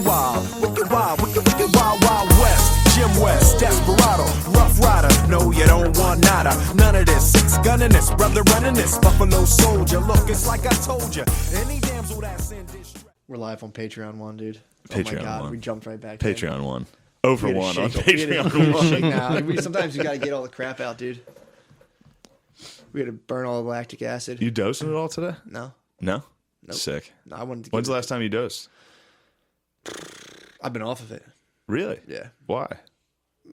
wicked wild, wild west. Jim West, desperado, rough rider. No, you don't want nada. None of this. Six gunning this, brother running this. Buffalo soldier. Look, it's like I told you. Any damsel that's in this. We're live on Patreon 1, dude. Patreon oh my God, 1. we jumped right back. Patreon 1. Over 1 on Patreon We 1. shake now. Sometimes you got to get all the crap out, dude. We had to burn all the lactic acid. You dosing it all today? No. No? Nope. Sick. No, I wanted to. When's the last time you dosed? I've been off of it. Really? Yeah. Why?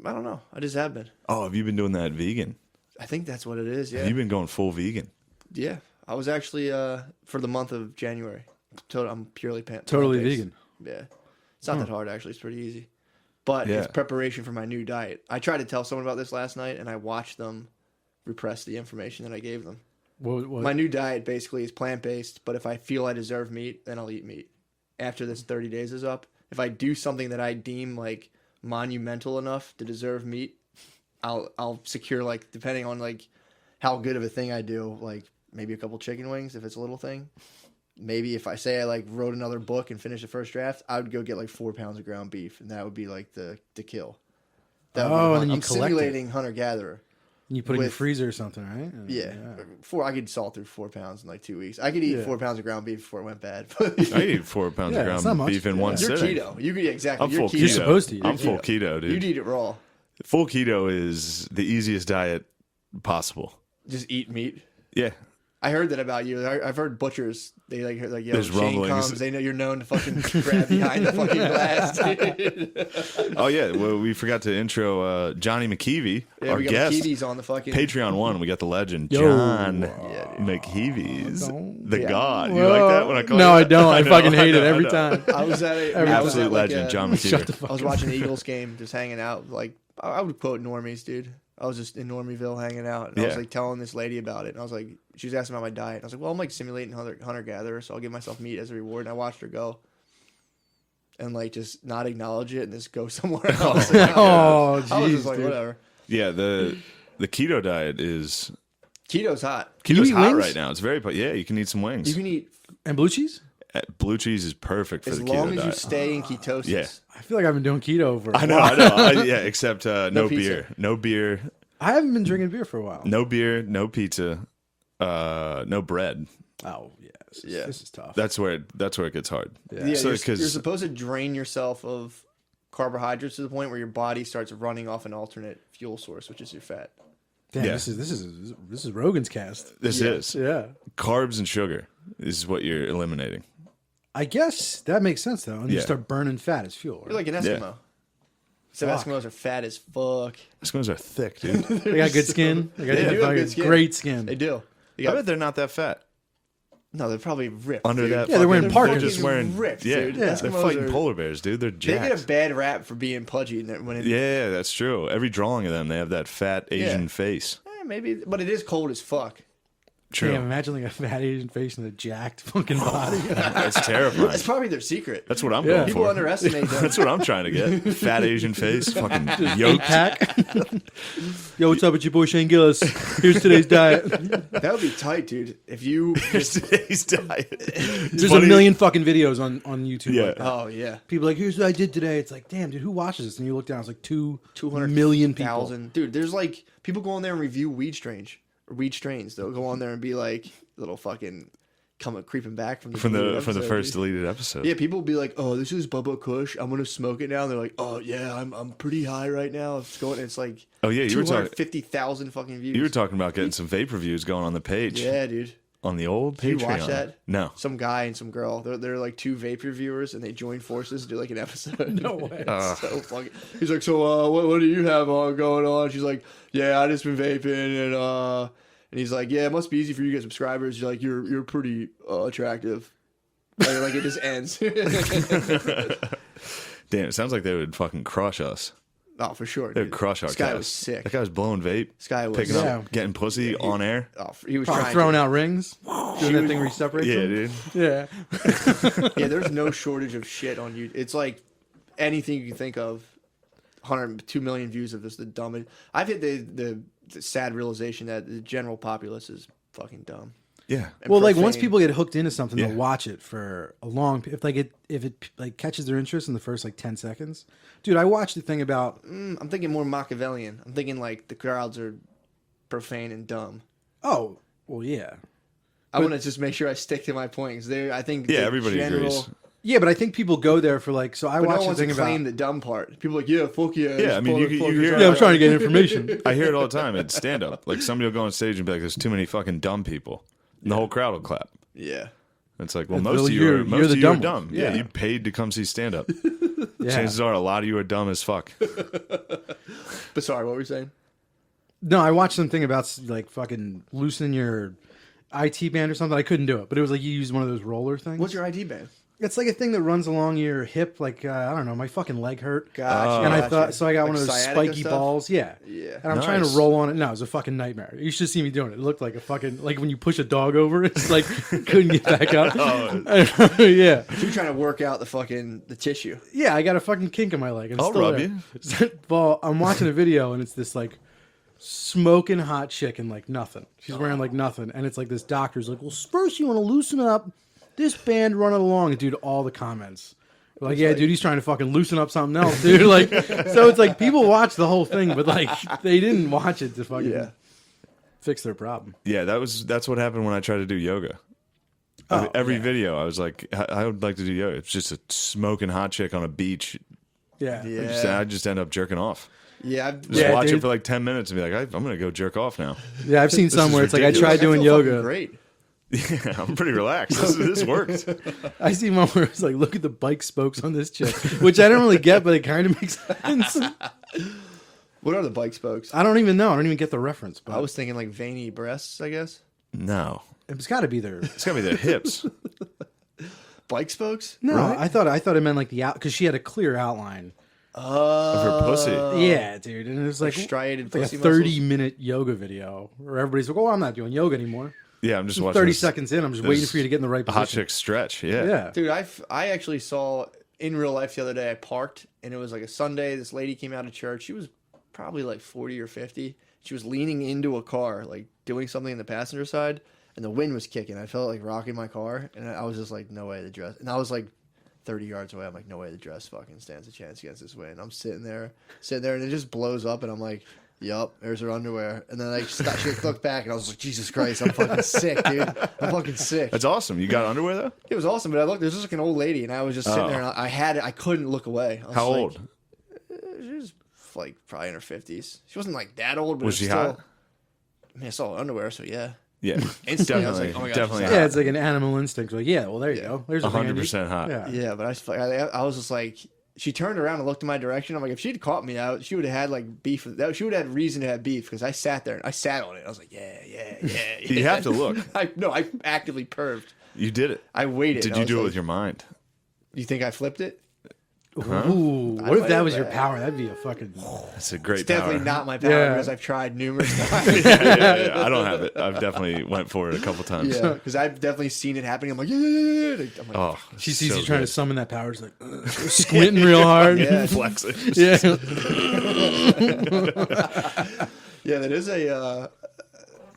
I don't know. I just have been. Oh, have you been doing that vegan? I think that's what it is. Yeah. Have you been going full vegan? Yeah. I was actually for the month of January. I'm purely Totally plant-based. vegan. Yeah. It's not that hard actually. It's pretty easy. But it's preparation for my new diet. I tried to tell someone about this last night, and I watched them repress the information that I gave them. What? My new diet basically is plant-based, but if I feel I deserve meat, then I'll eat meat. After this 30 days is up, if I do something that I deem like monumental enough to deserve meat, I'll secure, like, depending on like how good of a thing I do, like maybe a couple chicken wings if it's a little thing. Maybe if I say I like wrote another book and finished the first draft, I would go get like 4 pounds of ground beef, and that would be like the kill. That would be and then you I'm collect simulating hunter-gatherer. You put it in the freezer or something, right? Yeah. I could salt through 4 pounds in like 2 weeks. I could eat 4 pounds of ground beef before it went bad. I eat 4 pounds of ground beef in one You're sitting. keto. Exactly. I'm full keto. You're supposed to eat. I'm full keto, dude. You'd eat it raw. Full keto is the easiest diet possible. Just eat meat. Yeah. I heard that about you. I've heard butchers. They like yo, There's Shane rumblings. comes. They know you're known to fucking grab behind the fucking glass. Dude. Oh, yeah. Well, we forgot to intro Johnny McKeevy, Yeah, our we got guest. McKeevy's on the fucking Patreon 1. We got the legend, Yo. John Yeah, dude. McKeevy's, the God. Whoa. You like that when I call No, you I that? don't. I know, fucking hate know, it every I know. time. I was at a Absolute like legend, a- John McKeevy. Shut the fuck I was up. watching the Eagles game, just hanging out. Like I would quote normies, dude. I was just in Normieville hanging out, and I was Yeah. like telling this lady about it. And I was like, she was asking about my diet. And I was like, well, I'm like simulating hunter-gatherer, so I'll give myself meat as a reward. And I watched her go, and like just not acknowledge it, and just go somewhere else. Oh, I was jeez, just like, dude. whatever. Yeah, the keto diet is... Keto's hot. Keto's eat hot wings? right now. It's very... Yeah, you can eat some wings. You can eat And blue cheese? Blue cheese is perfect for as the long keto as you diet. stay in ketosis. Yeah. I feel like I've been doing keto for a I know, while. yeah, except no pizza. beer. No beer. I haven't been drinking beer for a while. No beer, no pizza, no bread. Oh, yeah. This is tough. That's where it gets hard. Yeah, So, you're 'cause- supposed to drain yourself of carbohydrates to the point where your body starts running off an alternate fuel source, which is your fat. Damn, Yeah. this is Rogan's cast. This is Yeah. carbs and sugar is what you're eliminating. I guess that makes sense, though. And you Yeah. start burning fat as fuel. You're like an Eskimo. Except Fuck. Eskimos are fat as fuck. Eskimos are thick, dude. They got good skin. They got They do have fucking good skin. great skin. They do. I bet they're not that fat. No, they're probably ripped. Under dude. that, Yeah, they're wearing fucking- Parkers. They're just wearing ripped, yeah, dude. they're Eskimos fighting are- polar bears, dude. They're They jacked. get a bad rap for being pudgy. When it, Yeah, that's true. Every drawing of them, they have that fat Asian Yeah. face. maybe, but it is cold as fuck. True. Damn, imagine like a fat Asian face and a jacked fucking body. That's terrifying. That's probably their secret. That's what I'm Yeah. going People for. underestimate them. That's what I'm trying to get. Fat Asian face, fucking yoked. Pack. Yo, what's up with your boy Shane Gillis? Here's today's diet. That would be tight, dude. If you Here's today's diet. There's a million fucking videos on YouTube. Yeah. Like that. oh yeah, People are like, here's what I did today. It's like, damn, dude, who watches this? And you look down, it's like 200 million people. thousand. Dude, there's like people go on there and review weed strains. They'll go on there and be like little fucking creeping back from the deleted from the episode, first dude. deleted episode. Yeah, people will be like, "Oh, this is Bubba Kush. I'm gonna smoke it now." And they're like, "Oh yeah, I'm pretty high right now." It's going. It's like Oh yeah, you were talking. 250,000 fucking views. You were talking about getting some vape reviews going on the page. Yeah, dude. On the old Did Patreon. you watch that? No. Some guy and some girl. They're like two vape reviewers, and they join forces to do like an episode. No way. It's so fucking. He's like, "So what do you have going on?" She's like, "Yeah, I just been vaping and he's like, "Yeah, it must be easy for you to get subscribers." She's like, "You're pretty attractive." Like it just ends. Damn, it sounds like they would fucking crush us. Oh, for sure. They would Dude. crush our This guy cast. was sick. That guy was blowing vape, This guy was picking Yeah. up, getting pussy on air. Oh, he was Probably trying throwing to. out rings. Doing that thing where you separate Yeah, them. dude. Yeah. Yeah, there's no shortage of shit on YouTube. It's like anything you can think of. 2 million views of this. The dumbest. I've hit the sad realization that the general populace is fucking dumb. Yeah. and Well, like once profane. people get hooked into something, Yeah. they'll watch it for a long. If it like catches their interest in the first like 10 seconds, dude. I watched the thing about. I'm thinking more Machiavellian. I'm thinking like the crowds are profane and dumb. Oh, well, yeah, I want to just make sure I stick to my point because I think Yeah, the everybody agrees. yeah. But I think people go there for like. So I But watched no the one's thing claim about. the dumb part. People are like, yeah, fuck yeah. Yeah, I mean, you hear- Yeah, I'm trying to get information. I hear it all the time at stand up. Like somebody will go on stage and be like, "There's too many fucking dumb people," and the whole crowd will clap. Yeah. It's like, well, It's most of really you you're are most the of you are dumb dumb. ones. Yeah, Yeah. you paid to come see stand up. Yeah. Chances are a lot of you are dumb as fuck. But sorry, what were you saying? No, I watched something about like fucking loosening your IT band or something. I couldn't do it, but it was like you use one of those roller things. What's your ID band? It's like a thing that runs along your hip. Like I don't know, my fucking leg hurt. Gotcha. And I gotcha. thought, so I got Like one of those sciatica spiky stuff? balls. Yeah. Yeah. And I'm trying to Nice. roll on it. No, it was a fucking nightmare. You should see me doing it. It looked like a fucking, like when you push a dog over, it's like, couldn't get back up. Yeah. You're trying to work out the tissue. Yeah, I got a fucking kink in my leg. And it's I'll still rub there. Well, I'm watching a video and it's this like smoking hot chick and like nothing. She's wearing like nothing. And it's like this doctor's like, well, first you want to loosen up this band running along. And dude, all the comments. Like, yeah, dude, he's trying to fucking loosen up something else, dude. Like, so it's like people watch the whole thing, but like they didn't watch it to fucking fix their problem. Yeah, that's what happened when I tried to do yoga. Every video, I was like, I would like to do yoga. It's just a smoking hot chick on a beach. Yeah. Yeah. I just end up jerking off. Yeah. Just watch dude. it for like 10 minutes and be like, I'm going to go jerk off now. Yeah, I've seen some is where it's like I ridiculous. tried doing I feel fucking yoga. Great. Yeah, I'm pretty relaxed. This worked. I see one where it's like, look at the bike spokes on this chick, which I don't really get, but it kind of makes sense. What are the bike spokes? I don't even know. I don't even get the reference. But I was thinking like veiny breasts, I guess. No. it's got to be there. It's got to be their hips. Bike spokes? No, Right? I thought it meant like the out because she had a clear outline. Of her pussy. Yeah, dude, and it was like striated it's like a pussy 30-minute yoga video where everybody's like, "Oh, I'm not doing yoga anymore." Yeah, I'm just watching 30 this- seconds in, I'm just waiting this for you to get in the right hot position. chick stretch. Yeah. Yeah, Dude, I actually saw in real life the other day. I parked and it was like a Sunday. This lady came out of church. She was probably like 40 or 50. She was leaning into a car, like doing something in the passenger side, and the wind was kicking. I felt like rocking my car, and I was just like, no way the dress. And I was like 30 yards away. I'm like, no way the dress fucking stands a chance against this wind. I'm sitting there, and it just blows up, and I'm like, yup, there's her underwear. And then she looked back, and I was like, Jesus Christ, I'm fucking sick, dude. I'm fucking sick. That's awesome. You got underwear though? It was awesome, but I looked. There's just like an old lady, and I was just sitting there, and I couldn't look away. I was How like, old? She was like probably in her 50s. She wasn't like that old, but Was it she still, hot? I mean, I saw her underwear, so yeah. Yeah. Instantly, I was definitely. like, oh my God, definitely. she's yeah, hot. it's like an animal instinct. Like, yeah, well, there you go. There's a thing I need. 100% hot. Yeah. Yeah, but I was just like, she turned around and looked in my direction. I'm like, if she'd caught me out, she would have had like beef. She would have had reason to have beef because I sat there and I sat on it. I was like, yeah. You have to look. I actively perved. You did it. I waited. Did I you was do it like, with your mind? You think I flipped it? Ooh, what might if that have was your that. power? That'd be a fucking. That's a great It's definitely power. not my power Yeah. because I've tried numerous times. Yeah. I don't have it. I've definitely went for it a couple times. Yeah, because I've definitely seen it happening. I'm like, yeah. I'm like, Oh, She sees so you trying to good. summon that power. She's like squinting real hard. Yeah. flex it. Yeah. yeah, that is a.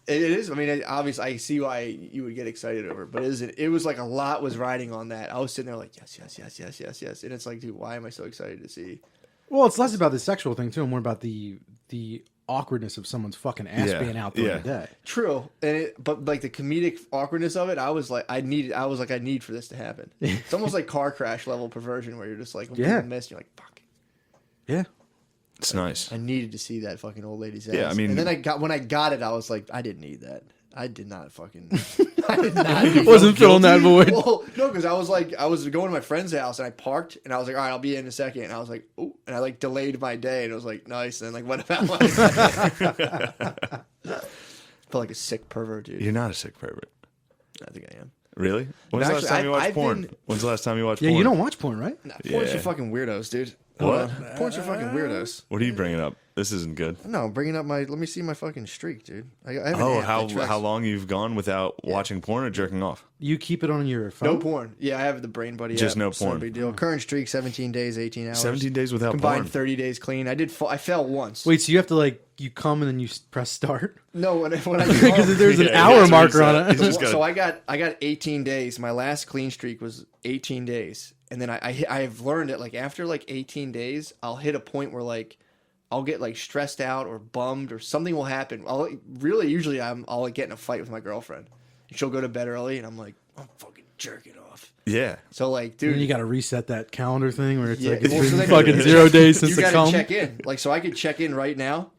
It is. I mean, obviously, I see why you would get excited over it, but it was like a lot was riding on that. I was sitting there like, yes, and it's like, dude, why am I so excited to see? Well, it's less about the sexual thing too, and more about the awkwardness of someone's fucking ass Yeah. being out during Yeah. the day. True, but like the comedic awkwardness of it, I was like, I need for this to happen. It's almost like car crash level perversion where you're just like, when Yeah. people miss, you're like, fuck. Yeah. It's nice. I needed to see that fucking old lady's ass. Yeah, I mean- and then when I got it, I was like, I didn't need that. I did not fucking. I did not. Wasn't filling that void. Well, no, because I was going to my friend's house and I parked and I was like, all right, I'll be in a second. And I was like, oh, and I like delayed my day and it was like, nice. And then like, what about my felt like a sick pervert, dude. You're not a sick pervert. I think I am. Really? When's the last actually, time you watched I've porn? been- When's the last time you watched Yeah, porn? you don't watch porn, right? Porn's for Yeah. fucking weirdos, dude. What? Porn's for fucking weirdos. What are you bringing up? This isn't good. No, I'm bringing up let me see my fucking streak, dude. I have an Oh, app that tracks- how long you've gone without watching porn or jerking off? You keep it on your phone? No porn. Yeah, I have the Brain Buddy Just app. no So porn. big deal. Current streak, 17 days, 18 hours. 17 days without Combined porn. 30 days clean. I fell once. Wait, so you have to like you come and then you press start? No, when I Because there's an Yeah, hour that's what he marker said. on it. He's just so gotta- I got 18 days. My last clean streak was 18 days, and then I've learned it. Like after like 18 days, I'll hit a point where like I'll get like stressed out or bummed or something will happen. Usually I'll get in a fight with my girlfriend. And she'll go to bed early, and I'm like, I'm fucking jerking off. Yeah. So like, And dude, then you got to reset that calendar thing where it's Yeah, like it's well, so been then- fucking 0 days since you the gotta come. check in. Like, so I could check in right now.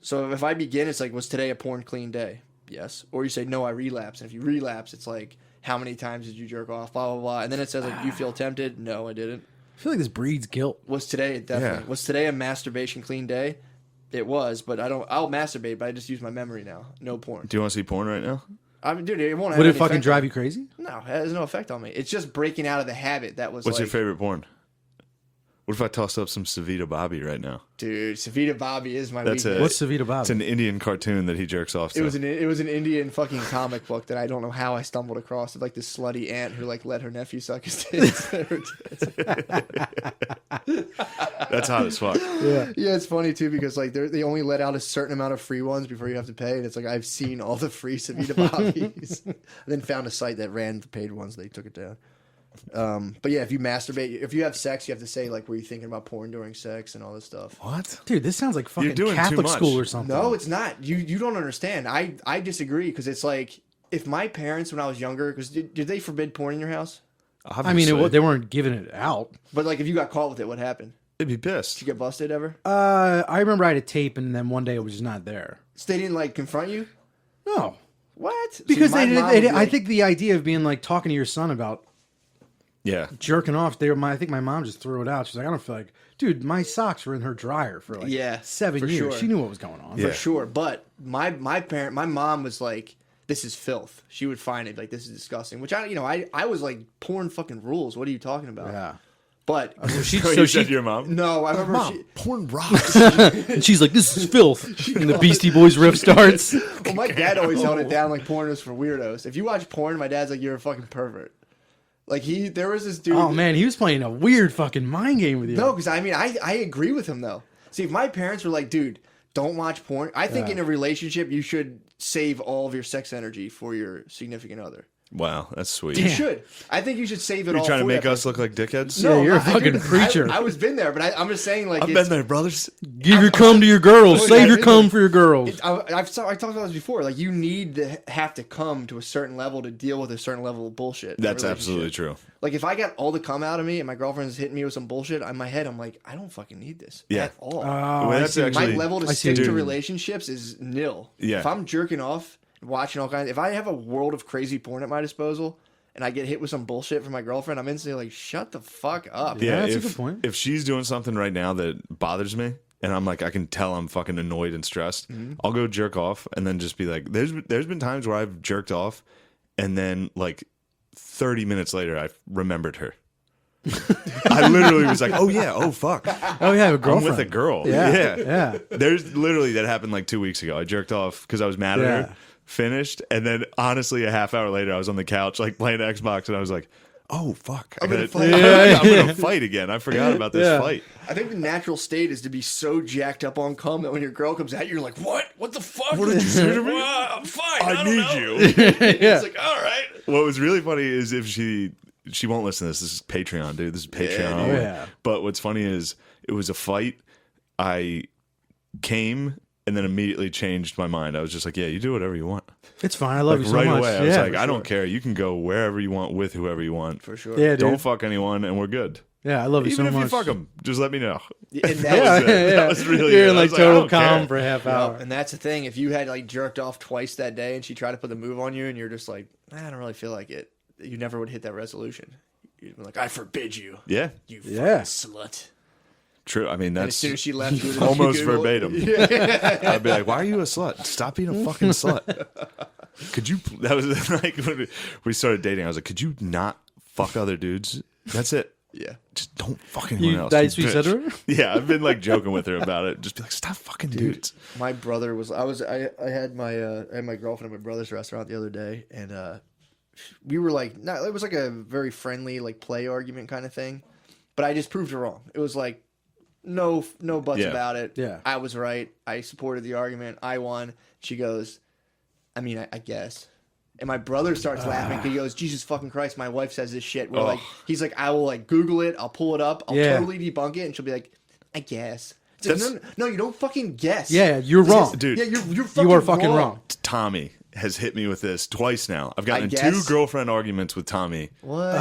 So if I begin, it's like, was today a porn clean day? Yes. Or you say, no, I relapse. And if you relapse, it's like, how many times did you jerk off? Blah, blah, blah. And then it says, like, you feel tempted? No, I didn't. I feel like this breeds guilt. Was today definitely? Yeah. Was today a masturbation clean day? It was, but I'll masturbate, but I just use my memory now. No porn. Do you want to see porn right now? I mean, dude, it won't have Would it any fucking effect drive on you crazy? me. No, it has no effect on me. It's just breaking out of the habit that was What's your like, favorite porn? What if I tossed up some Savita Bobby right now? dude, Savita Bobby is my That's weakness. it. What's Savita It's Bob? an Indian cartoon that he jerks off to. It was an Indian fucking comic book that I don't know how I stumbled across. Of like this slutty aunt who like let her nephew suck his tits. That's hot as fuck. Yeah. Yeah, it's funny too because like they only let out a certain amount of free ones before you have to pay, and it's like I've seen all the free Savita Bobbies, and then found a site that ran the paid ones. They took it down. But yeah, if you masturbate, if you have sex, you have to say like, were you thinking about porn during sex and all this stuff. What? Dude, this sounds like fucking doing too Catholic much. school or something. No, it's not. You don't understand. I disagree because it's like if my parents when I was younger, because did they forbid porn in your house? I mean, Obviously. they weren't giving it out. But like if you got caught with it, what happened? They'd be pissed. Did you get busted ever? I remember I had a tape, and then one day it was just not there. So they didn't like confront you? No, What? because See, my mom would be I like- think the idea of being like talking to your son about Yeah. jerking off, I think my mom just threw it out. She's like, I don't feel like, dude, my socks were in her dryer for like Yeah, 7 for years. sure. She knew what was going on. Yeah. For sure. But my mom was like, this is filth. She would find it like, this is disgusting. Which I was like, porn fucking rules. What are you talking about? Yeah. But She, So so you she, said to your mom? no, I remember porn rocks. and she's like, this is filth. And the Beastie Boys riff starts. well, my dad always held it down like porn was for weirdos. If you watch porn, my dad's like, you're a fucking pervert. Like there was this dude. Oh man, he was playing a weird fucking mind game with you. No, because I mean, I agree with him though. See, if my parents were like, dude, don't watch porn. I think in a relationship, you should save all of your sex energy for your significant other. Wow, that's sweet. You Damn. should. I think you should save it You're all. trying to for make that us look like dickheads? Yeah, you're a I- fucking dude, preacher. I was been there, but I'm just saying, like, I've it's, been there, brothers. Give your cum to your girls. Well, Save yeah, your it cum is. for your girls. I've talked about this before. Like, you need to have to come to a certain level to deal with a certain level of bullshit. in a That's absolutely relationship. true. Like, if I got all the cum out of me and my girlfriend's hitting me with some bullshit, in my head, I'm like, I don't fucking need this Yeah. at all. Oh, Well, I that's see. actually- My level to I see stick what to you mean. relationships is nil. Yeah. If I'm jerking off, watching all kinds, if I have a world of crazy porn at my disposal and I get hit with some bullshit from my girlfriend, I'm instantly like, shut the fuck up. Yeah, that's a if, good point. If she's doing something right now that bothers me, and I'm like, I can tell I'm fucking annoyed and stressed, I'll go jerk off and then just be like, there's been times where I've jerked off, and then like 30 minutes later, I remembered her. I literally was like, oh yeah, oh fuck, Oh yeah, a I'm girlfriend. with a girl. Yeah, yeah. There's literally that happened like 2 weeks ago. I jerked off because I was mad at Yeah. her. Finished, and then honestly, a half hour later, I was on the couch like playing Xbox, and I was like, "Oh fuck, I'm gonna gotta- fight. I'm gonna fight again." I forgot about this Yeah. fight. I think the natural state is to be so jacked up on cum that when your girl comes at you, you're like, what? What the fuck? What did you say to me? Well, I'm fine. I don't need know. you. It's like, all right. What was really funny is if she won't listen to this. This is Patreon, dude. This is Patreon. Yeah, only. yeah. But what's funny is it was a fight. I came and then immediately changed my mind. I was just like, "Yeah, you do whatever you want." It's fine. I love you so right much. away, I was yeah. like, "I don't care. You can go wherever you want with whoever you want. For sure. yeah, dude. Don't fuck anyone, and we're good. Yeah, I love you Even so if much. you fuck them, just let me know." And Yeah, that was, it. yeah. That was really You're it. in I like was like, I total don't calm care. for a half hour. and that's the thing. If you had like jerked off twice that day and she tried to put the move on you and you're just like, I don't really feel like it, you never would hit that resolution. You'd be like, I forbid you. Yeah, You fucking Yeah. slut. true. I mean, And as that's soon as she left, you would almost you Google it. verbatim. I'd be like, "Why are you a slut? Stop being a fucking slut." Could you? That was like when we started dating. I was like, "Could you not fuck other dudes? That's it. Yeah. Just don't fucking anyone else. That's you what you said bitch. to her? Yeah, I've been like joking with her about it. Just be like, stop fucking dudes. My brother was. I had my girlfriend at my brother's restaurant the other day, and we were like, no, it was like a very friendly like play argument kind of thing, but I just proved her wrong. It was like no buts about it. Yeah. I was right. I supported the argument. I won. She goes, I mean, I guess. And my brother starts laughing. He goes, Jesus fucking Christ, my wife says this shit. We're like, he's like, I will like Google it. I'll pull it up. I'll totally debunk it. And she'll be like, I guess. It's like, no, you don't fucking guess. Yeah, you're wrong. Dude, Yeah, you're You are fucking wrong. Tommy has hit me with this twice now. I've gotten in guess. 2 girlfriend arguments with Tommy. What?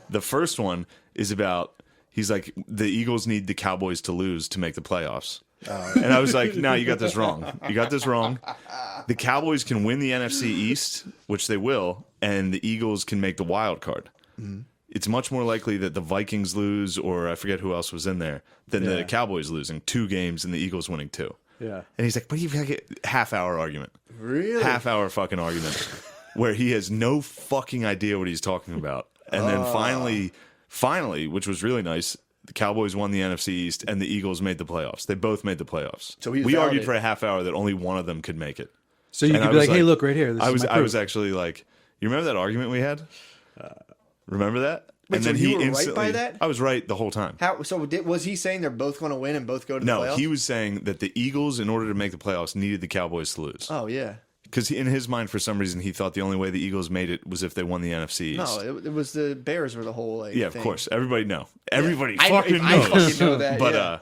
The first one is about, he's like, the Eagles need the Cowboys to lose to make the playoffs. And I was like, no, you got this wrong. You got this wrong. The Cowboys can win the NFC East, which they will, and the Eagles can make the wild card. Mm-hmm. It's much more likely that the Vikings lose, or I forget who else was in there, than the Cowboys losing 2 games and the Eagles winning 2. Yeah. And he's like, but you like half-hour argument. Really? Half-hour fucking argument where he has no fucking idea what he's talking about. And then finally, which was really nice, the Cowboys won the NFC East and the Eagles made the playoffs. They both made the playoffs. So we argued validated. for a half hour that only one of them could make it. So you And could I be was like, hey, look right here. This I is was my I was proof. actually like, you remember that argument we had? Remember that? Wait, and so then you he were right instantly, by that? I was right the whole time. How? So was he saying they're both going to win and both go to the No, playoffs? he was saying that the Eagles, in order to make the playoffs, needed the Cowboys to lose. Oh yeah. Because in his mind, for some reason, he thought the only way the Eagles made it was if they won the NFC East. No, it was the Bears were the whole like. Yeah, of thing. course. Everybody know. Everybody I fucking I knows. fucking know that. But yeah.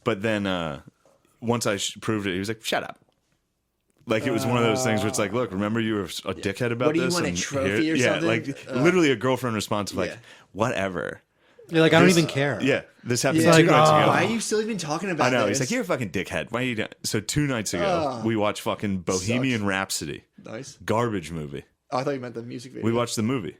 but then once I proved it, he was like, "Shut up." Like it was one of those things where it's like, "Look, remember you were a dickhead about What, do you this." want a and trophy or yeah, something? like literally a girlfriend response of like, Yeah. "Whatever." You're like, I don't even care. Yeah, this happened Yeah. 2 like, nights ago. Why are you still even talking about I know. this? He's like, "You're a fucking dickhead." Why are you doing? So 2 nights ago, we watched fucking Bohemian Rhapsody, Nice. garbage movie. Oh, I thought you meant the music video. We watched the movie.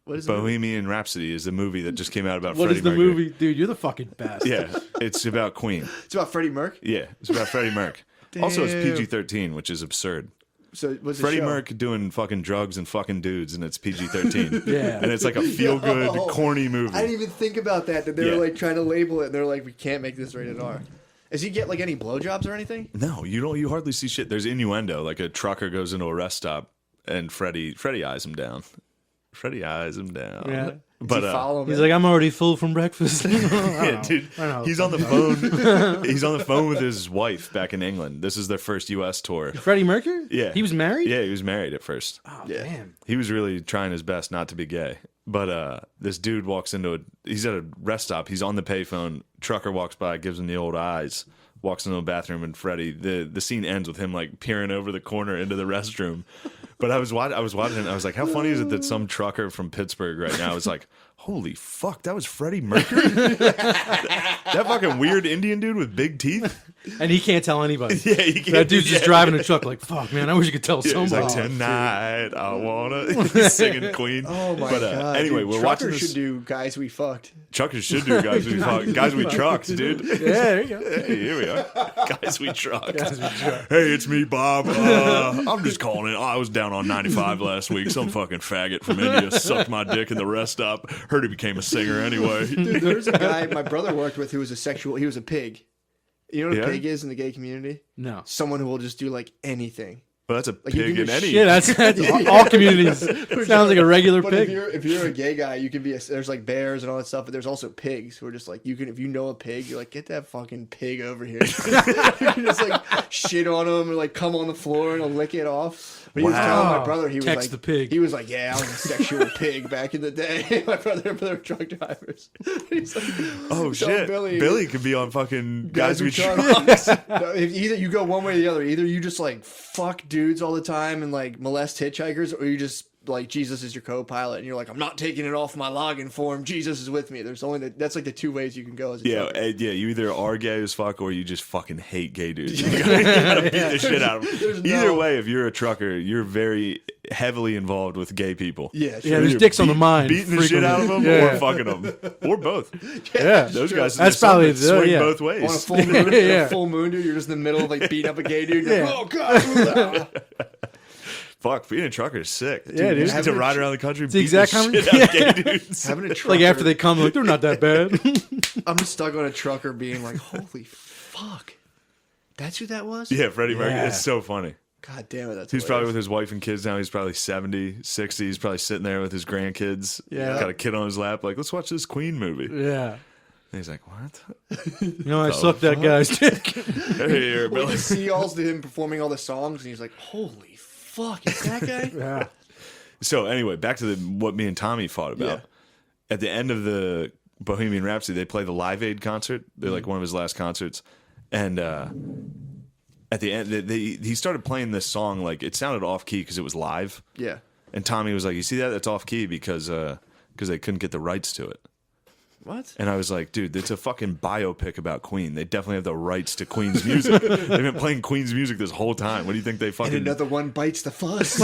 What is it? Bohemian Rhapsody is a movie that just came out about What Freddie is the Mercury. movie? Dude, you're the fucking best. Yeah, it's about Queen. It's about Freddie Merc. Yeah, it's about Freddie Merc. Also, it's Damn. PG-13, which is absurd. So what's the Freddie show? Merc doing fucking drugs and fucking dudes, and it's PG-13. Yeah. And it's like a feel-good, No. corny movie. I didn't even think about that. That they Yeah. were like trying to label it. And they're like, we can't make this rated R. Does he get like any blowjobs or anything? No, you don't. You hardly see shit. There's innuendo. Like a trucker goes into a rest stop, and Freddie eyes him down. Freddie eyes him down. Yeah. But Does he follow him? He's in? like, I'm already full from breakfast. yeah, dude, I know. he's on the phone. He's on the phone with his wife back in England. This is their first U.S. tour. Freddie Mercury? Yeah, He was married? Yeah, he was married at first. Oh, Yeah. man. He was really trying his best not to be gay. But this dude walks into he's at a rest stop. He's on the payphone. Trucker walks by, gives him the old eyes, walks into the bathroom, and Freddie, the scene ends with him like peering over the corner into the restroom. But I was watching it, I was like, how funny is it that some trucker from Pittsburgh right now is like, holy fuck, that was Freddie Mercury? that fucking weird Indian dude with big teeth? And he can't tell anybody. Yeah, he can't. That dude's just driving a truck like, fuck, man, I wish you could tell Yeah, he's somebody. like, tonight I wanna. He's singing Queen. Oh my but, god! Anyway, dude, we're watching Truckers this. should do guys we fucked. Truckers should do guys we fuck. Guys we trucked, dude. Yeah, there you go. Hey, here we are. Guys we trucked. Hey, it's me, Bob. I'm just calling it. I was down on 95 last week. Some fucking faggot from India sucked my dick in the rest stop. Heard he became a singer anyway. Dude, there's a guy my brother worked with who was he was a pig. You know what Yeah? a pig is in the gay community? No. Someone who will just do like anything. Well, that's a Like, you pig can in do any. Yeah, that's all communities. Sounds like a regular But pig. if you're a gay guy, you can be there's like bears and all that stuff, but there's also pigs who are just like if you know a pig, you're like, get that fucking pig over here. You just like shit on him or like come on the floor and he'll lick it off. But he was telling my brother he was Text like the pig. He was like, yeah, I was a sexual pig back in the day. My brother and brother were truck drivers. He's like, Oh so shit! Billy- Billy could be on fucking guys we truck. trucked. No, if either you go one way or the other. Either you just like fuck dudes all the time and like molest hitchhikers, or you just like Jesus is your co-pilot and you're like, I'm not taking it off my login form. Jesus is with me. There's only that's like the 2 ways you can go as a Yeah, trucker. yeah. You either are gay as fuck or you just fucking hate gay dudes. You gotta beat the shit out of them. There's Either no- way, if you're a trucker, you're very heavily involved with gay people. Yeah, sure. Yeah, there's Either dicks on the mind. beating the shit out of them frequently. or fucking them or both. Yeah. Those guys, That's there's some probably that swing yeah. both On a ways. full moon, Yeah. full moon, dude, you're just in the middle of like beating up a gay dude. You're Yeah. like, oh god! fuck, being a trucker is sick. Yeah, dude. You just get to ride around the country, the beat the exact shit out of gay dudes. Having a trucker, Like after they come, like they're not that bad. I'm just stuck on a trucker being like, holy fuck. That's who that was? Yeah, Freddie Mercury. Yeah. It's so funny. God damn it, that's He's probably hilarious. with his wife and kids now. He's probably 70, 60. He's probably sitting there with his grandkids. Yeah. Got a kid on his lap. Like, let's watch this Queen movie. Yeah. And he's like, what? You know, I sucked that guy's dick. Hey, here, Well, Billy. you see all of him performing all the songs, and he's like, holy fuck, is that guy? Yeah. So anyway, back to what me and Tommy fought about. Yeah. At the end of the Bohemian Rhapsody, they play the Live Aid concert. They're Mm-hmm. like one of his last concerts. And at the end, he started playing this song. Like, it sounded off key because it was live. Yeah. And Tommy was like, you see that? That's off key because they couldn't get the rights to it. What? And I was like, dude, it's a fucking biopic about Queen. They definitely have the rights to Queen's music. They've been playing Queen's music this whole time. What do you think they fucking... And another one bites the fuss.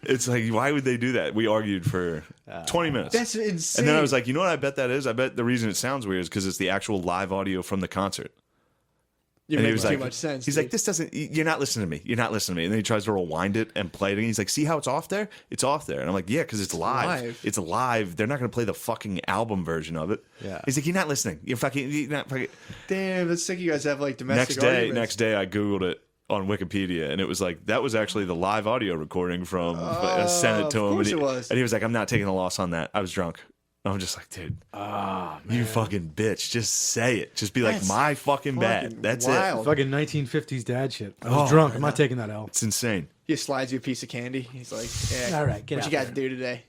It's like, why would they do that? We argued for 20 minutes. That's insane. And then I was like, you know what I bet that is? I bet the reason it sounds weird is because it's the actual live audio from the concert. You're And he making was too like, much sense. He's dude. like, this doesn't, you're not listening to me. You're not listening to me. And then he tries to rewind it and play it. And he's like, see how it's off there? It's off there. And I'm like, yeah, because it's live. live. It's live. They're not going to play the fucking album version of it. Yeah. He's like, you're not listening. You're not fucking. Damn, that's sick. You guys have like domestic arguments. Next day, I Googled it on Wikipedia, and it was like, that was actually the live audio recording from sent it to him. of course And it was. And he was like, I'm not taking the loss on that. I was drunk. I'm just like, dude, you fucking bitch. Just say it. Just be like, That's my fucking bad. fucking That's wild. it. Fucking 1950s dad shit. I was drunk. I'm not taking that out. It's insane. He slides you a piece of candy. He's like, yeah, All right, get what out you got there. to do today?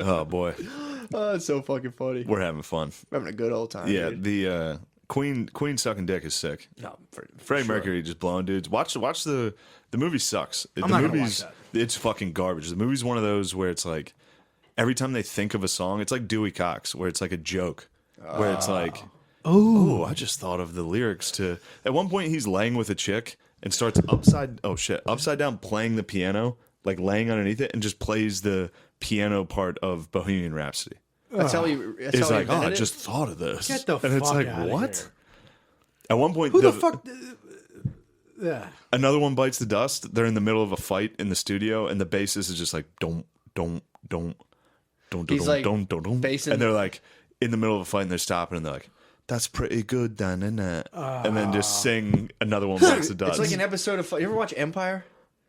Oh, boy. Oh, it's so fucking funny. We're having fun. We're having a good old time. Yeah, dude. the Queen sucking dick is sick. No, Freddie sure. Mercury just blowing dudes. Watch the movie sucks. The not gonna movie's watch it's fucking garbage. The movie's one of those where it's like every time they think of a song, it's like Dewey Cox, where it's like a joke. Where it's like, oh, I just thought of the lyrics to. At one point, he's laying with a chick and starts upside down playing the piano, like laying underneath it, and just plays the piano part of Bohemian Rhapsody. That's how he. That's It's how he like, oh, I invented it? just thought of this. Get the and it's fuck like, outta what? here. At one point, Who the fuck? Yeah. another one bites the dust. They're in the middle of a fight in the studio, and the bassist is just like, don't. He's like bassing- And they're like in the middle of a fight, and they're stopping, and they're like, that's pretty good, da-na-na. And then just sing another one bites the dust. It's like an episode of. You ever watch Empire?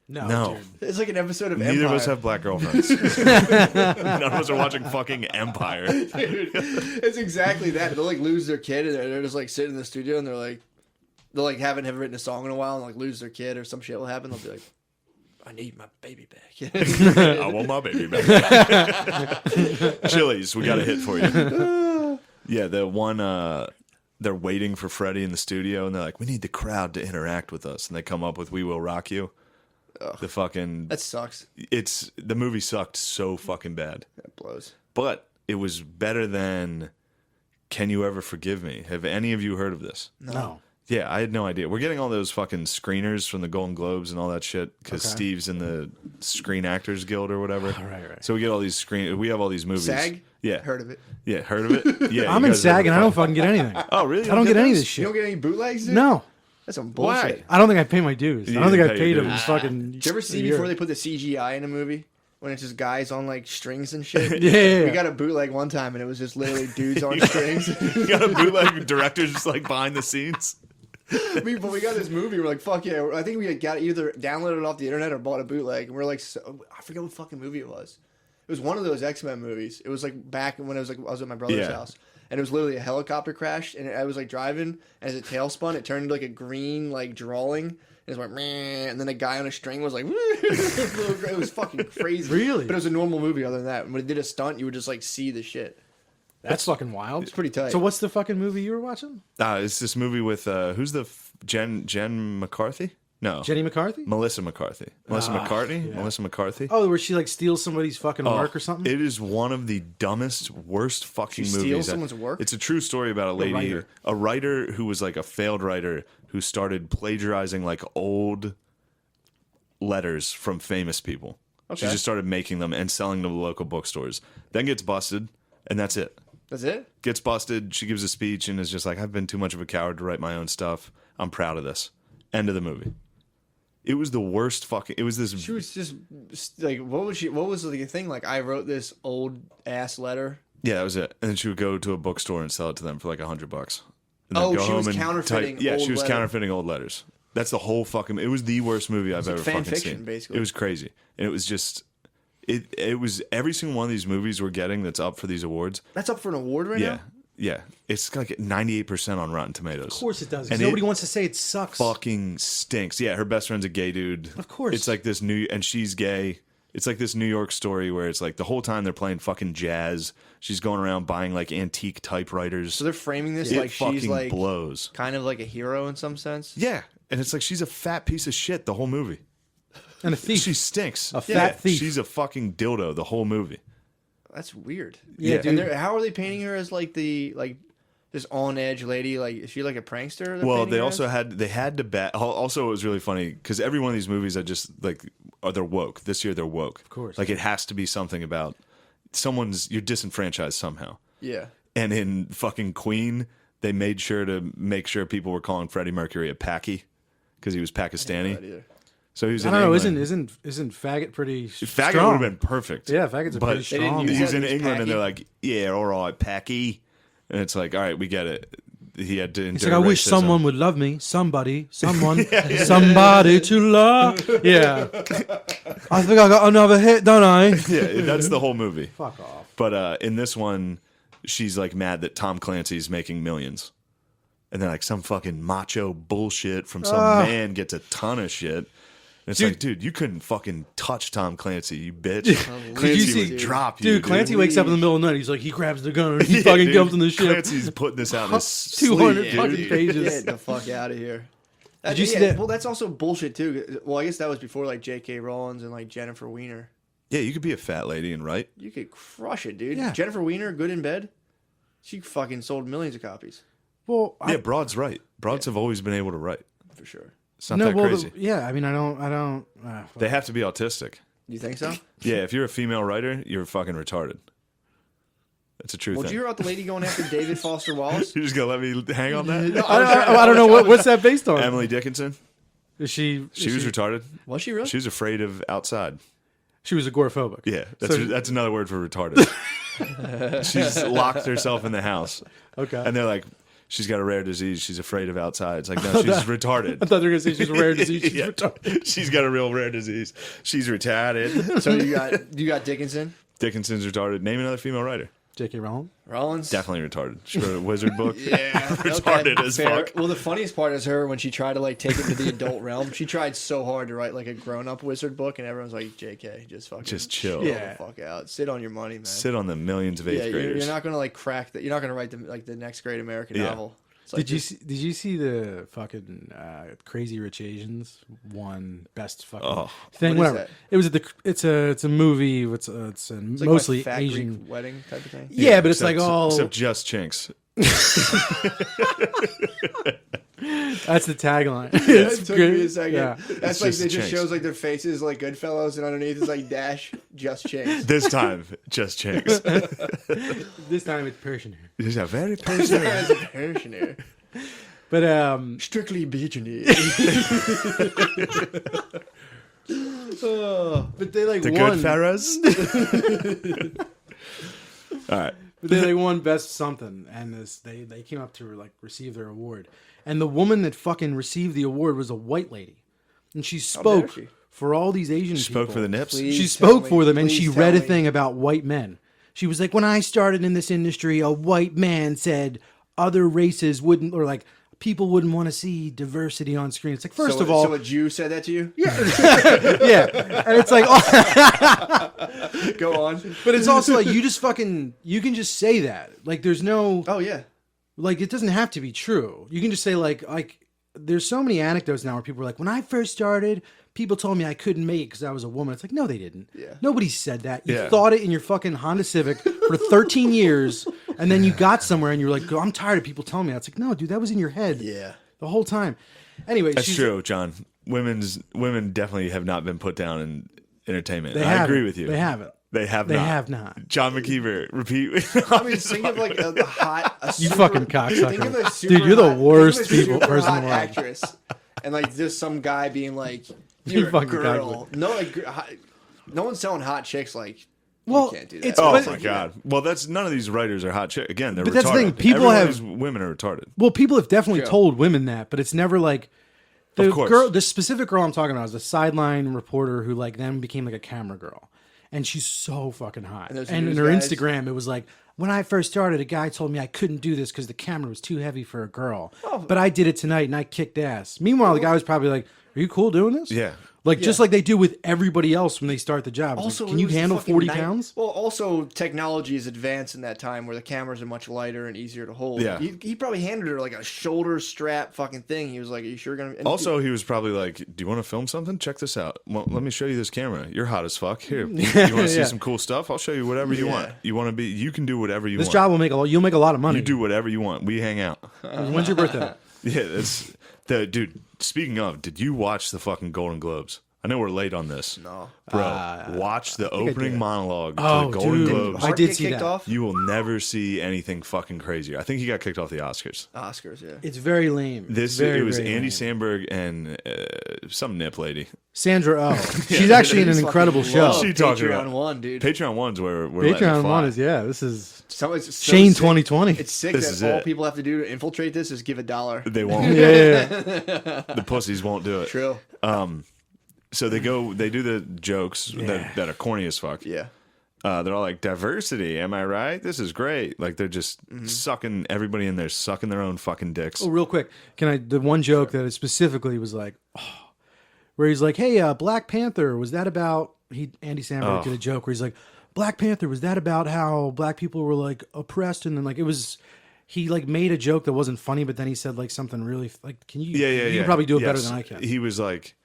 No. Dude. It's like an episode of Neither Empire. of us have black girlfriends. None of us are watching fucking Empire. Dude, it's exactly that. They'll like lose their kid, and they're just like sitting in the studio, and they're like haven't written a song in a while, and like lose their kid or some shit will happen. They'll be like, I need my baby back. I want my baby back. Chili's, we got a hit for you. Yeah, the one they're waiting for Freddie in the studio, and they're like, we need the crowd to interact with us, and they come up with "We Will Rock You." The fucking That sucks. it's the movie sucked so fucking bad, That blows. but it was better than "Can You Ever Forgive Me?" Have any of you heard of this? No. Yeah, I had no idea. We're getting all those fucking screeners from the Golden Globes and all that shit because Okay. Steve's in the Screen Actors Guild or whatever. Right. So we get all these we have all these movies. SAG? Yeah. Heard of it. Yeah, heard of it? Yeah. I'm you in guys SAG and I ever don't fucking get anything. Oh, really? I don't get any of those? this You shit. don't get any bootlegs, dude? No. That's some Why? bullshit. I don't think I pay my dues. You I don't think didn't I pay your paid him dues. fucking. Did you ever see a year. before they put the CGI in a movie? When it's just guys on like strings and shit? Yeah. We got a bootleg one time and it was just literally dudes on strings. You got a bootleg director just like behind the scenes. But we got this movie. We're like, fuck yeah. I think we got either downloaded it off the internet or bought a bootleg. And we're like, I forget what fucking movie it was. It was one of those X-Men movies. It was like back when I was at my brother's Yeah. house. And it was literally a helicopter crash. And I was like driving. And as it tail spun, it turned into like a green like drawing. And it's like, meh. And then a guy on a string was like, it was fucking crazy. Really? But it was a normal movie other than that. When it did a stunt, you would just like see the shit. That's fucking wild. It's pretty tight. So what's the fucking movie you were watching? It's this movie with who's the Jen McCarthy? No, Jenny McCarthy? Melissa McCarthy. Melissa McCartney. yeah. Melissa McCarthy. Oh, where she like steals somebody's fucking Oh, work or something? It is one of the dumbest, worst fucking She movies. steals someone's work? It's a true story about a lady, a writer who was like a failed writer who started plagiarizing like old letters from famous people. She Okay. just started making them and selling them to local bookstores. Then gets busted, and that's it. That's it? Gets busted. She gives a speech and is just like, I've been too much of a coward to write my own stuff. I'm proud of this. End of the movie. It was the worst fucking. It was this. She was just like, what was she? What was the thing? Like, I wrote this old ass letter. Yeah, that was it. And then she would go to a bookstore and sell it to them for like $100. And then Oh, go she home was and counterfeiting Yeah, old she was letter. counterfeiting old letters. That's the whole fucking. It was the worst movie I've ever fan fucking fiction, seen. basically. It was crazy, and it was just. It was every single one of these movies we're getting that's up for these awards. That's up for an award right Yeah, now. yeah. It's like 98% on Rotten Tomatoes. Of course it does. And Nobody it wants to say it sucks. fucking stinks. Yeah, her best friend's a gay dude. Of course. It's like this and she's gay. It's like this New York story where it's like the whole time they're playing fucking jazz. She's going around buying like antique typewriters. So they're framing this it like she's fucking like blows. kind of like a hero in some sense. Yeah, and it's like she's a fat piece of shit the whole movie. And a thief. She stinks. A fat thief. She's a fucking dildo the whole movie. That's weird. Yeah, And dude. how are they painting her as like this on edge lady? Like, is she like a prankster? Well, they also had to bet. Also, it was really funny because every one of these movies, I just like, they're woke. This year, they're woke. Of course. Like it has to be something about you're disenfranchised somehow. Yeah. And in fucking Queen, they made sure to make sure people were calling Freddie Mercury a Paki because he was Pakistani. So he was. I in don't know. England. Isn't faggot pretty Faggot strong? would have been perfect. Yeah, faggots are But pretty strong. use he was that in as England, and Packy. they're like, "Yeah, all right, Packy," and it's like, "All right, we get it." He had to endure It's like, I wish racism. someone would love me. Somebody. Someone. Somebody to love. Yeah. I think I got another hit, don't I? Yeah, that's the whole movie. Fuck off. But in this one, she's like mad that Tom Clancy's making millions, and then like some fucking macho bullshit from some man gets a ton of shit. And it's like, dude, you couldn't fucking touch Tom Clancy, you bitch. Clancy would drop you, Dude, Clancy wakes up in the middle of the night. He's like, he grabs the gun and he fucking dude, jumps in the ship. Clancy's putting this out in his 200 sleep, fucking dude. pages. Get the fuck out of here. Did you see that? Well, that's also bullshit too. Well, I guess that was before like J.K. Rowling and like Jennifer Weiner. Yeah, you could be a fat lady and write. You could crush it, dude. Yeah. Jennifer Weiner, good in bed. She fucking sold millions of copies Well, Yeah, broads write. Broads have always been able to write. for sure. It's not that crazy. yeah, I mean, I don't. They have to be autistic. You think so? Yeah, if you're a female writer, you're fucking retarded. That's a true Well, thing. did you hear about the lady going after David Foster Wallace? You're just gonna let me hang on that? I don't know what's that based on. Emily Dickinson. Is she? She was retarded. Was she really? She was afraid of outside. She was agoraphobic. Yeah, So- that's another word for retarded. She's locked herself in the house. Okay. And they're like, she's got a rare disease. She's afraid of outside. It's like, no, she's retarded. I thought they were gonna say she's a rare disease. She's Yeah. retarded. She's got a real rare disease. She's retarded. So you got Dickinson, Dickinson's retarded. Name another female writer. J.K. Rowling. Rollins. Definitely retarded. She wrote a wizard book. Yeah, Retarded as fair. fuck. Well, the funniest part is her when she tried to like take it to the adult realm. She tried so hard to write like a grown-up wizard book, and everyone's like, "JK, just fucking Just chill. the fuck out. Sit on your money, man. Sit on the millions of eighth yeah, graders. you're not gonna like crack that. You're not gonna write the next great American Yeah. novel. It's like Did you see the fucking Crazy Rich Asians won best fucking Oh. thing? What is Whatever. that? It was at it's a movie. It's It's like mostly my fat Asian. Greek wedding type of thing. Yeah, but it's Except- like all. Except just chinks. That's the tagline. It It's took good. me a second. Yeah. That's like just it just chinks. shows like their faces like Goodfellas, and underneath is like dash just chinks. This time, just chinks. This time it's Persian. These are very personal. As a pensioner. But Strictly Beijing. but they like The won. good Pharaohs. All right. But they won best something, and they came up to like receive their award, and the woman that fucking received the award was a white lady, and she spoke she? for all these Asian people. Spoke for the nips. Please. She tell spoke me. for them, and Please she tell read a me. thing about white men. She was like, when I started in this industry, a white man said other races wouldn't, or like people wouldn't want to see diversity on screen. It's like, first of all, so a Jew said that to you? yeah, and it's like, Go on. but it's also like you can just say that. Like, there's no, Oh yeah. like, it doesn't have to be true. You can just say like there's so many anecdotes now where people are like, when I first started, people told me I couldn't make it because I was a woman. It's like, no, they didn't. Yeah. Nobody said that. You Yeah. thought it in your fucking Honda Civic for 13 years, and then you got somewhere and you're like, I'm tired of people telling me that. It's like, no, dude, that was in your head Yeah. the whole time. Anyway, That's she's- true, John. Women definitely have not been put down in entertainment. They I haven't. agree with you. They haven't. They have They not. have not. John McKeever, repeat. I mean, think of like a hot. A You super, fucking cocksucker. Think of a super Dude, you're the hot- worst think of a people super person in hot the world. actress, and like there's some guy being like, You "You're a fucking girl." No, like, no one's selling hot chicks. Like, Well, you can't do that. it's- Oh But- my god! Well, that's none of these writers are hot chicks. Again, they're But retarded. that's the thing, people Every one of have- these women are retarded. Well, people have definitely True. told women that, but it's never like the Of course. girl. The specific girl I'm talking about is a sideline reporter who like then became like a camera girl, and she's so fucking hot. those And in news her guys- Instagram, it was like, when I first started, a guy told me I couldn't do this because the camera was too heavy for a girl. Oh. But I did it tonight, and I kicked ass. Meanwhile, the guy was probably like, "Are you cool doing this?" Yeah. Like just Yeah. like they do with everybody else when they start the job. It's Also, like, can it you was the handle fucking 40 night- pounds? Well, also technology is advanced in that time where the cameras are much lighter and easier to hold. Yeah. He probably handed her like a shoulder strap fucking thing. He was like, "Are you sure you're gonna?" and Also, he was probably like, "Do you want to film something? Check this out. Well, let me show you this camera. You're hot as fuck. Here, you want to see Yeah. some cool stuff? I'll show you whatever you Yeah. want. You want to be? You can do whatever you This want. job will make a lot. You'll make a lot of money. You do whatever you want. We hang out. When's your birthday? Yeah, that's the dude. Speaking of, did you watch the fucking Golden Globes? I know we're late on this. No. Bro, watch the opening did. monologue Oh, to the Golden dude. Globes. I Mark did get see kicked that. off. You will never see anything fucking crazier. I think he got kicked off the Oscars. Oscars, yeah. It's very lame. This very, it was very Andy lame. Samberg and some nip lady. Sandra Oh. She's actually in an He's incredible fucking show. low. She talking Patreon about? one, dude. Patreon one's where we're letting it Patreon fly. one is this is It's so Shane sick. 2020. It's sick This that is all it. people have to do to infiltrate this is give $1. They won't. yeah. The pussies won't do it. True. So they do the jokes that are corny as fuck. Yeah. They're all like, diversity, am I right? This is great. Like they're just sucking everybody in there, sucking their own fucking dicks. Oh, real quick, can I? The one joke that it specifically was like, where he's like, "Hey, Black Panther, was that about?" Andy Samberg did a joke where he's like, "Black Panther, was that about how black people were like oppressed?" And then like it was. He like made a joke that wasn't funny, but then he said like something really like, "Can you? Yeah. You can probably do it better Yes. than I can." He was like,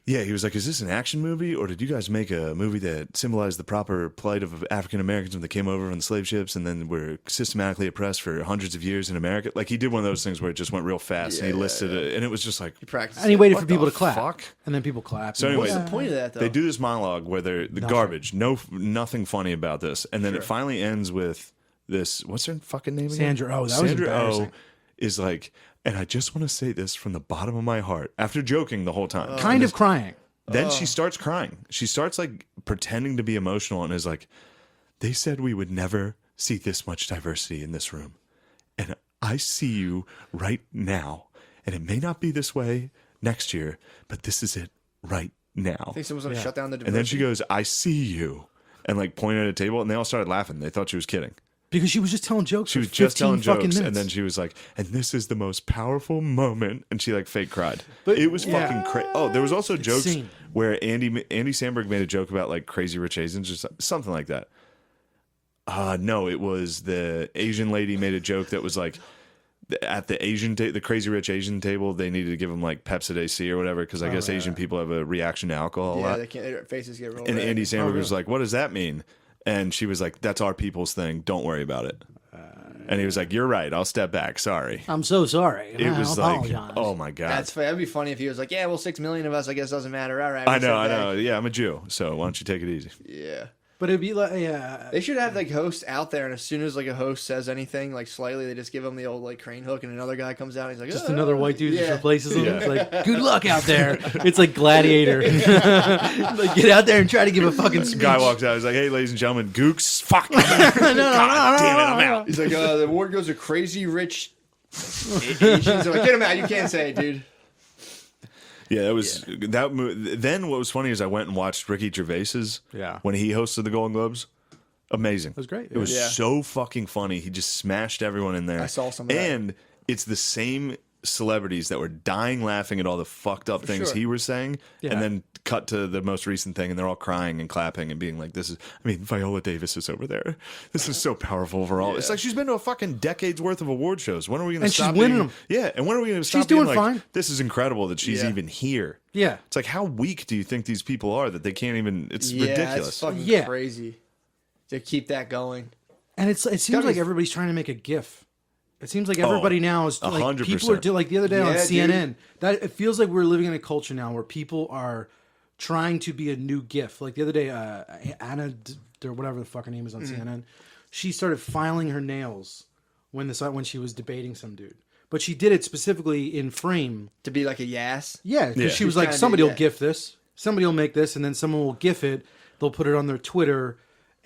is this an action movie, or did you guys make a movie that symbolized the proper plight of African Americans when they came over on the slave ships and then were systematically oppressed for hundreds of years in America? Like he did one of those things where it just went real fast and he listed it, and it was just like, Practice. And he waited What for people the to clap, fuck? and then people clapped. So And anyway, What's the point of that, though? they do this monologue where they're the garbage, nothing funny about this, and then it finally ends with this. What's her fucking name again? Sandra Oh. That was Sandra embarrassing. is like, and I just want to say this from the bottom of my heart after joking the whole time. kind of crying. Then she starts crying. She starts like pretending to be emotional and is like, they said we would never see this much diversity in this room. And I see you right now. And it may not be this way next year, but this is it right now. I think someone's gonna shut down the. And then she diversity. goes, I see you. And like pointed at a table and they all started laughing. They thought she was kidding. Because she was just telling jokes. She for was just 15 telling fucking jokes, minutes. and then she was like, "And this is the most powerful moment," and she like fake cried. But- it was yeah. fucking crazy. Oh, there was also jokes Insane. where Andy Samberg made a joke about like Crazy Rich Asians or something like that. No, it was the Asian lady made a joke that was like at the the Crazy Rich Asian table they needed to give them like Pepsi AC or whatever because I guess Asian people have a reaction to alcohol a Yeah, lot. they can't. Their faces get real And red. Andy Samberg was like, "What does that mean?" And she was like, "That's our people's thing. Don't worry about it." And he was like, "You're right. I'll step back. Sorry." I'm so sorry. It I was like, apologize. oh my god. That's fair. That'd be funny if he was like, "Yeah, well, 6 million of us. I guess doesn't matter." All right. I we'll know, sit I back." know. Yeah, I'm a Jew, so why don't you take it easy? Yeah. But it'd be like, yeah. They should have like hosts out there, and as soon as like a host says anything like slightly, they just give him the old like crane hook, and another guy comes out. And he's like, Just another white dude just Yeah. replaces him. Yeah. It's like, good luck out there. It's like Gladiator. Like, get out there and try to give a fucking speech. Guy walks out. He's like, "Hey, ladies and gentlemen, gooks, fuck, God damn it, I'm out." He's like, the award goes to crazy rich Asians. I'm like, get him out. You can't say it, dude. Yeah, that was that. Then what was funny is I went and watched Ricky Gervais's. Yeah. When he hosted the Golden Globes, amazing. It was great. It was Yeah. so fucking funny. He just smashed everyone in there. I saw some of that. And it's the same celebrities that were dying laughing at all the fucked up things sure. he was saying, Yeah. and then cut to the most recent thing, and they're all crying and clapping and being like, "This is." I mean, Viola Davis is over there. This is so powerful overall. It's like she's been to a fucking decade's worth of award shows. When are we going to And she's stop? winning being, them. Yeah, and when are we going to stop? She's doing being like, fine. This is incredible that she's Yeah. even here. Yeah. It's like, how weak do you think these people are that they can't even? It's Yeah, ridiculous. it's fucking Yeah. crazy to keep that going. And it seems gotta like be- everybody's trying to make a GIF. It seems like everybody now is like 100%. people are like the other day on Yeah, CNN. That it feels like we're living in a culture now where people are trying to be a new GIF. Like the other day, Anna or whatever the fuck her name is on CNN, she started filing her nails when she was debating some dude. But she did it specifically in frame. To be like a yes. Yeah, because Yeah. she was She's like, trying to- somebody will yeah. GIF this, somebody will make this, and then someone will GIF it. They'll put it on their Twitter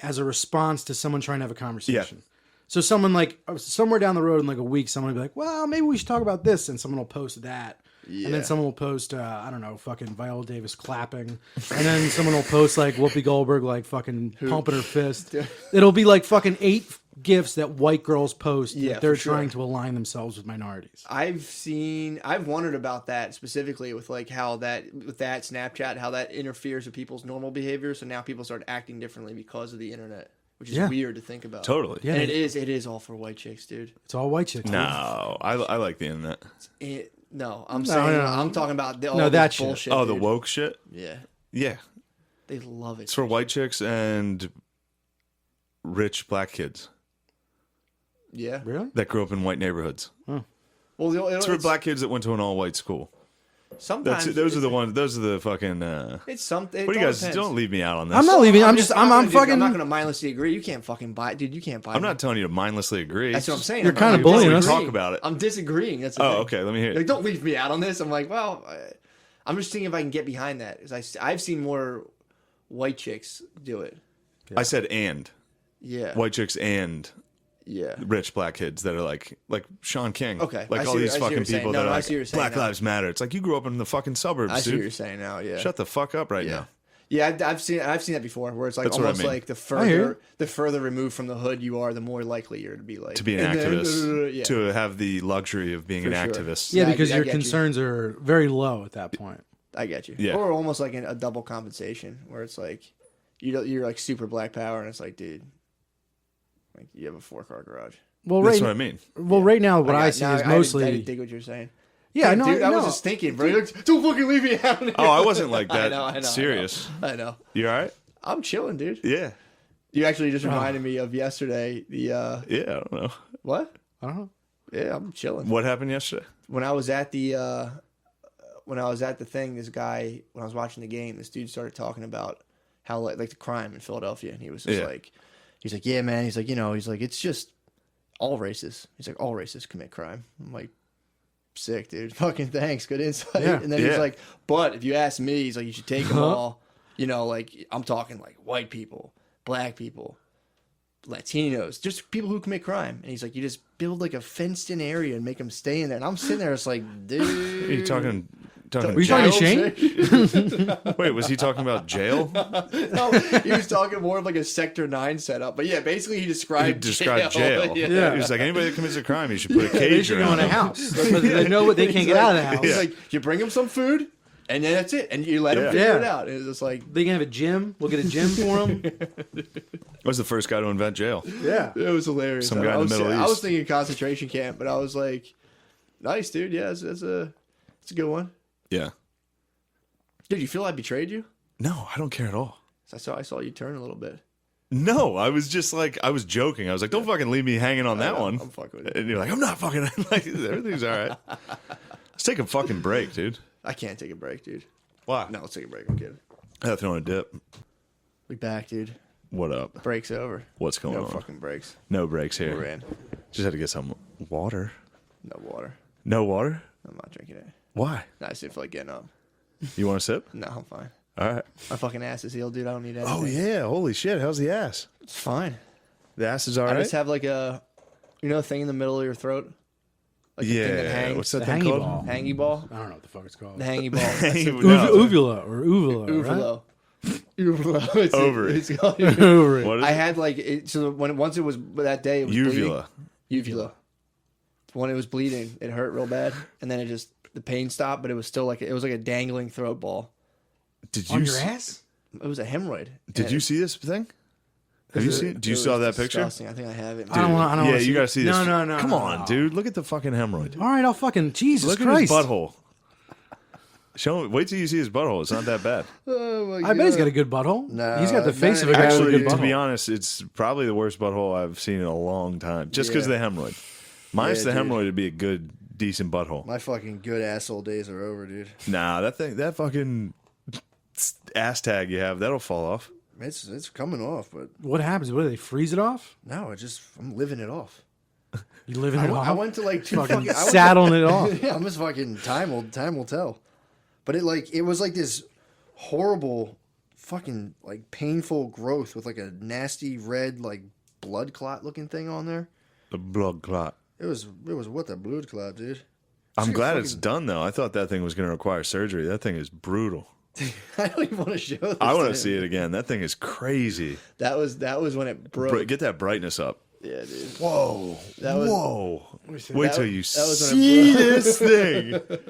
as a response to someone trying to have a conversation. So someone like somewhere down the road in like a week, someone will be like, well, maybe we should talk about this. And someone will post that. And then Yeah. someone will post, I don't know, fucking Viola Davis clapping. And then someone will post like Whoopi Goldberg like fucking pumping her fist. It'll be like fucking 8 GIFs that white girls post Yeah, that they're for sure. trying to align themselves with minorities. I've wondered about that specifically with like how that Snapchat, how that interferes with people's normal behavior. So now people start acting differently because of the internet, which is Yeah. weird to think about. Totally. Yeah. And it is all for white chicks, dude. It's all white chicks. No, I like the internet. No, I'm saying no. I'm talking about all that that shit. bullshit. Oh, the dude. woke shit. Yeah, Yeah, they love it. it's for white chicks and rich black kids Yeah. Really? that grew up in white neighborhoods. Well, It's for black kids that went to an all-white school. Sometimes Those are the ones. Those are the fucking. It's something. What do you guys? Don't leave me out on this. I'm not leaving. I'm I'm fucking. not gonna mindlessly agree. You can't fucking buy, dude. You can't buy. I'm not telling you to mindlessly agree. That's what I'm saying. You're I'm kinda not bullying disagreeing. us. Talk about it. I'm disagreeing. That's the Oh, thing. okay. Let me hear Like, it. don't leave me out on this. I'm like, well, I'm just thinking if I can get behind that because I've seen more white chicks do it. I said and Yeah. white chicks and Yeah. rich black kids that are like Sean King. Okay, I Like see all what- these I see what fucking you're saying. people No, that no, are I like see what you're saying Black now. Lives Matter. It's like you grew up in the fucking suburbs, I see what dude. you're saying now. Yeah. Shut the fuck up right Yeah. now. Yeah, I've seen that before, where it's like That's what I almost mean. like hear the further removed from the hood you are, the more likely you're to be like To be an and then- activist, yeah. to have the luxury of being For an sure. activist. Yeah, Yeah, because I your get you. concerns are very low at that point. I get you. Yeah. Or almost like a double compensation, where it's like you're like super black power, and it's like, dude, like you have a 4-car garage. Well, That's right. what I mean. Well, right now, what I see now is I mostly. didn't dig what you're saying. Yeah, I know. Dude, I was know. just thinking, bro. You're like, don't fucking leave me out. Here. Oh, I wasn't like that I know. serious. I know. You all right? I'm chilling, dude. Yeah. You actually just reminded me of yesterday. The Yeah, I don't know. what? I don't know. Yeah, I'm chilling. What happened yesterday? When I was at the thing, this guy, when I was watching the game, this dude started talking about how like the crime in Philadelphia, and he was just Yeah. like, he's like, yeah, man, he's like, he's like, it's just all races. He's like, all races commit crime. I'm like, sick, dude. Fucking thanks, good insight. Yeah. And then Yeah. he's like, but if you ask me, he's like, you should take them all. Like I'm talking like white people, black people, Latinos, just people who commit crime. And he's like, you just build like a fenced in area and make them stay in there. And I'm sitting there, it's like, dude. Are you talking Were you talking to jail? Shane? Wait, was he talking about jail? No, he was talking more of like a Sector 9 setup. But yeah, basically he He described described jail. Yeah. He was like, anybody that commits a crime, you should put a They cage should go around in a them. house. But they know what they can't get out of the house. He's like, you bring them some food, and then that's it. And you let them Yeah. figure Yeah. it out. And it's just like, They can have a gym. We'll get a gym for them. I was the first guy to invent jail. Yeah. it was hilarious. Some guy in the Middle I was East. thinking concentration camp, but I was like, nice, dude. Yeah, it's a good one. Yeah. Dude, you feel I betrayed you? No, I don't care at all. I saw you turn a little bit. No, I was just like, I was joking. I was like, don't fucking leave me hanging on that one. I'm fucking with you. And you're like, I'm not fucking, like, everything's all right. Let's take a fucking break, dude. I can't take a break, dude. Why? No, let's take a break. I'm kidding. I have throwing a dip. We back, dude. What up? Break's over. What's going No on? fucking breaks. No breaks here. We're in. Just had to get some water. No water. No water? I'm not drinking it. Why? No, I just didn't feel like getting up. You want a sip? No, I'm fine. All right. My fucking ass is healed, dude. I don't need anything. Oh, yeah. Holy shit. How's the ass? It's fine. The ass is all I right? just have like a, thing in the middle of your throat? Like the thing that Yeah. hangs. What's that The thing hangy called? ball. Hangy ball? I don't know what the fuck it's called. The hangy ball. That's the No. Uvula or uvula, right? Uvula. It's Ovary. It's called Ovary. What is I it? had like once it was that day it was Uvula. bleeding. Uvula. When it was bleeding, it hurt real bad, and then the pain stopped, but it was still like it was like a dangling throat ball. Did On you your s- ass? It was a hemorrhoid. Did And you see this thing? Have you seen? Do you it saw was that picture? disgusting. I think I have it. I don't want. I don't Yeah, wanna you gotta see this. No. Come no, on, no. dude. Look at the fucking hemorrhoid. All right, I'll fucking Jesus Look Christ. at his butthole. Show him. Wait till you see his butthole. It's not that bad. Oh my I bet he's God. got a good butthole. No, He's got the face not of a guy with a Actually, good to butthole. be honest, it's probably the worst butthole I've seen in a long time. Just because Yeah. of the hemorrhoid. Minus Yeah, the dude. hemorrhoid would be a good, decent butthole. My fucking good asshole days are over, dude. Nah, that fucking ass tag you have, that'll fall off. It's coming off, but What happens? What do they freeze it off? no, I'm living it off. You living it off? I went to like two fucking fucking saddling it off. Yeah, I'm just fucking time will tell. But it was like this horrible, fucking like painful growth with like a nasty red like blood clot looking thing on there. The blood clot. It was what the blood clot, dude. I'm glad it's done though. I thought that thing was going to require surgery. That thing is brutal. I don't even want to show this. I want to to see it again. That thing is crazy. That was when it broke. Get that brightness up. Yeah, dude. Whoa. That was- Whoa. see. Wait That till was- you that was when see it broke. this thing.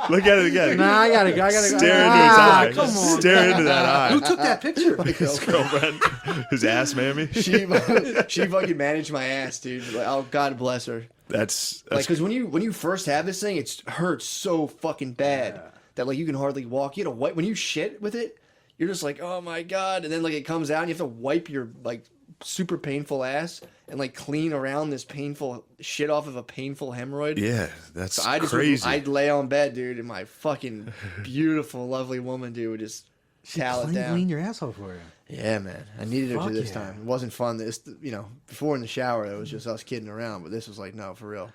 Look at it again. Nah, I gotta Stare into his eye. Come on. Stare into that eye. Who took that picture? His girlfriend. His ass mammy. She fucking managed my ass, dude. Like, oh, God bless her. That's Like, because when you first have this thing, it hurts so fucking bad that like you can hardly walk. You know, when you shit with it, you're just like, oh my God, and then like it comes out, and you have to wipe your like super painful ass and like clean around this painful shit off of a painful hemorrhoid. yeah, that's So crazy. I'd lay on bed, dude, and my fucking beautiful, lovely woman, dude, would just towel it down. Clean your asshole for you. Yeah, man. I needed her Fuck to this yeah. time. It wasn't fun. This, before in the shower, it was just us kidding around, but this was like, no, for real.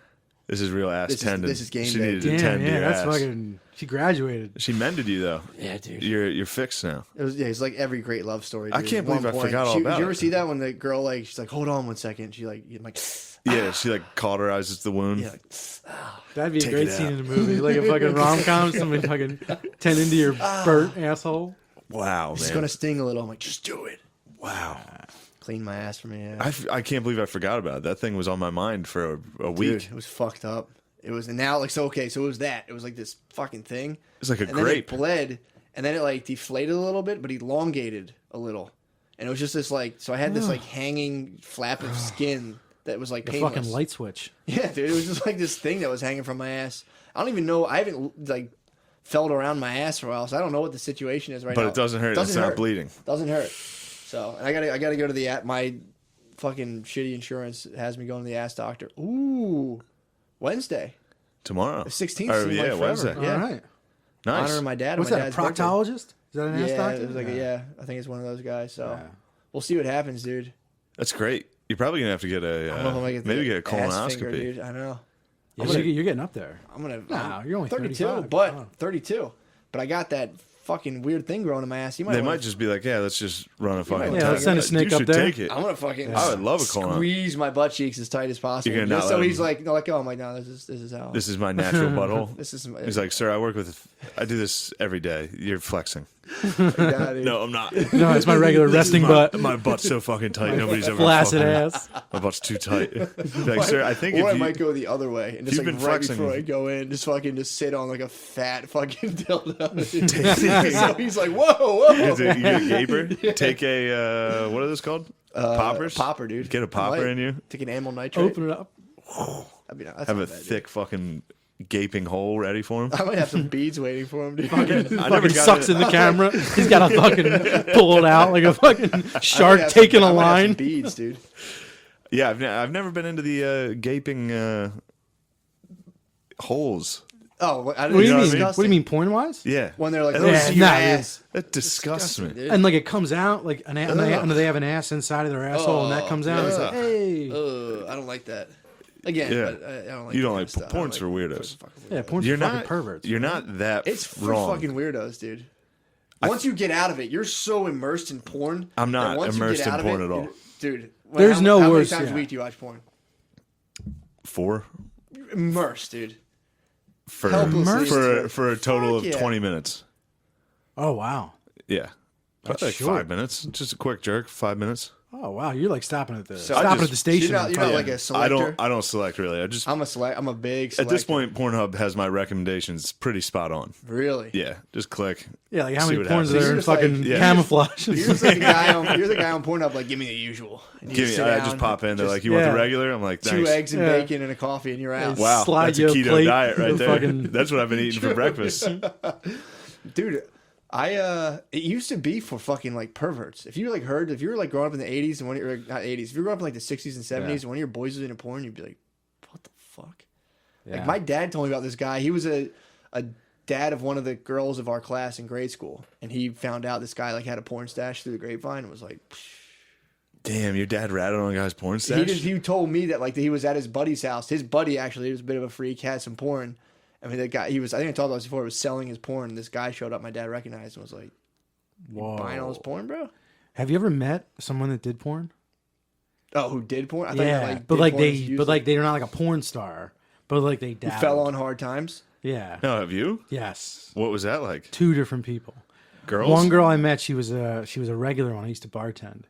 This is real ass tendon. this is game She day. needed to Damn, tend to yeah, your that's ass. fucking. She graduated. She mended you though. Yeah, dude. You're fixed now. It's like every great love story. Dude. I can't At one believe I point, forgot all Did about you ever it. see that when the girl like she's like, hold on one second. She like, you're like, Yeah, she like cauterizes the wound. yeah, like, That'd be a Take great it scene out. in a movie, like a fucking rom com. Somebody fucking tend into your burnt asshole. Wow, it's man. gonna sting a little. I'm like, just do it. Wow. Clean my ass for me. Yeah. I can't believe I forgot about it. That thing was on my mind for a Dude, week. it was fucked up. It was, and now like, so okay, so it was that. It was like this fucking thing. It's like a and grape. Then it bled, and then it like deflated a little bit, but elongated a little. And it was just this like, so I had this like hanging flap of skin that was like The painless. fucking light switch. Yeah, dude, it was just like this thing that was hanging from my ass. I don't even know. I haven't like felt around my ass for a while, so I don't know what the situation is right now. But it doesn't hurt. It's not bleeding. Doesn't hurt. So, and I gotta go to the my fucking shitty insurance has me going to the ass doctor. Ooh, Wednesday, Tomorrow. the 16th. Or, seemed yeah, like forever. Wednesday. Yeah, All right. Nice. honoring my dad. What's and my that? A dad's birthday. proctologist? Is that an ass Yeah, doctor? it was like I think it's one of those guys. So Yeah. we'll see what happens, dude. That's great. You're probably gonna have to get a I don't know if I'm gonna get maybe the get a ass finger, colonoscopy. dude. I know. Yeah, you're getting up there. I'm gonna. Nah, you're only 32, 35. but Oh. 32. But I got that fucking weird thing growing in my ass. You might They wanna- might just be like, yeah, let's just run a fucking. Yeah, test. let's send a snake you up should there. Take it. I'm gonna fucking. I would love a colon. Squeeze my butt cheeks as tight as possible. You're gonna Just not so let he's him- like, no, like, oh, I'm like, no, this is how. This is my natural butthole. This is. He's like, sir, I do this every day. You're flexing. nah, dude. No, I'm not. No, it's my regular resting butt. My butt's so fucking tight. Nobody's ever Flaccid fucking- ass. My butt's too tight. Be like, sir, I think Or I if you, might go the other way and just you've like been right flexing- before I go in, just fucking sit on like a fat fucking dildo. So he's like, whoa. you get a gaper, take a what are those called? Poppers. Popper, dude. Get a popper Might. in you. Take an amyl nitrate. Open it up. I mean, that's Have not a bad, dude. thick fucking gaping hole ready for him. I might have some beads waiting for him, dude. I never Fucking got sucks it. in the camera. He's got to fucking pull it out like a fucking shark taking a I might have some line. beads, dude. Yeah, I've never been into the gaping holes. Oh, I What do you know what I mean? mean? What do you mean, point wise? Yeah, When they're like, And oh, those- see your nah, ass. that disgusts me. Dude. And like it comes out like and they have an ass inside of their asshole, and that comes out. It's like, yeah. hey, I don't like that. Again, Yeah. but I don't like You that don't kind like of stuff. I porn's don't for like weirdos. fucking yeah, weirdos. porn's You're for fucking not perverts. You're not that It's for wrong. fucking weirdos, dude. Once you get out of it, you're so immersed in porn. I'm not that once you immersed get in out of porn it, at all. dude. There's no how worse, many times yeah. a week do you watch porn? 4 You're immersed, dude. for Helplessly for a total Fuck of yeah. 20 minutes. Oh wow. Yeah, That's like short. 5 minutes. Just a quick jerk. 5 minutes. Oh wow. You're like stopping at the So stopping just- at the station. You're not like a selector. I don't select really. I just I'm a big selector. at this point, Pornhub has my recommendations pretty spot on. Really? Yeah, just click. yeah, like how See many what porns happens. are there in You're just like- fucking Yeah. camouflage? You're just like you're the guy on Pornhub, like, give me the usual. And you Give me. sit I down, just pop in. They're just like, "You want yeah. the regular?" I'm like, two "Thanks." eggs and Yeah. bacon and a coffee, and you're out. Wow, Slide that's a you a keto plate diet right of there. fucking- That's what I've been eating for breakfast. Dude, it used to be for fucking like perverts. If you like growing up in the 80s and not 80s, if you were growing up in like the 60s and 70s and one of your boys was into porn, you'd be like, what the fuck? Yeah. Like my dad told me about this guy. He was a dad of one of the girls of our class in grade school, and he found out this guy like had a porn stash through the grapevine and was like, Damn, your dad ratted on a guy's porn stash? he told me that like he was at his buddy's house. His buddy actually was a bit of a freak, had some porn. I mean, the guy, I think I talked about this before, was selling his porn. This guy showed up, my dad recognized and was like, Whoa. buying all his porn, bro? Have you ever met someone that did porn? Oh, who did porn? I thought Yeah, you meant, but did like porn as they're not like a porn star, but like they who dabbled. fell on hard times. Yeah. No, have you? Yes. What was that like? 2 different people. Girls? One girl I met, she was a regular one. I used to bartend,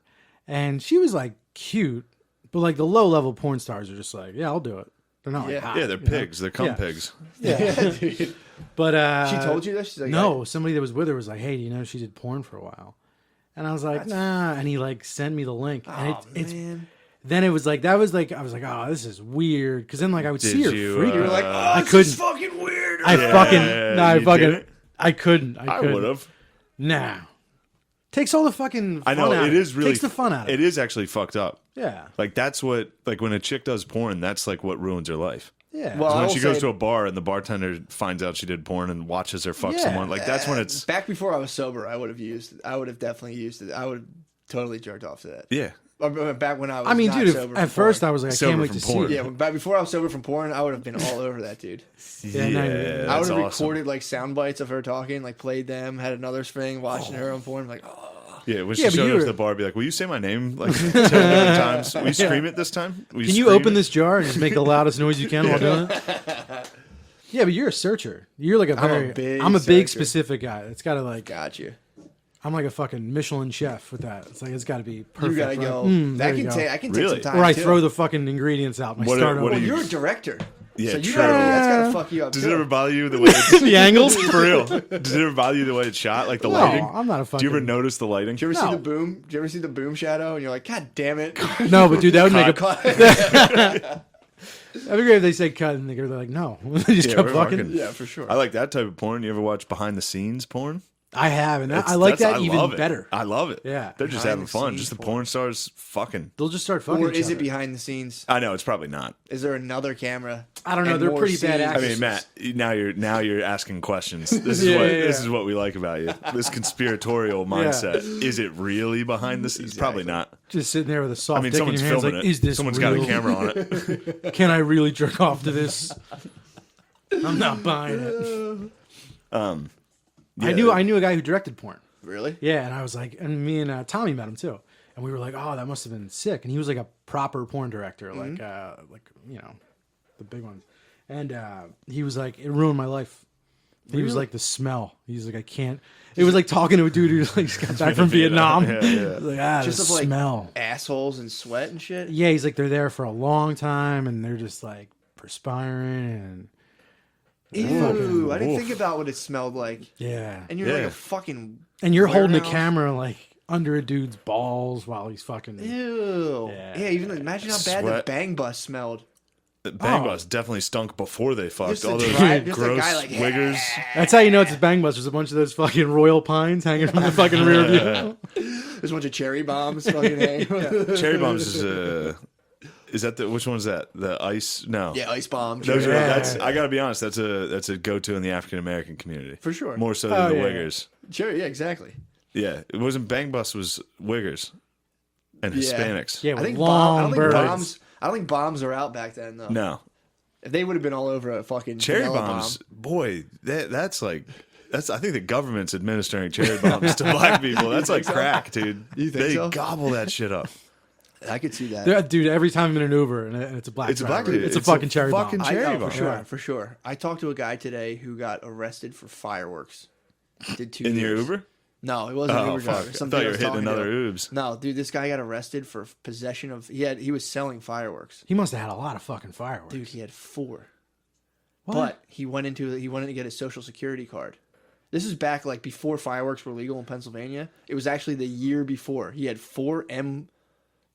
and she was like cute, but like the low level porn stars are just like, yeah, I'll do it. They're not like hot, Yeah, they're you know? pigs. They're cum Yeah. pigs. Yeah, dude. But She told you that? She's like, no, somebody that was with her was like, hey, do you know she did porn for a while? And I was like, nah. And he like sent me the link, and it's man. then it was like I was like, oh, this is weird, because then like I would see her you, freak. you were Like, like, oh, I this is couldn't. fucking weird. I you didn't? I couldn't. I would have. Nah. Takes all the fucking fun I know, out it of is really... Takes the fun out of it. It is actually fucked up. Yeah. Like, that's what... Like, when a chick does porn, that's, like, what ruins her life. Yeah. Well, I When will she goes say- to a bar and the bartender finds out she did porn and watches her fuck Yeah. someone, like, that's when it's... Back before I was sober, I would have definitely used it. I would have totally jerked off to that. Yeah. Back when I was I mean, not dude, sober at from first porn. I was like, I Sober can't wait from to porn. see it. Yeah, back before I was sober from porn, I would have been all over that, dude. Yeah, no, I that's would have awesome. recorded like sound bites of her talking, like played them, had another string, watching her on porn, like, oh. Yeah, when she Yeah, but showed you up to were- the bar, be like, will you say my name, like, 10 different times? Will you scream it this time? Will Can you scream open it? this jar and just make the loudest noise you can while doing it? Yeah, but you're a searcher. You're like I'm a big I'm a big searcher. specific guy. It's got to like, Got you. I'm like a fucking Michelin chef with that. It's like, it's got to be perfect. You gotta right? go. There That you can go. take. I can Really? take some time. Or I too. throw the fucking ingredients out. My What starter. are Well, you- you're a director. Yeah, so you true. gotta, that's gotta fuck you up. Does too. it ever bother you the way it's... the angles? For real. Does it ever bother you the way it's shot? Like, the No, lighting? I'm not a Do fucking. you ever notice the lighting? Do you ever see No. the boom? Do you ever see the boom shadow? And you're like, God damn it! No, but dude, that would make a. Cut. That'd be great if they say cut and they're like, no, they just Yeah, kept we're fucking. fucking- Yeah, for sure. I like that type of porn. You ever watch behind the scenes porn? I have, and It's- I like that's- that I even love it. better. I love it. Yeah. They're just Behind having the fun. scenes Just the porn. porn stars fucking. They'll just start fucking. Or each is it other. behind the scenes? I know it's probably not. Is there another camera? I don't know. and They're more pretty bad scenes? I actors. mean, Matt, now you're asking questions. This is Yeah, what yeah, this yeah. is what we like about you. This conspiratorial mindset. Is it really behind the scenes? Probably not. Just sitting there with a soft I mean, dick in your someone's hands, filming like, it. is this Someone's real? got a camera on it. Can I really jerk off to this? I'm not buying it. I knew a guy who directed porn. Really? Yeah, and I was like, and me and Tommy met him too, and we were like, oh, that must have been sick. And he was like a proper porn director, like you know, the big ones. And he was like, it ruined my life. He was like, the smell. He's like, I can't. It was like talking to a dude who like just got back from Vietnam. Yeah, yeah. Like, Just the of like smell. assholes and sweat and shit. Yeah, he's like, they're there for a long time, and they're just like perspiring and Ew! I didn't think about what it smelled like. yeah. And you're like Yeah. a fucking. And you're holding a warehouse. camera like under a dude's balls while he's fucking. Ew. Yeah. Yeah. Even imagine how bad the Sweat. bang bus smelled. The Bang Bus definitely stunk before they fucked. Just a All those drive- just a gross guy like, wiggers. That's how you know it's a bang bus. There's a bunch of those fucking royal pines hanging from the fucking rear view. There's a bunch of cherry bombs fucking hanging. Cherry bombs is that the which one's that? The ice? No. Yeah, ice bomb. Those cherry are, bomb. that's I gotta be honest. That's a go to in the African American community For sure. More so than Oh, the yeah. wiggers. Cherry, yeah, exactly. Yeah, it wasn't Bang Bus was wiggers and Yeah. Hispanics. Yeah, I with think long I don't think birds. bombs. I don't think bombs are out back then though. No, If they would have been all over a fucking cherry vanilla bombs. bomb. Boy, that's like. That's. I think the government's administering cherry bombs to black people. That's like crack, dude. You think they so? gobble that shit up. I could see that. Dude, every time I'm in an Uber and it's a black It's a driver, black dude. it's a It's a fucking cherry fucking bomb. cherry I know, bomb. for sure, Yeah. for sure. I talked to a guy today who got arrested for fireworks. Did 2 In years. your Uber? No, it wasn't an Oh Uber driver. fuck! I Some thought dude you I were was hitting talking to. another oobs. No, dude, this guy got arrested for possession of. He was selling fireworks. He must have had a lot of fucking fireworks. Dude, he had 4. What? But he wanted to get his social security card. This is back like before fireworks were legal in Pennsylvania. It was actually the year before. He had 4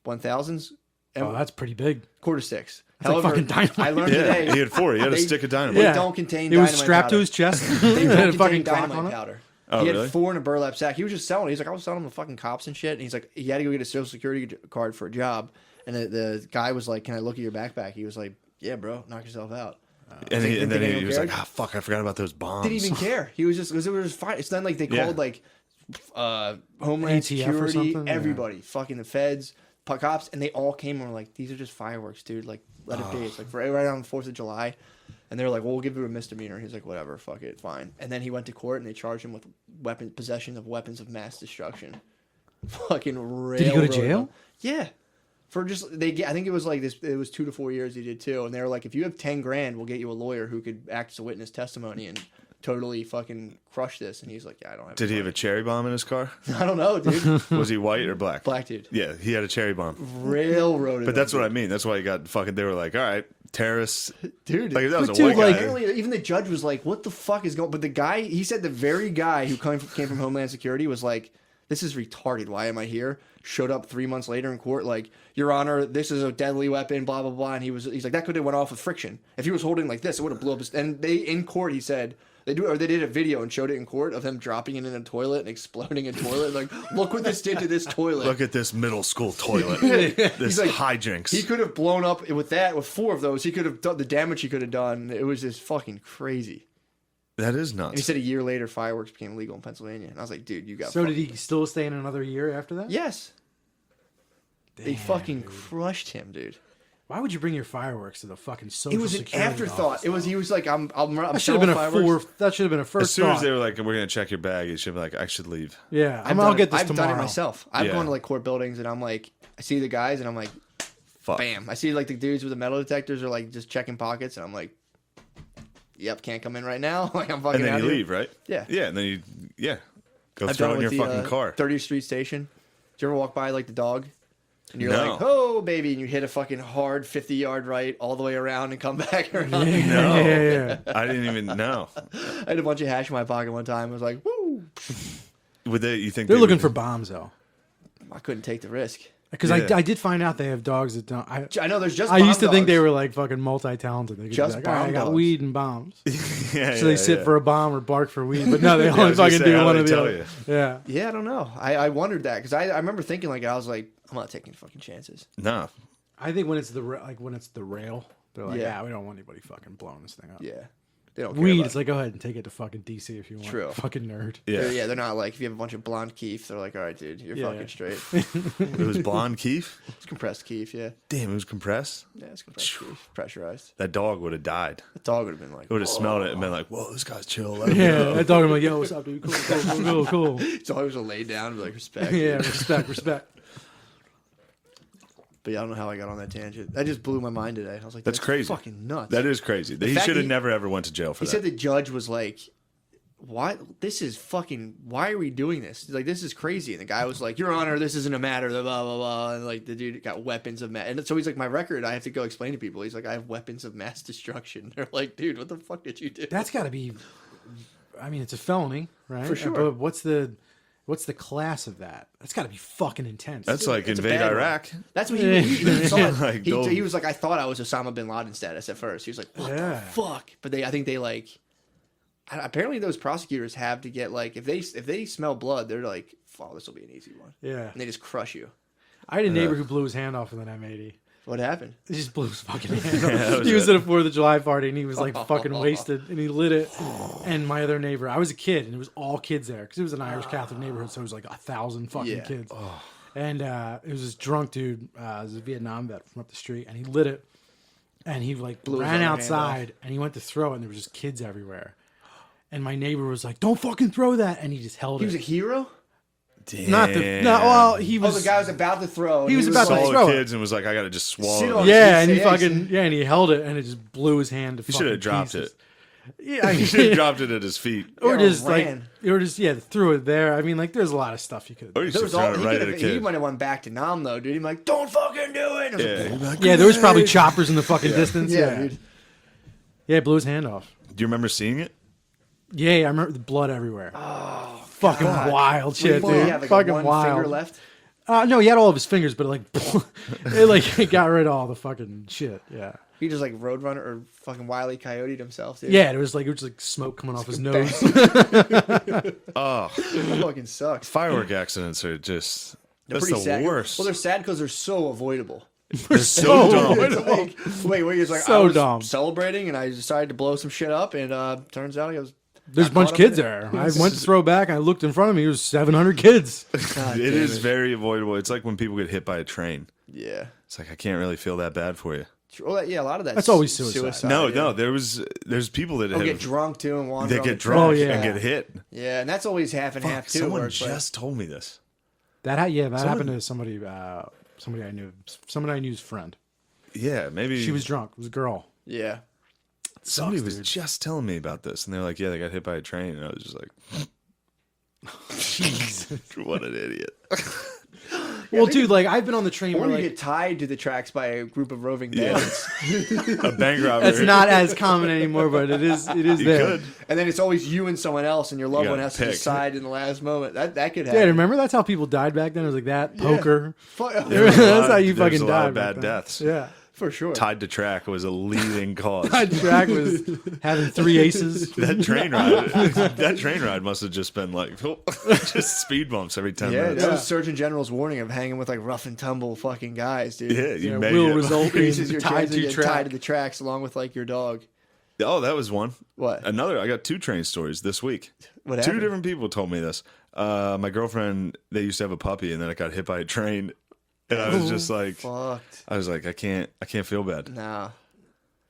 M1000s, Oh, that's pretty big. quarter sticks. like fucking dynamite. I learned Yeah, today he had 4. He had a They- stick of dynamite. they Yeah. don't contain. It was dynamite strapped powder. to his chest. They It had a don't fucking contain clock on dynamite it. powder. Oh, He really? had 4 in a burlap sack. He was just selling it. He's like, I was selling them to fucking cops and shit. And he's like, he had to go get a social security card for a job. And the guy was like, can I look at your backpack? He was like, yeah, bro, knock yourself out. And then think he anyone was like, cared? "Ah, fuck, I forgot about those bombs." Didn't even care. He was just, it was fine. It's then like they called like Homeland ATF or Security, something? Yeah. everybody, fucking the feds, cops, and they all came and were like, "These are just fireworks, dude. Like, let it be." It's like right on the 4th of July. And they were like, "Well, we'll give you a misdemeanor." He's like, "Whatever, fuck it, fine." And then he went to court and they charged him with possession of weapons of mass destruction. Fucking railroad. Did he go to jail? Yeah. For just I think it was like this. It was 2 to 4 years he did too. And they were like, "If you have 10 grand, we'll get you a lawyer who could act as a witness testimony and totally fucking crush this." And he's like, "Yeah, I don't have." Did he have a cherry bomb in his car? I don't know, dude. Was he white or black? Black dude. Yeah, he had a cherry bomb. Railroaded. But that's what I mean. That's why he got fucking. They were like, "All right, terrorists." Dude, Like that was a dude, white like- guy. apparently, even the judge was like, "What the fuck is going?" But the guy, he said, the very guy who came from Homeland Security was like, "This is retarded. Why am I here?" Showed up 3 months later in court, like, "Your Honor, this is a deadly weapon." Blah blah blah. And he's like, "That could have went off with friction. If he was holding like this, it would have blew up." And they in court, he said. They did a video and showed it in court of them dropping it in a toilet and exploding a toilet. Like, look what this did to this toilet. Look at this middle school toilet. This He's like, hijinks. He could have blown up with 4 of those. He could have done the damage he could have done. It was just fucking crazy. That is And he nuts. said a year later, fireworks became legal in Pennsylvania. And I was like, dude, you got. So did he still stay in another year after that? Yes. They fucking dude. crushed him, dude. Why would you bring your fireworks to the fucking social It was an security afterthought. office, He was like, I'm That should have been a fireworks. That should have been a first As soon as thought. they were like, "We're gonna check your bag," you should be like, "I should leave." Yeah, I've I'll done get it- this I've tomorrow. done it myself. I've Yeah. gone to like court buildings and I'm like, I see the guys and I'm like, Fuck. bam. I see like the dudes with the metal detectors are like just checking pockets and I'm like, yep, can't come in right now. Like I'm fucking And then out you here. leave, right? Yeah. Yeah, and then go I've throw done it it in your with the fucking car. 30th Street Station. Do you ever walk by like the dog? And you're No. like, oh, baby, and you hit a fucking hard 50-yard right all the way around and come back around. No. Yeah. I didn't even know. I had a bunch of hash in my pocket one time. I was like, woo. Would they? You think They're they looking would- for bombs though, I couldn't take the risk. because Yeah. I did find out they have dogs that don't. I know there's just I used to bomb think they dogs. were like fucking multi-talented. They could Just be like, all right, I bomb got dogs. weed and bombs. Yeah, So they sit for a bomb or bark for weed, but no, they I only was gonna fucking say, do how one do or they the tell other. you? Yeah. Yeah, I don't know. I wondered that because I remember thinking like I was like, I'm not taking fucking chances. No. I think when it's the rail, they're like, Yeah. yeah, we don't want anybody fucking blowing this thing up. Yeah, they don't care Weed, about it's like, go ahead and take it to fucking DC if you want. True. Fucking nerd. Yeah. They're not like if you have a bunch of blonde keef, they're like, all right, dude, you're Yeah. fucking straight. It was blonde Keef. It's compressed keef, yeah. Damn, it was compressed. Yeah, it's compressed keef, pressurized. That dog would have died. The dog would have been like, It would have smelled it and been like, "Whoa, this guy's chill." Let him Yeah, go." that dog, I'm like, yo, what's up, dude? Cool. it's always a lay down, and be like respect. Yeah, respect. But yeah, I don't know how I got on that tangent. That just blew my mind today. I was like, That's crazy. fucking nuts. That is crazy. He fact should have he- never ever went to jail for He that. said the judge was like, "Why? This is fucking. Why are we doing this? He's like, this is crazy." And the guy was like, "Your Honor, this isn't a matter." Blah blah blah. And like the dude got weapons of mass. And so he's like, "My record, I have to go explain to people." He's like, "I have weapons of mass destruction." They're like, "Dude, what the fuck did you do?" That's got to be. I mean, it's a felony, right? For sure. But what's the class of that? That's got to be fucking intense. That's like It's a invade bad one. Iraq. That's what he thought. Like, he, go- he was like, "I thought I was Osama bin Laden status at first." He was like, "What the Yeah. fuck?" But I think they like. Apparently, those prosecutors have to get like if they smell blood, they're like, "Oh, this will be an easy one." Yeah. And they just crush you. I had a neighbor who blew his hand off with an M80. What happened? He just blew his fucking hand off. that was He was it. at a 4th of July party and he was like fucking wasted and he lit it. And my other neighbor, I was a kid and it was all kids there because it was an Irish Catholic neighborhood, so it was like 1,000 fucking Yeah. kids. And it was this drunk dude, it was a Vietnam vet from up the street, and he lit it. And he like Blew his ran other hand outside and he went to throw it and there was just kids everywhere. And my neighbor was like, "Don't fucking throw that!" And he just held He it. was a hero. Damn. Not the no. Well, he Oh, was. the guy was about to throw. and He was about to Saw like, the throw it. kids and was like, "I got to just Sit swallow." on it. it. Yeah, and he Yeah, fucking and he held it and it just blew his hand to He fucking should have dropped pieces. it. Yeah, I He mean, should have dropped it at his feet. or Yeah, just ran. threw it there. I mean, like there's a lot of stuff you could. Or he There should was have all, thrown he, it right could at a have, he kid. might have went back to Nam though, dude. He'd be like, "Don't fucking do it." And I was Yeah. like, He'd be like, Yeah, there was probably "Grenade!" choppers in the fucking distance. yeah, Yeah, dude. Yeah, it blew his hand off. Do you remember seeing it? Yeah, I remember the blood everywhere. Oh, fucking God. wild shit, What do you dude. have, like Fucking one wild. finger left? No, he had all of his fingers, but it got rid of all the fucking shit. Yeah. He just like Roadrunner or fucking Wile E. Coyote himself, dude. Yeah, it was like smoke coming off his nose. Oh, That fucking sucks. firework accidents are just They're that's pretty the sad. worst. Well, they're sad because they're so avoidable. They're so dumb. It's like, wait, you're like, So I was dumb. celebrating and I decided to blow some shit up, and turns out I was. There's a bunch of kids there. I went to throw back. I looked in front of me. There was 700 kids. It is very avoidable. It's like when people get hit by a train. Yeah. It's like I can't really feel that bad for you. Well, yeah, a lot of That's always suicide. No, yeah. there's people that Get drunk too and wander. They on get the drunk track. and get hit. Yeah, and that's always half and half too. Someone where it's just told me this. That happened to somebody. Somebody I knew. Somebody I knew's friend. Yeah, maybe She was drunk. It was a girl. yeah. somebody was just telling me about this, and they're like, "Yeah, they got hit by a train," and I was just like, "Jesus, what an idiot!" Well, dude, like I've been on the train Or where you like get tied to the tracks by a group of roving bandits. A bank robber. that's not as common anymore, but it is You there. could. And then it's always you and someone else, and your loved You one gotta has to pick. decide in the last moment. That could Yeah, happen. remember that's how people died back then. It was like that poker. There was a That's lot- how you there was fucking a lot died. of bad back then. deaths. Yeah. for sure. Tied to track was a leading cause. Jack was having 3 aces. That train ride must have just been like just speed bumps every 10 Yeah, minutes. that was Surgeon General's warning of hanging with like rough and tumble fucking guys, dude. Yeah, you Yeah, may will get- result Increases in your tied chance of to getting track. tied to the tracks along with like your dog. Oh, that was one. What? Another. I got 2 train stories this week. What 2 happened? different people told me this. My girlfriend, they used to have a puppy, and then it got hit by a train, and I was just like, Fucked. I was like, I can't feel bad. Nah.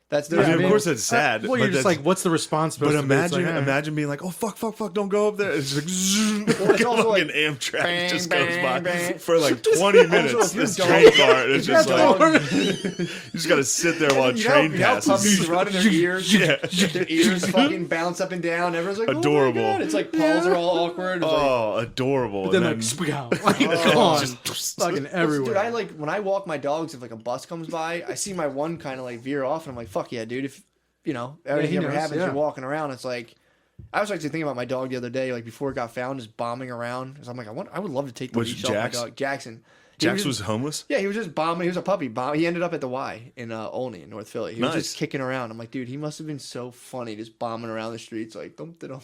That's I mean, the of course it's sad. Well, but you're just that's- like, what's the response supposed But to be? It's imagine, like, imagine being like, oh fuck, don't go up there. It's just like, zoom, it's also like like, an Amtrak bang, just bang, goes by bang. for like 20 minutes. your This dog- train car, and it's your just like dog- you just got to sit there while a You train know how passes. puppies run in their ears? Yeah. Their ears fucking bounce up and down. Everyone's like, Adorable. Oh my God. It's like paws are all awkward. It's like, Oh, adorable! But then and like, then, speak out. Like, gone. just Fucking everywhere. dude, I like when I walk my dogs. If like a bus comes by, I see my one kind of like veer off, and I'm like, "Fuck yeah, dude!" If you know everything he ever knows, happens, yeah. you're walking around. It's like I was actually thinking about my dog the other day, like before it got found, just bombing around. Because I'm like, I would love to take the Which, leash off my Jax? dog, Jackson. He Jax just- was homeless. Yeah, he was just bombing. He was a puppy. He ended up at the Y in Olney, in North Philly. He was Nice. just kicking around. I'm like, dude, he must have been so funny just bombing around the streets like, dum dum.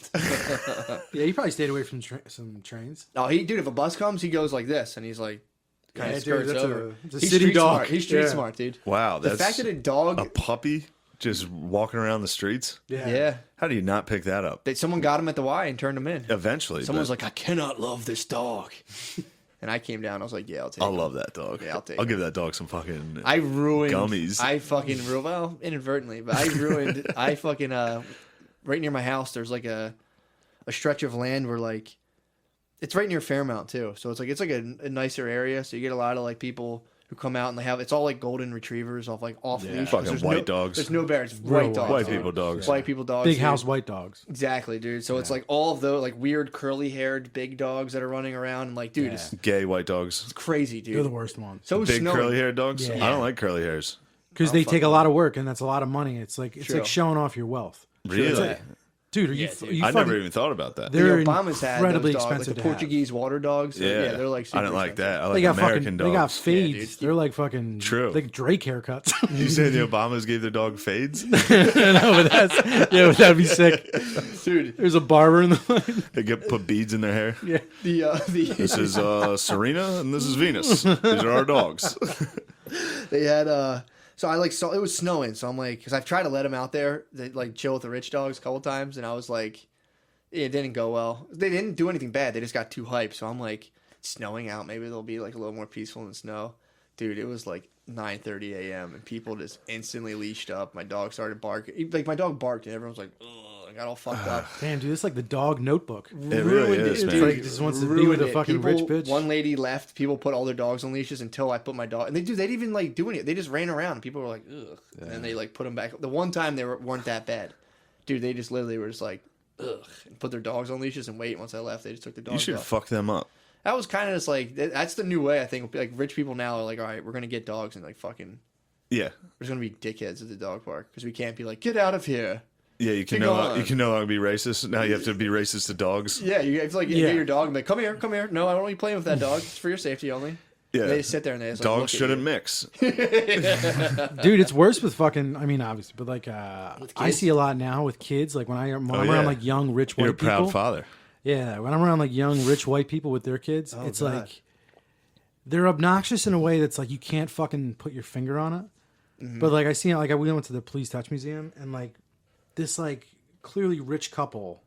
Yeah, you probably stayed away from some trains. No, dude, if a bus comes, he goes like this, and he's like, kind Yeah, of dude, skirts that's over. it's a He's city street dog. Smart. He's street Yeah. smart, dude. Wow, The that's fact that a dog, a puppy just walking around the streets. yeah, How do you not pick that up? someone got him at the Y and turned him in. Eventually, Someone's but like, I cannot love this dog. And I came down. I was like, yeah, I'll take I him. love that dog. Yeah, I'll take I'll it. give that dog some fucking. I ruined Gummies. I fucking ruined. Well, inadvertently, but I ruined. I fucking right near my house. There's like a stretch of land where like it's right near Fairmount too. So it's like a nicer area. So you get a lot of like people who come out and they have it's all like golden retrievers off leash. Fucking There's white no, dogs. There's no bears. It's Real white dogs. white dude. people dogs. White people dogs. Big dude. house white dogs. Exactly, dude. So it's like all of those like weird curly haired big dogs that are running around and like, dude, Yeah. it's Gay white dogs. crazy, dude. They're the worst ones. So is Big snowing. curly haired dogs. Yeah. I don't like curly hairs. Because they take a lot of work and that's a lot of money. It's like True. showing off your wealth. Really? Dude, are you, Yeah, dude. are you I fucking, never even thought about that. They're The Obamas had incredibly those dogs, like expensive the to have. Portuguese water dogs. Yeah, They're like super I didn't like expensive. that. I They like got American fucking, they got dogs. fades. dude. They're like fucking True. like Drake haircuts. You say the Obamas gave their dog fades? No, but that'd be sick. Dude, There's a barber in the They put beads in their hair. yeah. the This is Serena and this is Venus. These are our dogs. they had so I like saw it was snowing, so I'm like, because I've tried to let them out there, they like chill with the rich dogs a couple times, and I was like, it didn't go well. They didn't do anything bad. They just got too hyped. So I'm like, it's snowing out. Maybe they'll be like a little more peaceful in the snow. Dude, it was like 9:30 a.m. and people just instantly leashed up. My dog started barking. Like my dog barked and everyone was like, ugh, I got all fucked up. Damn, dude, it's like the dog Notebook. It really is, It's man. like just wants to be with a fucking rich bitch. One lady left. People put all their dogs on leashes until I put my dog. And they didn't even like do anything. They just ran around. And people were like, ugh. And they like put them back. The one time they weren't that bad. Dude, they just literally were just like, ugh. And put their dogs on leashes and wait. Once I left, they just took the dogs You should off. fuck them up. That was kind of just like, that's the new way, I think. Like rich people now are like, all right, we're going to get dogs and like fucking, Yeah. there's going to be dickheads at the dog park. Because we can't be like, get out of here. Yeah, you can Be no gone. you can no longer be racist. Now you have to be racist to dogs. Yeah, you have to like Yeah. get your dog and be like, come here. No, I don't want you playing with that dog. It's for your safety only. Yeah. And they just sit there and they just like, Dogs look at shouldn't you. mix. Dude, it's worse with fucking. I mean, obviously, but like, I see a lot now with kids. Like when I'm yeah. around like young rich white You're a proud people. father. Yeah, when I'm around like young rich white people with their kids, it's God. like they're obnoxious in a way that's like you can't fucking put your finger on it. But like I see, like we went to the Please Touch Museum, and like this like clearly rich couple,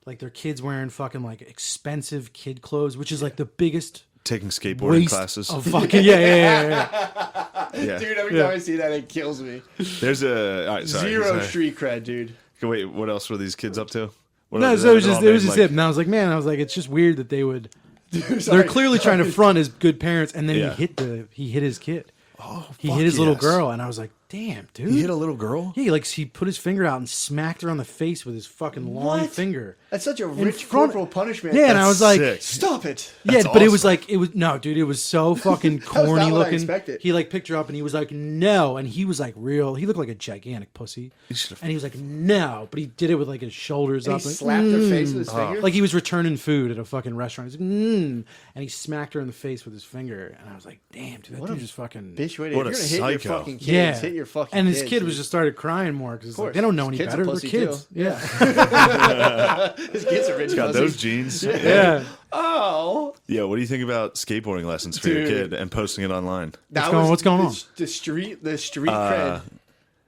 like their kids wearing fucking like expensive kid clothes, which is like the biggest Taking skateboarding waste classes. of fucking yeah. Yeah. Dude, every time I see that, it kills me. There's a all right, sorry, Zero sorry. street cred, dude. Wait, what else were these kids up to? What No, else- so it was they're just all it was named, just like- it, and I was like, man, it's just weird that they would. Sorry. They're clearly trying to front as good parents, and then Yeah. he hit his kid. Oh, He fuck hit his little yes. girl, and I was like, damn, dude. He hit a little girl. Yeah, like he put his finger out and smacked her on the face with his fucking long What? finger. That's such a In rich front- corporal punishment. Yeah, and I was like, sick. Stop it. yeah, That's but it was awesome. like it was no, dude. It was so fucking corny not what I looking. expected. He like picked her up and he was like, no, and he was like real. He looked like a gigantic pussy, should've- and he was like, no, but he did it with like his shoulders And up, he like, slapped her face with his finger. like he was returning food at a fucking restaurant. He's like, and he smacked her in the face with his finger, and I was like, damn, dude, that dude just fucking. Bitch, wait, What if a you're gonna hit psycho. your fucking kids, Yeah, hit your fucking and his kids, kid was dude. just started crying more because like, course. they don't know any Kids are better. They're pussy, kids. too. Yeah, His kids are rich Got pussies. those genes. yeah. Oh, Yeah, what do you think about skateboarding lessons for your Dude. kid and posting it online? that What's going on? The street cred.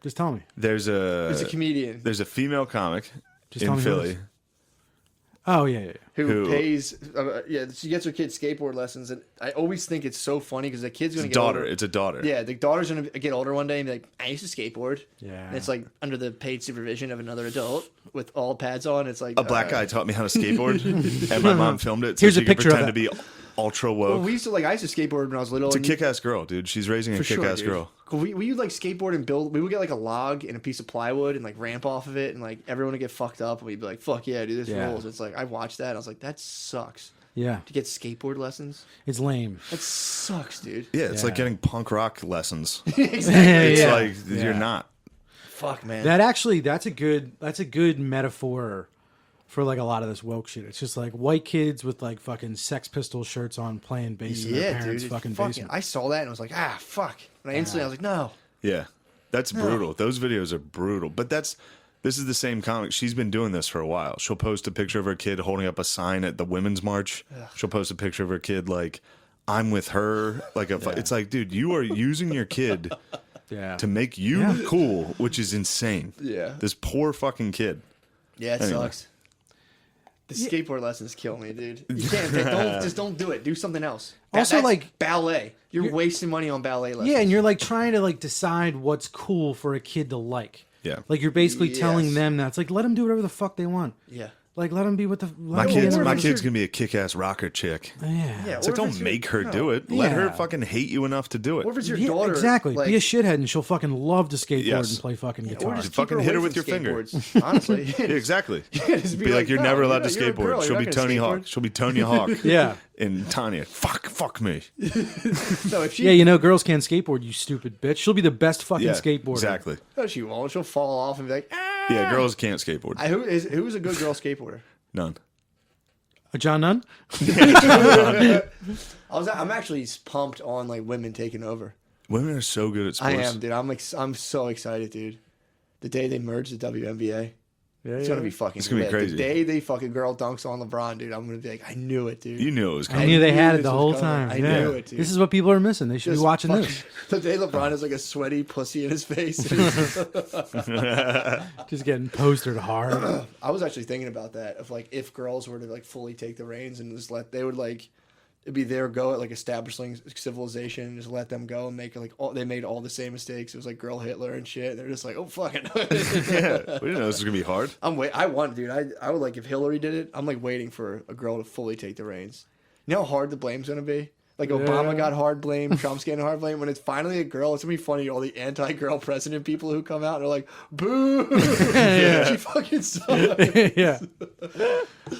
Just tell me. There's There's a a comedian female comic Just tell in me who it Philly. is. Oh yeah. who who- pays. She gets her kids skateboard lessons, and I always think it's so funny because the kid's gonna It's get a daughter. older. It's a daughter. Yeah, the daughter's gonna get older one day and be like, "I used to skateboard." Yeah. And it's like under the paid supervision of another adult with all pads on. It's like A black guy taught me how to skateboard, and my mom filmed it. So Here's she a could picture of pretend to it. be ultra Well, woke. we used to I used to skateboard when I was little. It's a and kick-ass girl, dude. She's raising a for sure, kick-ass dude. girl. We would like skateboard and build. We would get like a log and a piece of plywood and like ramp off of it, and like everyone would get fucked up, and we'd be like, "Fuck yeah, dude, this Yeah. rules." It's like I watched that, and I was like, "That sucks." Yeah. To get skateboard lessons, It's lame. that sucks, dude. Yeah, it's like Yeah. getting punk rock lessons. Exactly. It's Yeah. like you're Yeah. not. Fuck, man. That's a good metaphor for like a lot of this woke shit. It's just like white kids with like fucking Sex Pistol shirts on playing bass in their yeah, parents' dude. fucking Fucking, basement. I saw that and I was like, fuck. And I instantly, I was like, no. Yeah, that's brutal. Those videos are brutal. But this is the same comic. She's been doing this for a while. She'll post a picture of her kid holding up a sign at the Women's March. She'll post a picture of her kid like, I'm with her. Like it's like, dude, you are using your kid Yeah. to make you cool, which is insane. Yeah. This poor fucking kid. Yeah, it Anyway. sucks. The skateboard lessons kill me, dude. You can't. Just don't do it. Do something else. Also, That's like- ballet. You're wasting money on ballet lessons. Yeah, and you're like trying to like decide what's cool for a kid to like. Yeah. Like you're basically telling Yes. them that it's like let them do whatever the fuck they want. Yeah. Like let them be what the My let 'em be kid's whatever my the- kid's gonna be a kick-ass rocker chick. Yeah. Yeah. It's like, don't make her do it. Let her fucking hate you enough to do it. What if it's your Yeah, daughter? exactly. Like, be a shithead and she'll fucking love to skateboard Yes. and play fucking or guitar. just Fucking keep hit her away with from your finger. skateboards, Honestly. Yeah, exactly. Just Be like, you're no, never allowed to you're a skateboard. girl, She'll you're be not gonna Tony skateboard. Hawk. She'll be Tony Hawk. Yeah. And Tanya, fuck me. No, if she, Yeah, you know, girls can't skateboard, you stupid bitch. She'll be the best fucking Yeah, skateboarder. exactly. no, she won't. She'll fall off and be like, ah. Yeah, girls can't skateboard. Who's a good girl skateboarder? None. John Nunn? I'm actually pumped on like women taking over. Women are so good at sports. I am, dude. I'm so excited, dude. The day they merge the WNBA, it's gonna be fucking. It's gonna be lit. crazy. The day they fucking girl dunks on LeBron, dude, I'm gonna be like, I knew it, dude. You knew it was I coming. knew they had it this the was whole coming. time. I Yeah. knew it, dude. This is what people are missing. They should be Just watching fuck- this. The day LeBron has like a sweaty pussy in his face. Just getting postered hard. I was actually thinking about that of like if girls were to like fully take the reins and just they would like it'd be their go at like establishing civilization and just let them go and make like they made all the same mistakes. It was like girl Hitler and shit. They're just like, oh fuck it. Yeah, we didn't know this was gonna be hard. I want, dude. I would like if Hillary did it. I'm like waiting for a girl to fully take the reins. You know how hard the blame's gonna be. Like Obama got hard blame, Trump's getting hard blame. When it's finally a girl, it's gonna be funny. All the anti-girl president people who come out and are like, "Boo! She fucking sucks. Yeah.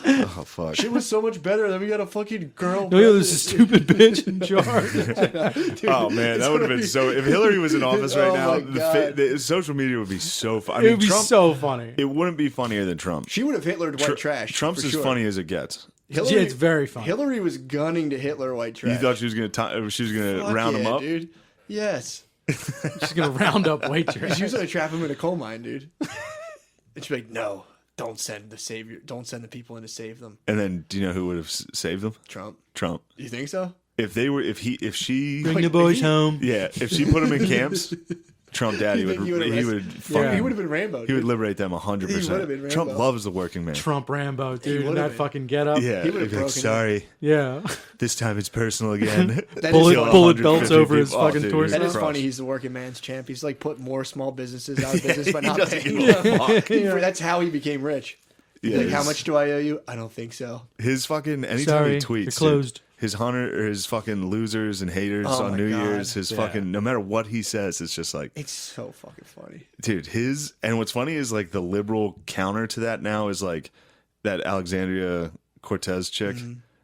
Oh fuck. She was so much better than we got a fucking girl." No, this is president." stupid bitch in charge. Dude, Oh man, it's that would have gonna been be- so. If Hillary was in office right Oh, now, my God. the social media would be so funny. I It mean, would be Trump, so funny. It wouldn't be funnier than Trump. She would have Hitlered white trash. Trump's for as sure. funny as it gets. Hillary, Yeah, it's very funny. Hillary was gunning to Hitler white trash. You thought she was gonna Fuck round him yeah, up? dude. Yes. She's gonna round up white trash. She was gonna trap him in a coal mine, dude. And she'd be like, "No, don't send the savior. Don't send the people in to save them." And then, do you know who would have saved them? Trump. Trump. You think so? if she Bring the boys home. yeah, if she put him in camps, Trump Daddy You would think he he would've would Yeah, fucking he would have been Rambo. he would dude. liberate them He would've been 100%. Rambo. Trump loves the working man. Trump Rambo, dude, would've and that been. fucking get up. Yeah, He would've he'd be like, broken it. sorry, Yeah. this time it's personal again. That Bullet- is Kill funny. bullet 150 belts over his people. Oh, fucking dude, torso. That he's is crushed. funny. He's the working man's champ. He's like put more small businesses out of business by He not doesn't paying. give a fuck. That's how he became rich. Yeah, Like, how his- much do I owe you? I don't think so. His fucking anytime Sorry, he tweets, you're closed. dude, his hunter or his fucking losers and haters Oh on my New God. Year's, his Yeah. fucking no matter what he says, it's just like, It's so fucking funny. dude, his and what's funny is like the liberal counter to that now is like that Alexandria Cortez chick,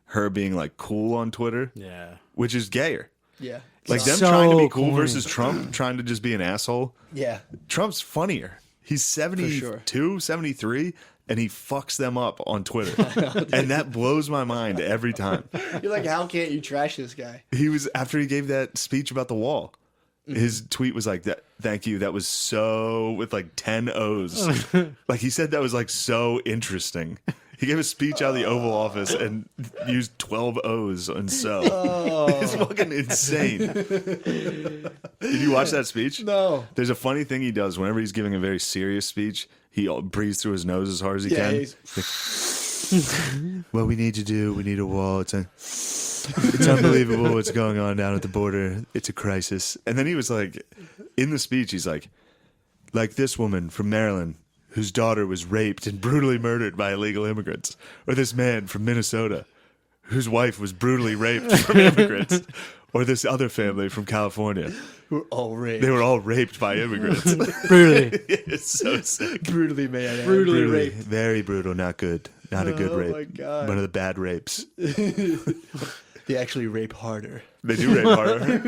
her being like cool on Twitter, Yeah. which is gayer. Yeah. Like them So trying to be cool corny. versus Trump trying to just be an asshole. Yeah. Trump's funnier. He's 72, 73, and he fucks them up on Twitter. And that blows my mind every time. You're like, how can't you trash this guy? He was after he gave that speech about the wall. His tweet was like that. Thank you. That was so with like 10 O's. Like he said that was like so interesting. He gave a speech out of the Oval Office and used 12 O's and so. It's fucking insane. Did you watch that speech? No. There's a funny thing he does whenever he's giving a very serious speech. He breathes through his nose as hard as he Yeah, can. he's- What we need a wall. It's unbelievable what's going on down at the border. It's a crisis. And then he was like, in the speech, he's like this woman from Maryland whose daughter was raped and brutally murdered by illegal immigrants, or this man from Minnesota whose wife was brutally raped from immigrants, or this other family from California. We're all raped. They were all raped by immigrants. Brutally. It's so sick. brutally, man. Brutally Brutally, raped. very brutal, not good. Not a good Oh rape. my God. One of the bad rapes. They actually rape harder. They do rape harder.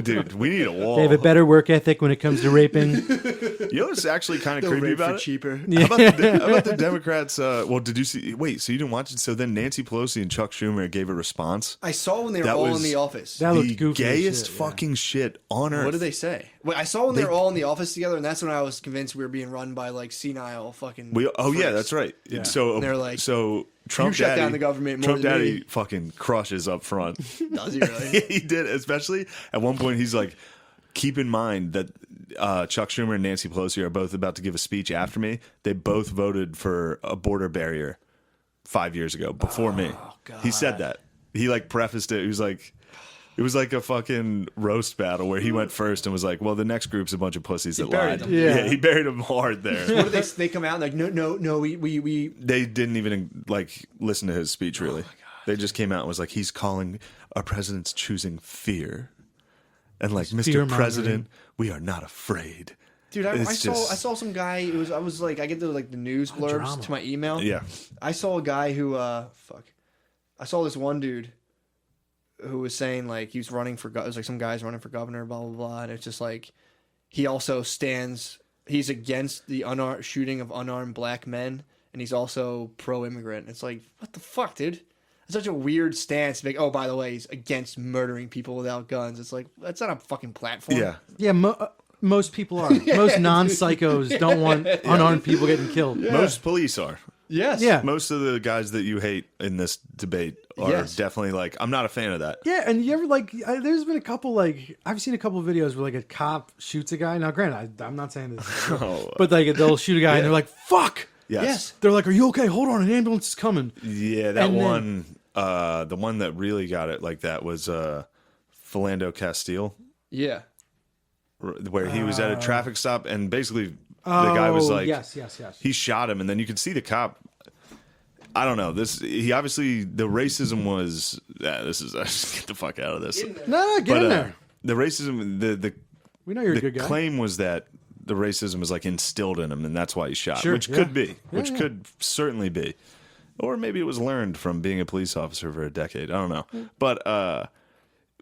Dude, we need a wall. They have a better work ethic when it comes to raping. You know what's actually kind of They'll creepy rape about for it? cheaper. How about the Democrats? Well, did you see? Wait, so you didn't watch it? So then Nancy Pelosi and Chuck Schumer gave a response. I saw when they were That all was- in the office. That looked The goofy as gayest shit, yeah. fucking shit on earth. What did they say? Wait, I saw when they were all in the office together, and that's when I was convinced we were being run by like senile fucking. Yeah, freaks. that's right. Yeah. So They're like, so Trump "You shut Daddy, down the government more Trump than Daddy me." fucking crushes up front. Does he really? He did, especially at one point. He's like, keep in mind that Chuck Schumer and Nancy Pelosi are both about to give a speech after me. They both voted for a border barrier 5 years ago before me. He said that. He like prefaced it. He was like, it was like a fucking roast battle where he went first and was like, well, the next group's a bunch of pussies that buried lied. them. Yeah. He buried them hard there. What did they come out and like, no, we They didn't even like listen to his speech really. They just came out and was like, he's calling our president's choosing fear. And like, Mr. fear-mongering. President, we are not afraid. Dude, I It's just- saw some guy. I was like, I get the like the news blurbs drama. to my email. Yeah. I saw a guy who I saw this one dude who was saying like he was running for it was like some guy's running for governor, blah blah blah, and it's just like he also he's against the shooting of unarmed black men, and he's also pro-immigrant. It's like, what the fuck, dude? It's such a weird stance. Like, oh, by the way, he's against murdering people without guns. It's like, that's not a fucking platform. Yeah. Yeah, most people are. Most non-psychos don't want unarmed people getting killed. Most police are. Yes. Yeah. Most of the guys that you hate in this debate are Yes. definitely like, I'm not a fan of that. Yeah, and you ever like? There's been a couple like I've seen a couple of videos where like a cop shoots a guy. Now, granted, I'm not saying this, Oh, but like they'll shoot a guy and they're like, "Fuck!" Yes. They're like, "Are you okay? Hold on, an ambulance is coming." Yeah, that And then- one, the one that really got it like that was Philando Castile, Yeah. where he was at a traffic stop and basically the guy was like, yes. he shot him, and then you could see the cop. I don't know. He obviously the racism was. This is get the fuck out of this. No, get in there. The racism, the We know you're a the good guy. claim was that the racism was like instilled in him, and that's why he shot. Sure, Which yeah. could be, which yeah. could certainly be, or maybe it was learned from being a police officer for a decade. I don't know, but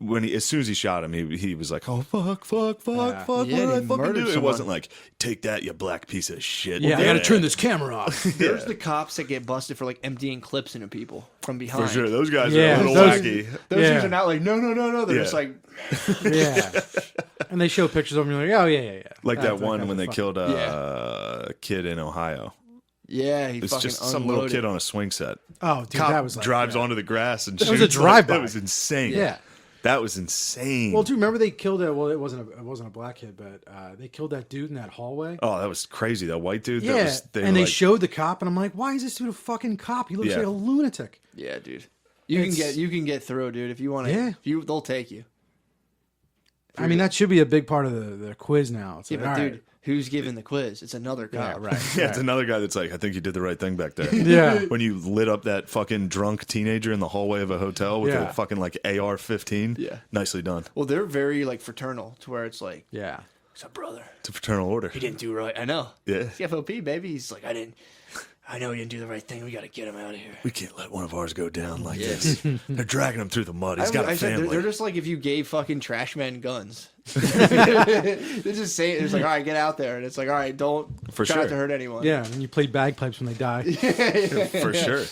when as soon as he shot him, he was like, "Oh fuck, fuck, fuck, fuck! Yeah, what did I he fucking murdered do?" It someone. wasn't like, "Take that, you black piece of shit." Yeah, I got to turn this camera off. There's the cops that get busted for like emptying clips into people from behind. For sure, those guys Yeah, are a little those- wacky. Those Yeah. dudes are not like, no. They're Yeah. just like, Yeah, and they show pictures of him. You're like, "Oh yeah." Like that That's one kind when of they fun. killed a kid in Ohio. Yeah, he It's fucking just some little unloaded. kid on a swing set. Oh, dude, Cop that was like, drives yeah. onto the grass and That shoots. was a drive-by. That was insane. Yeah. That was insane. Well, do you remember they killed it? Well, it wasn't a black kid, but they killed that dude in that hallway. Oh, that was crazy. That white dude. Yeah, That was, and they showed the cop, and I'm like, why is this dude a fucking cop? He looks Yeah. like a lunatic. Yeah, dude. You can get through, dude, if you want to. Yeah. They'll take you. I mean, that should be a big part of the quiz now. It's Yeah, like, but all dude, right. who's giving the quiz? It's another Yeah, cop. right. Yeah, it's another guy that's like, I think you did the right thing back there. Yeah. When you lit up that fucking drunk teenager in the hallway of a hotel with Yeah. a fucking like AR-15. Yeah. Nicely done. Well, they're very like fraternal to where it's like, Yeah. what's up, brother? It's a fraternal order. He didn't do right. I know. Yeah. CFOP, baby. He's like, I know he didn't do the right thing. We got to get him out of here. We can't let one of ours go down like this. They're dragging him through the mud. He's got a I said family. they're just like if you gave fucking trash men guns. They just say it's like, all right, get out there, and it's like, all right, don't For try not sure. to hurt anyone. Yeah, and you play bagpipes when they die. For sure.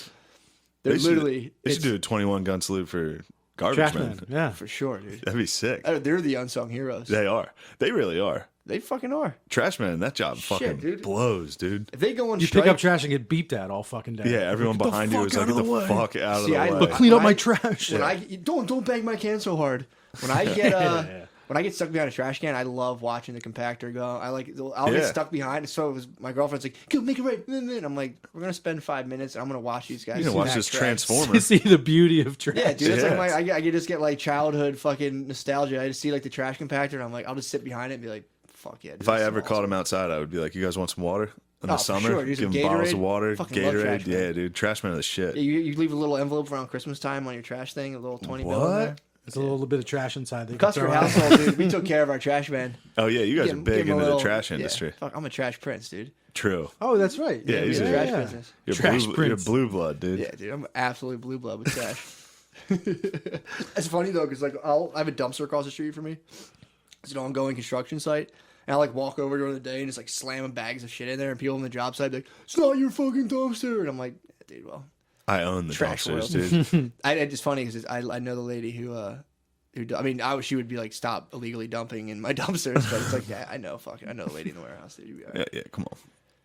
They're They should- literally. They should it's- do a 21 gun salute for garbage Trash men. man. Yeah. for sure, dude. That'd be sick. They're the unsung heroes. They are. They really are. They fucking are. Trash man, that job Shit, fucking dude. blows, dude. If they go on You strike, pick up trash and get beeped at all fucking day. Yeah, everyone Get the behind you fuck is like, out get of the way. fuck out of See, the I way. look- Clean up When my I- trash. when I don't bang my can so hard. When I get when I get stuck behind a trash can, I love watching the compactor go. I'll get Yeah. stuck behind. So it was, my girlfriend's like, "Go make it right." And I'm like, "We're gonna spend 5 minutes. And I'm gonna watch these guys." You can do watch that this trash." transformer. You see the beauty of trash. Yeah, dude, it's Yeah. like I just get like childhood fucking nostalgia. I just see like the trash compactor, and I'm like, I'll just sit behind it and be like, "Fuck yeah." If I ever caught him outside, I would be like, "You guys want some water in the Oh, for summer? sure, dude, Give some them bottles Gatorade. of water, Fucking love Gatorade. trash man. Yeah, dude, trash man is the shit." Yeah, you leave a little envelope around Christmas time on your trash thing, a little 20 bill in What? there. There's a little bit of trash inside. That you can Custer throw out. household, dude. We took care of our trash man. Oh yeah, you guys Give are him- big give him a into little- the trash yeah, industry. fuck, I'm a trash prince, dude. True. Oh, that's right. Yeah, We he's do a- trash yeah. business. You're Trash blue, prince. You're blue blood, dude. Yeah, dude, I'm absolutely blue blood with trash. It's funny though, because like I have a dumpster across the street from me. It's an ongoing construction site. And I like walk over during the day and just like slamming bags of shit in there, and people on the job site be like, "It's not your fucking dumpster," and I'm like, yeah, "Dude, well, I own the Trash dumpsters, dude. it's funny because I know the lady who I mean she would be like, stop illegally dumping in my dumpsters, but it's like, yeah, I know the lady in the warehouse, dude. You'll be all right. Yeah, come on.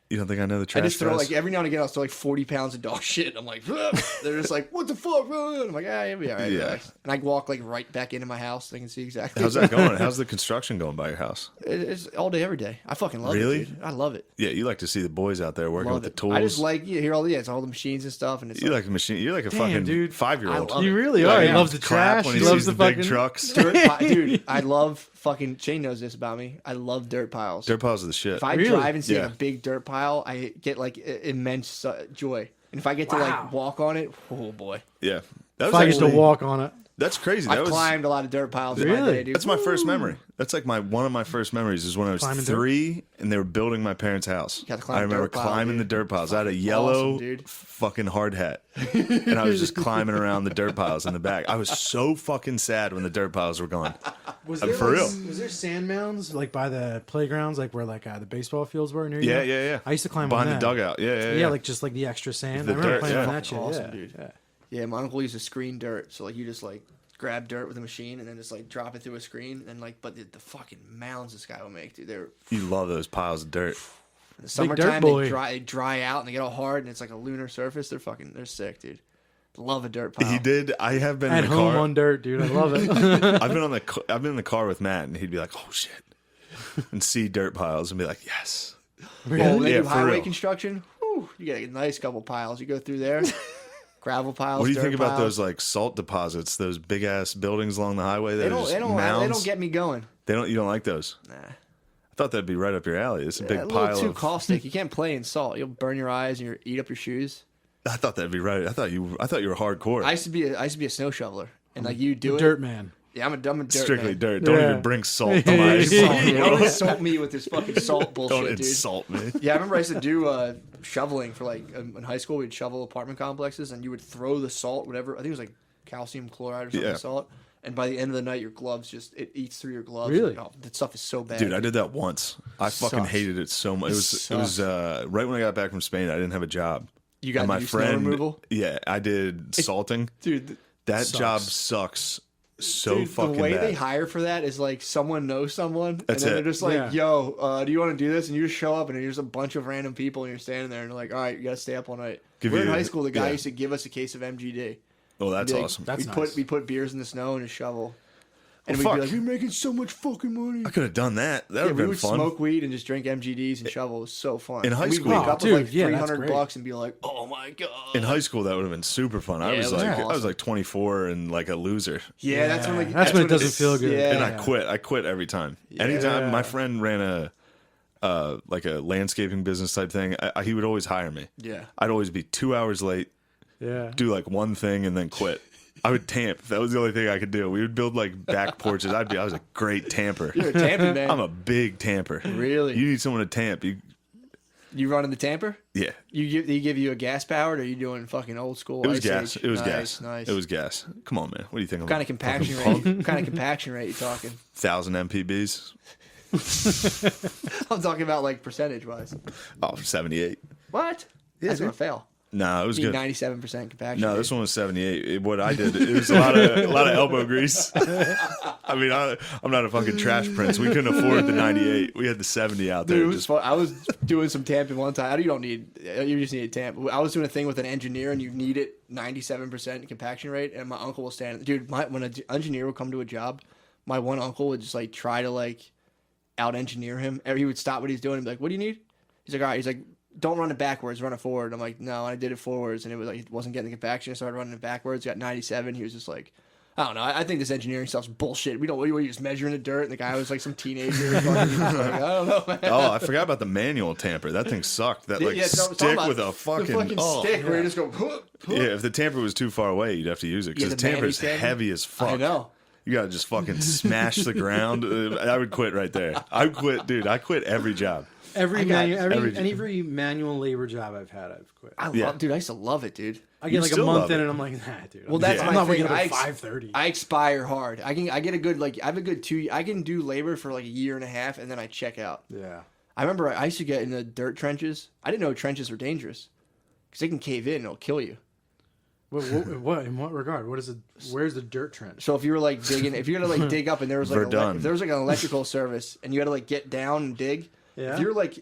You don't think I know the I trash just throw guys? like every now and again I'll throw like 40 pounds of dog shit. And I'm like, they're just like, "What the fuck, bro?" And I'm like, "Ah, you'll be all right." Yeah. Relax. And I walk like right back into my house. So I can see exactly. How's that going? How's the construction going by your house? It's all day, every day. I fucking love Really? it, dude. I love it. Yeah, you like to see the boys out there working Love with the it. tools. I just like you hear all the machines and stuff, and it's You like, like a machine. You're like a Damn, fucking dude. 5-year-old. I love You it. really Yeah, are. He yeah. loves the Crap trash. when He he loves sees the the big fucking trucks. dude. I love fucking. Shane knows this about me. I love dirt piles. Dirt piles are the shit. If I Really? drive and see Yeah. a big dirt pile, I get like immense joy. And if I get to Wow. like walk on it, oh boy. Yeah, that If was I get to actually, walk on it. that's crazy. That I've was climbed a lot of dirt piles in my Really? day, dude. that's my first memory. That's like one of my first memories is when I was Climbing dirt? 3 and they were building my parents' house. Gotta climb I a remember dirt pile, climbing dude. the dirt piles. I had a Fucking yellow awesome, dude. fucking hard hat, and I was just climbing around the dirt piles in the back. I was so fucking sad when the dirt piles were gone. Was there, for like, real. Was there sand mounds like by the playgrounds, like where like the baseball fields were near you? Yeah, yeah, yeah. I used to climb behind on the that. dugout. Yeah, Yeah, like just like the extra sand. The I remember dirt, playing yeah. on that shit. Awesome, yeah. dude. Yeah. Yeah, my uncle used to screen dirt, so like you just like grab dirt with a machine and then just like drop it through a screen, and like, but the fucking mounds this guy would make, dude. They're you love those piles of dirt. in the dirt summertime boy. they dry out and they get all hard, and it's like a lunar surface. They're sick, dude. Love a dirt pile. He did. I have been At in the home car. on dirt, dude. I love it. I've been in the car with Matt, and he'd be like, "Oh shit," and see dirt piles and be like, "Yes." Oh, when they Yeah, do for highway real. construction, whew, you get a nice couple piles. You go through there, gravel piles. What do you dirt think about piles. those like salt deposits? Those big ass buildings along the highway. They That are don't. just They don't. mounds? They don't get me going. You don't like those? Nah. I thought that'd be right up your alley. It's a A big little pile too of. caustic. You can't play in salt. You'll burn your eyes and eat up your shoes. I thought that'd be right. I thought you were hardcore. I used to be a snow shoveler, and like you do it. Dirt man. Yeah, I'm a dirt Strictly man. dirt. Don't Yeah. even bring salt to Don't my insult me. bro. Don't insult me with this fucking salt bullshit, Don't dude. insult me. Yeah, I remember I used to do shoveling for like in high school. We'd shovel apartment complexes, and you would throw the salt, whatever. I think it was like calcium chloride or something. Yeah. Salt. And by the end of the night, your gloves it eats through your gloves. Really? Oh, that stuff is so bad. Dude, I did that once. I fucking Sucks. hated it so much. It was Sucks. right when I got back from Spain. I didn't have a job. You got And to my do snow friend. removal, Yeah, I did salting. dude. That Sucks. job sucks so Dude, fucking the way bad. they hire for that is like someone knows someone, That's and then it. they're just like, Yeah. "Yo, do you want to do this?" And you just show up, and there's a bunch of random people, and you're standing there, and they're like, "All right, you gotta stay up all night." Give We're in you- high school. The guy yeah. used to give us a case of MGD. Oh, that's He'd be like- awesome. That's we'd nice. we put beers in the snow and a shovel, and Well, we'd be fuck. like, "We're making so much fucking money." I could have done that. That would Yeah, have we been would fun. smoke weed and just drink MGDs and shovel. It was so fun. In high And we'd school- wake Oh, up dude, with like yeah, that's $300 great. and be like, "Oh my god!" In high school, that would have been super fun. I Yeah, was it was like, I was awesome. like 24 and like a loser, Yeah, that's when like That's when it doesn't it's- feel good. Yeah, and I quit. I quit every time. Anytime my friend ran a like a landscaping business type thing, he would always hire me. Yeah. I'd always be 2 hours late, Yeah. do like one thing, and then quit. I would tamp. That was the only thing I could do. We would build like back porches. I was a great tamper. You're a tamping man. I'm a big tamper. Really? You need someone to tamp. You running the tamper? Yeah. They give you a gas powered, or are you doing fucking old school? It was Ice gas. Age? It was Nice, gas. Nice. It was gas. Come on, man. What do you think? What kind of compaction rate? What kind of compaction rate you talking? 1,000 mpbs. I'm talking about like percentage wise. Oh, 78. What? That's dude. gonna fail. No, it was Be good. 97% compaction. No, rate. this one was 78. What I did, it was a lot of elbow grease. I mean, I'm not a fucking trash prince. We couldn't afford the 98. We had the 70 out there. Dude, it was Just fun. I was doing some tamping one time. You don't need. You just need a tamp. I was doing a thing with an engineer, and you need it 97% compaction rate. And my uncle will stand. Dude, when an engineer would come to a job, my one uncle would just like try to like out engineer him. He would stop what he's doing and be like, "What do you need?" He's like, "All right." He's like, "Don't run it backwards, run it forward." I'm like, "No," and I did it forwards, and it was like it wasn't getting the compaction. I started running it backwards, got 97. He was just like, "I don't know. I think this engineering stuff's bullshit. We don't. What are you just measuring the dirt?" And the guy was like some teenager. Fucking, like, I don't know, man. oh, I forgot about the manual tamper. That thing sucked. That like Yeah, so I'm talking stick about with a fucking, the fucking oh. stick where you just go. "Huh, huh." Yeah, if the tamper was too far away, you'd have to use it because Yeah, the the tamper's Manny tamper. heavy as fuck. I know. You gotta just fucking smash the ground. I would quit right there. I would quit, dude. I quit every job. Every every- manual labor job I've had, I've quit. I Yeah. love, dude. I used to love it, dude. I You get like a still month love in, it. and I'm like, nah, dude. Well, that's Yeah. my I'm not thing. waking up I at 5:30. I expire hard. I get a good like. I have a good 2. I can do labor for like a year and a half, and then I check out. Yeah. I remember I used to get in the dirt trenches. I didn't know trenches were dangerous because they can cave in and it'll kill you. What? In what regard? What is it? Where's the dirt trench? So if you were like digging, if you had to like dig up and there was like Verdun. if there was like an electrical service and you had to like get down and dig. Yeah.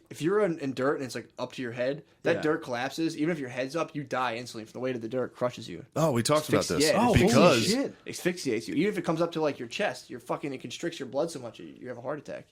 If you're in dirt and it's like up to your head, that Yeah. dirt collapses. Even if your head's up, you die instantly from the weight of the dirt crushes you. Oh, we talked about this. Yeah, Oh, holy because shit. Asphyxiates you. Even if it comes up to like your chest, it constricts your blood so much you have a heart attack.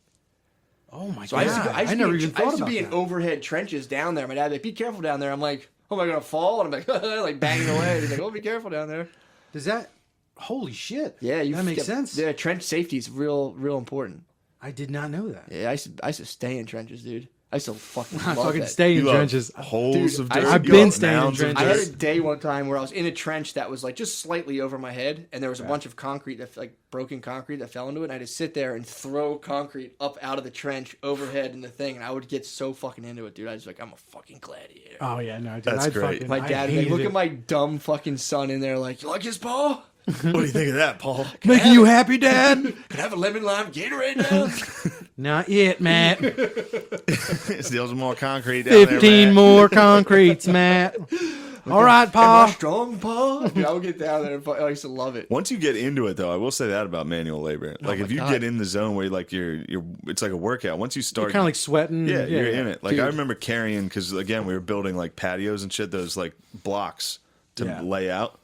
Oh my So god! I never used even to thought about be in that. overhead trenches down there. My dad would be like, "Be careful down there." I'm like, "Oh, am I gonna fall?" And I'm like, like banging away. He's like, "Oh, be careful down there." Does that? Holy shit! Yeah, that makes sense. Yeah, trench safety is real important. I did not know that. Yeah, I used to stay in trenches, dude. I used to fucking I love fucking that. stay in you love trenches. holes Dude, of dirt. I've You been love staying in mounds of I had dirt. a day one time where I was in a trench that was like just slightly over my head, and there was a bunch of concrete like broken concrete that fell into it. And I just sit there and throw concrete up out of the trench overhead in the thing, and I would get so fucking into it, dude. I was like, I'm a fucking gladiator. Oh yeah, no, dude. That's I'd great. Fucking, My I dad would be like, hated look it. at my dumb fucking son in there, like, you like his paw? What do you think of that, Paul? Making you happy, Dad? Can I have a lemon lime Gatorade now? Not yet, Matt. Steal some more concrete down there, 15 man. more concretes, Matt. All right, Am I Pa. strong, paw? Dude, I would get down there and I used to love it. Once you get into it, though, I will say that about manual labor. Like, my if you God. get in the zone where like you're, it's like a workout. Once you start, Kind of like sweating. yeah, you're in it. Like Dude. I remember carrying because again we were building like patios and shit. Those like blocks to Yeah. lay out.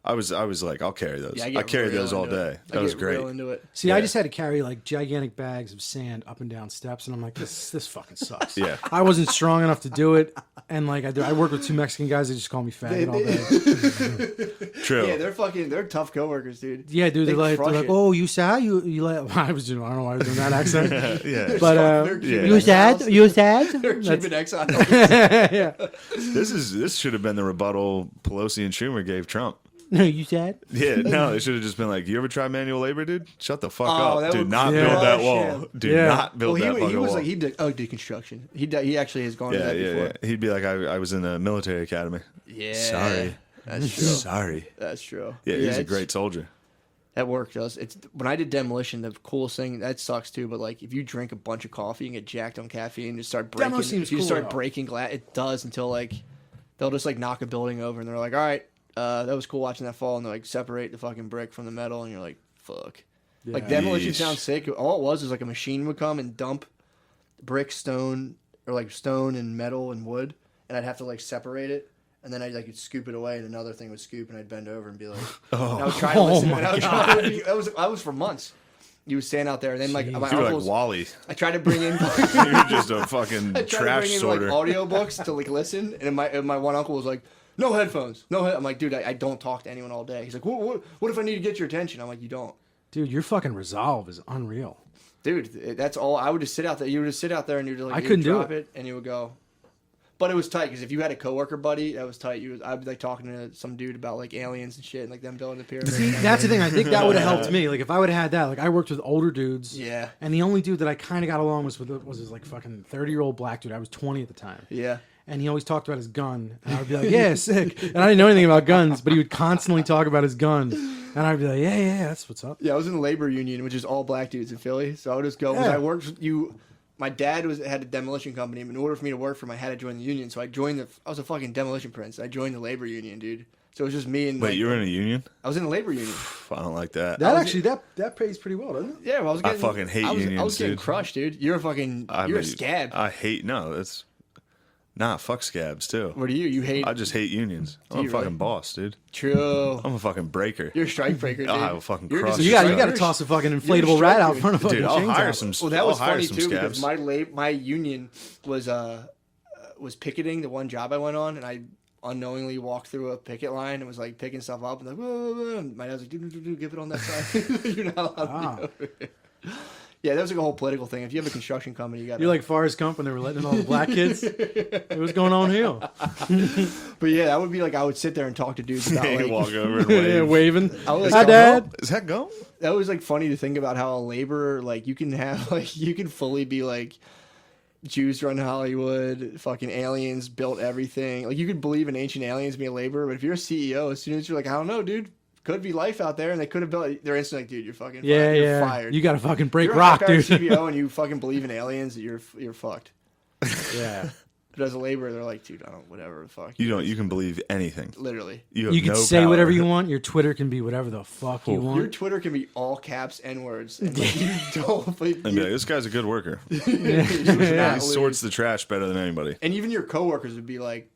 I was like, I'll carry those. Yeah, I get carried real those all into day. it. That I was get great. real into it. See, Yeah. I just had to carry like gigantic bags of sand up and down steps, and I'm like, this fucking sucks. Yeah. I wasn't strong enough to do it, and like I work with 2 Mexican guys. They just call me faggot all day. True. Yeah, they're tough coworkers, dude. Yeah, dude. They're like, crush it. oh, you sad? You like? I was doing. I don't know why I was doing that accent. yeah. But They're Yeah. you sad? You sad? They're Cuban exiles. Yeah. This should have been the rebuttal Pelosi and Schumer gave Trump. No, you sad? Yeah, no, they should have just been like, "You ever try manual labor, dude? Shut the fuck Oh, up. that Do would not crush build that him. wall. Do Yeah. not build that he fucking was wall." like, he did deconstruction. He actually has gone to yeah, that yeah, before. yeah. He'd be like, "I was in the military academy. Yeah. Sorry, That's true. sorry." That's true. Yeah, he's a it's- great soldier. That work does. It's when I did Demolition. The coolest thing that sucks too. But like, if you drink a bunch of coffee and get jacked on caffeine, and just start breaking. Demo seems If you cool, start though. breaking glass, it does until like they'll just like knock a building over, and they're like, "All right, that was cool watching that fall," and they like separate the fucking brick from the metal, and you're like, fuck. Yeah. Like demolition Yeesh. sounds sick. All it was like a machine would come and dump brick, stone, or like stone and metal and wood, and I'd have to like separate it, and then I'd like scoop it away, and another thing would scoop, and I'd bend over and be like, and I would try to listen. my And I would try to I was for months. You would stand out there, and then like my You were like uncles. Wally. I tried to bring in. You're just a fucking I tried to trash bring in sorter. like audiobooks to like listen, and my one uncle was like, "No headphones, no." I'm like, dude, I don't talk to anyone all day. He's like, what if I need to get your attention? I'm like, you don't, Dude, your fucking resolve is unreal. dude. That's all. I would just sit out there. You would just sit out there, and you'd like, I you'd couldn't do drop it, and you would go. But it was tight because if you had a coworker buddy, that was tight. I'd be like talking to some dude about like aliens and shit, and like them building the pyramid. See, that's the thing. I think that would have helped me. Like, if I would have had that, like, I worked with older dudes. Yeah. And the only dude that I kind of got along was this like fucking 30-year-old black dude. I was 20 at the time. Yeah. And he always talked about his gun. And I would be like, yeah, sick. And I didn't know anything about guns, but he would constantly talk about his gun. And I'd be like, yeah, that's what's up. Yeah, I was in the labor union, which is all black dudes in Philly. So I would just go. 'Cause Yeah. I worked. My dad had a demolition company. In order for me to work for him, I had to join the union. So I was a fucking demolition prince. I joined the labor union, dude. So it was just me and. Wait, like, you were in a union? I was in the labor union. I don't like that. That actually, that pays pretty well, doesn't it? Yeah, well, I was I getting. fucking hate I was unions, getting dude. crushed, dude. You're a scab. I hate that's fuck scabs too. What are you? You hate? I just hate unions. I'm a you fucking really? boss, dude. True. I'm a fucking breaker. You're a strike breaker, dude. I will fucking You're crush just So a it. you got to strike- toss a fucking you're a inflatable strike rat out dude. front of fucking Dude, I'll chainsaw. hire some. Well, that was I'll hire funny some too because scabs. my union was picketing the one job I went on, and I unknowingly walked through a picket line and was like picking stuff up and like, whoa, whoa, whoa. And my dad was like, dude, give it on that side. You're not allowed to Wow. be over here. Yeah, that was like a whole political thing. If you have a construction company, you got. You're like Forrest Gump when they were letting in all the black kids. What's going on here? But yeah, that would be like I would sit there and talk to dudes about You like. walk over and Yeah, wave. waving. I was Hi, like, Dad. Is that go? That was like funny to think about how a laborer like you can have like you can fully be like Jews run Hollywood, fucking aliens built everything. Like you could believe in ancient aliens and be a laborer, but if you're a CEO, as soon as you're like, I don't know, dude, could be life out there, and they could have built. They're instantly like, dude, you're fucking Yeah, fired. You're yeah. fired. You got to fucking break You're a rock, high-powered dude. CEO and you fucking believe in aliens, you're fucked. Yeah. But as a laborer, they're like, dude, I don't, whatever the fuck. You don't. You can believe anything. Literally. You, have You can no say power. whatever you want. Your Twitter can be whatever the fuck you Your Your want. Twitter can be all caps N words. And like, you don't. Like, And be like, this guy's a good worker. you He sorts the trash better than anybody. And even your coworkers would be like,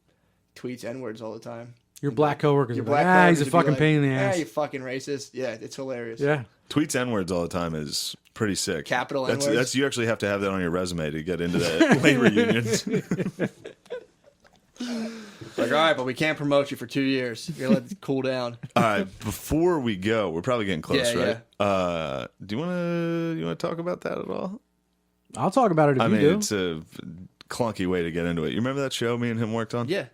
tweets N words all the time. Your black coworkers Your are like, black he's a coworkers would be fucking like, pain in the Yeah, ass. you fucking racist. Yeah, it's hilarious. Yeah. Tweets N words all the time is pretty sick. Capital That's N-words. that's you actually have to have that on your resume to get into the labor unions. Like, all right, but we can't promote you for 2 years. You're gonna let it cool down. All right, before we go, we're probably getting close, Yeah, right? Do you wanna talk about that at all? I'll talk about it if I you mean, do. it's a clunky way to get into it. You remember that show me and him worked on? Yeah.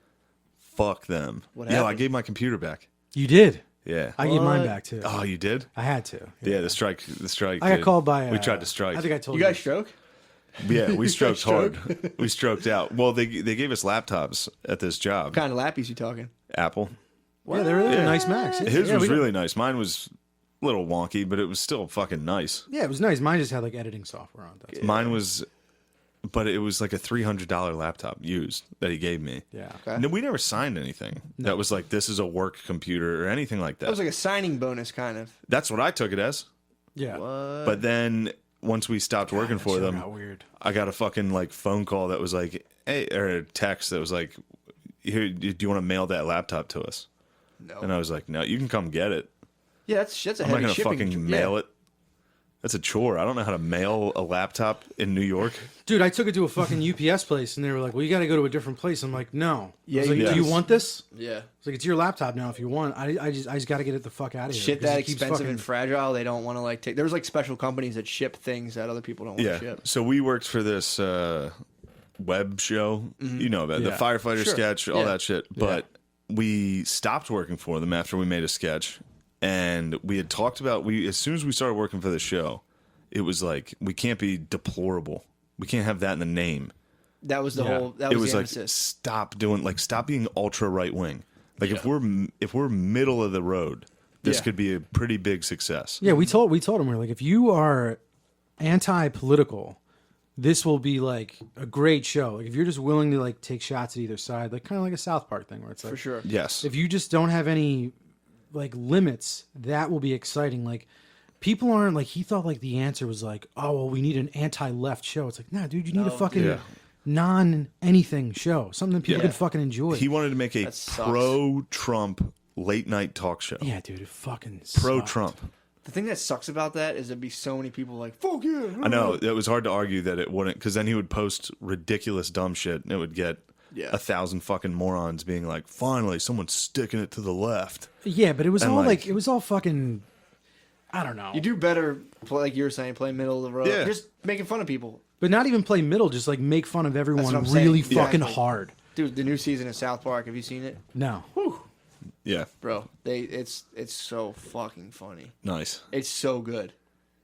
Fuck them. What Yo, I happened? gave my computer back. You did. Yeah. I gave mine What? back too. Oh, you did? I had to. Yeah, the strike. I got did. called by. We tried to strike. I think I told You you. guys stroke? Yeah, we stroked stroke? hard. We stroked out. Well, they gave us laptops at this job. What kind of lappies you talking? Apple. Yeah, they were nice Macs. Yeah, His yeah, was we got- really nice. Mine was a little wonky, but it was still fucking nice. Yeah, it was nice. Mine just had like editing software on it. Mine was, but it was like a $300 laptop used that he gave me. Yeah. Okay. No, we never signed anything. That was like, this is a work computer or anything like that. That was like a signing bonus, kind of. That's what I took it as. Yeah. But then once we stopped working for That them, got weird. I got a fucking like phone call that was like, hey, or a text that was like, here, do you want to mail that laptop to us? No. And I was like, no, you can come get it. Yeah, that's a I'm not heavy gonna shipping. fucking mail it. That's a chore. I don't know how to mail a laptop in New York. Dude, I took it to a fucking UPS place, and they were like, "Well, you got to go to a different place." I'm like, "No." Yeah, I was like, you "Do you guys- want this?" Yeah. It's like, "It's your laptop now if you want." I just got to get it the fuck out of here. Shit because that it keeps expensive fucking- and fragile, they don't want to like take. There's like special companies that ship things that other people don't want Yeah. to ship. So we worked for this web show. You know about the Yeah. firefighter Sure. sketch, all Yeah. that shit. But we stopped working for them after we made a sketch, and we had talked about as soon as we started working for the show, it was like we can't be deplorable. We can't have that in the name. That was the Yeah. whole. That It was was the like emphasis. stop being ultra right wing. Like if we're middle of the road, this Yeah. could be a pretty big success. Yeah, we told him, we're like, if you are anti-political, this will be like a great show. Like if you're just willing to like take shots at either side, like kind of like a South Park thing where it's like, For sure. Yes. if you just don't have any like limits, that will be exciting. Like people aren't like, he thought like the answer was like, oh, well, we need an anti-left show. It's like, nah, dude, you need a fucking non-anything show. Something that people can fucking enjoy. He wanted to make a pro-Trump late night talk show. Yeah, dude, it fucking pro-Trump. The thing that sucks about that is there'd be so many people like, fuck yeah. I know. It was hard to argue that it wouldn't, because then he would post ridiculous dumb shit, and it would get 1,000 fucking morons being like, finally, someone's sticking it to the left. Yeah, but it was all like, it was all fucking, I don't know. You do better, like you were saying, play middle of the road. Yeah. Just making fun of people. But not even play middle, just like make fun of everyone what I'm really saying. fucking Exactly. hard. Dude, the new season of South Park, have you seen it? No. Whew. Yeah. Bro, it's so fucking funny. Nice. It's so good.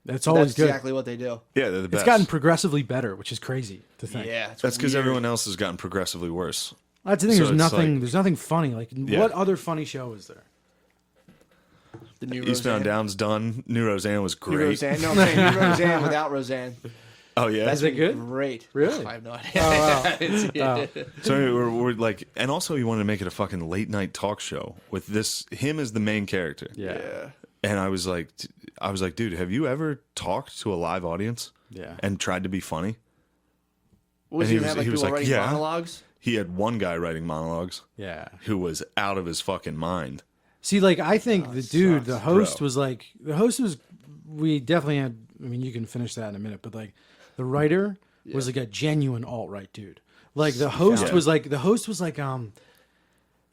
That's always That's good. exactly what they do. Yeah, they're the best. It's gotten progressively better, which is crazy to think. Yeah, That's because weird. everyone else has gotten progressively worse. That's the thing. So There's it's nothing. like- There's nothing funny. Like, what other funny show is there? The new Eastbound Roseanne. Down's done. New Roseanne was New great. Roseanne. No, I'm saying New Roseanne without Roseanne. Oh, yeah? That's Is it good? Great. Really? I have no idea. Oh, wow. I didn't see it. So anyway, we're like, and also he wanted to make it a fucking late night talk show with him as the main character. Yeah. And I was like, dude, have you ever talked to a live audience? Yeah. And tried to be funny? What was And he have like people writing monologues? He had one guy writing monologues Yeah. who was out of his fucking mind. See, like, I think the dude, the host bro. was like, we definitely had, I mean, you can finish that in a minute, but like, the writer was like a genuine alt-right dude. Like, the host was like, it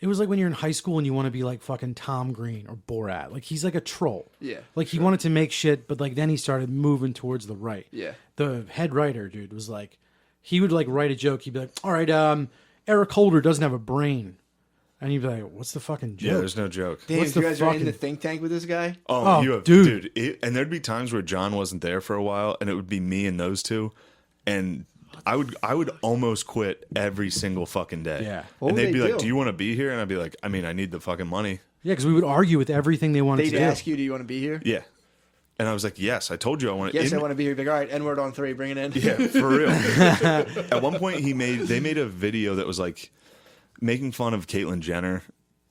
was like when you're in high school and you want to be like fucking Tom Green or Borat. Like, he's like a troll. Yeah, Like, he wanted to make shit, but like, then he started moving towards the right. Yeah. The head writer, dude, was like, he would like write a joke. He'd be like, all right, Eric Holder doesn't have a brain. And you'd be like, what's the fucking joke? Yeah, there's no joke. Damn, What's you the guys are in fucking- the think tank with this guy? Oh, Oh, dude. And there'd be times where John wasn't there for a while, and it would be me and those two, and I would almost quit every single fucking day. Yeah. What And would they'd be they like, do? "Do you want to be here?" And I'd be like, "I mean, I need the fucking money." Yeah, because we would argue with everything they wanted They'd to do. ask you, do you want to be here? Yeah. And I was like, "Yes, I told you I want to." Yes, I want to be here. Like, all right, N-word on 3, bring it in. Yeah, for real. At one point, they made a video that was like making fun of Caitlyn Jenner.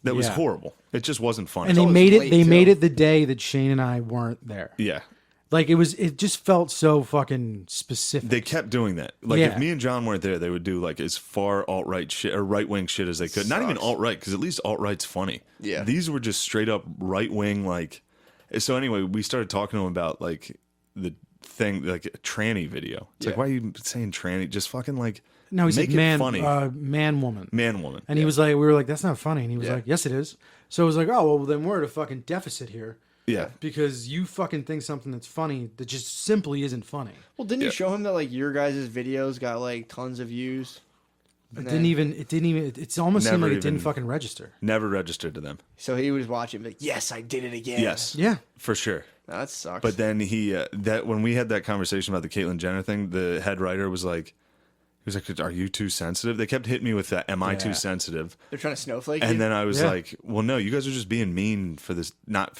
That was Yeah. horrible. It just wasn't funny. And they always made it. late, They too. made it the day that Shane and I weren't there. Yeah. Like, it just felt so fucking specific. They kept doing that. Like, Yeah. if me and John weren't there, they would do like as far alt-right shit or right-wing shit as they could. Not even Sucks. alt-right, because at least alt-right's funny. Yeah. These were just straight up right-wing, like. So anyway, we started talking to him about like the thing, like a tranny video. It's like, Yeah. why are you saying tranny? Just fucking like no, he make said man, it funny. man, woman. Man, woman. And he was like, we were like, that's not funny. And he was Yeah. like, yes, it is. So it was like, oh, well, then we're at a fucking deficit here. Yeah. Because you fucking think something that's funny that just simply isn't funny. Well, didn't you Yeah. show him that like your guys' videos got like tons of views? It didn't even, it's almost seemed Never like it didn't even- fucking register. Never registered to them. So he was watching, like, yes, I did it again. Yes. Yeah. For sure. That sucks. But then when we had that conversation about the Caitlyn Jenner thing, the head writer was like, "Are you too sensitive?" They kept hitting me with that, "Am I too Yeah. sensitive?" they're trying to snowflake you? And then I was Yeah. like, "Well, no, you guys are just being mean for this, not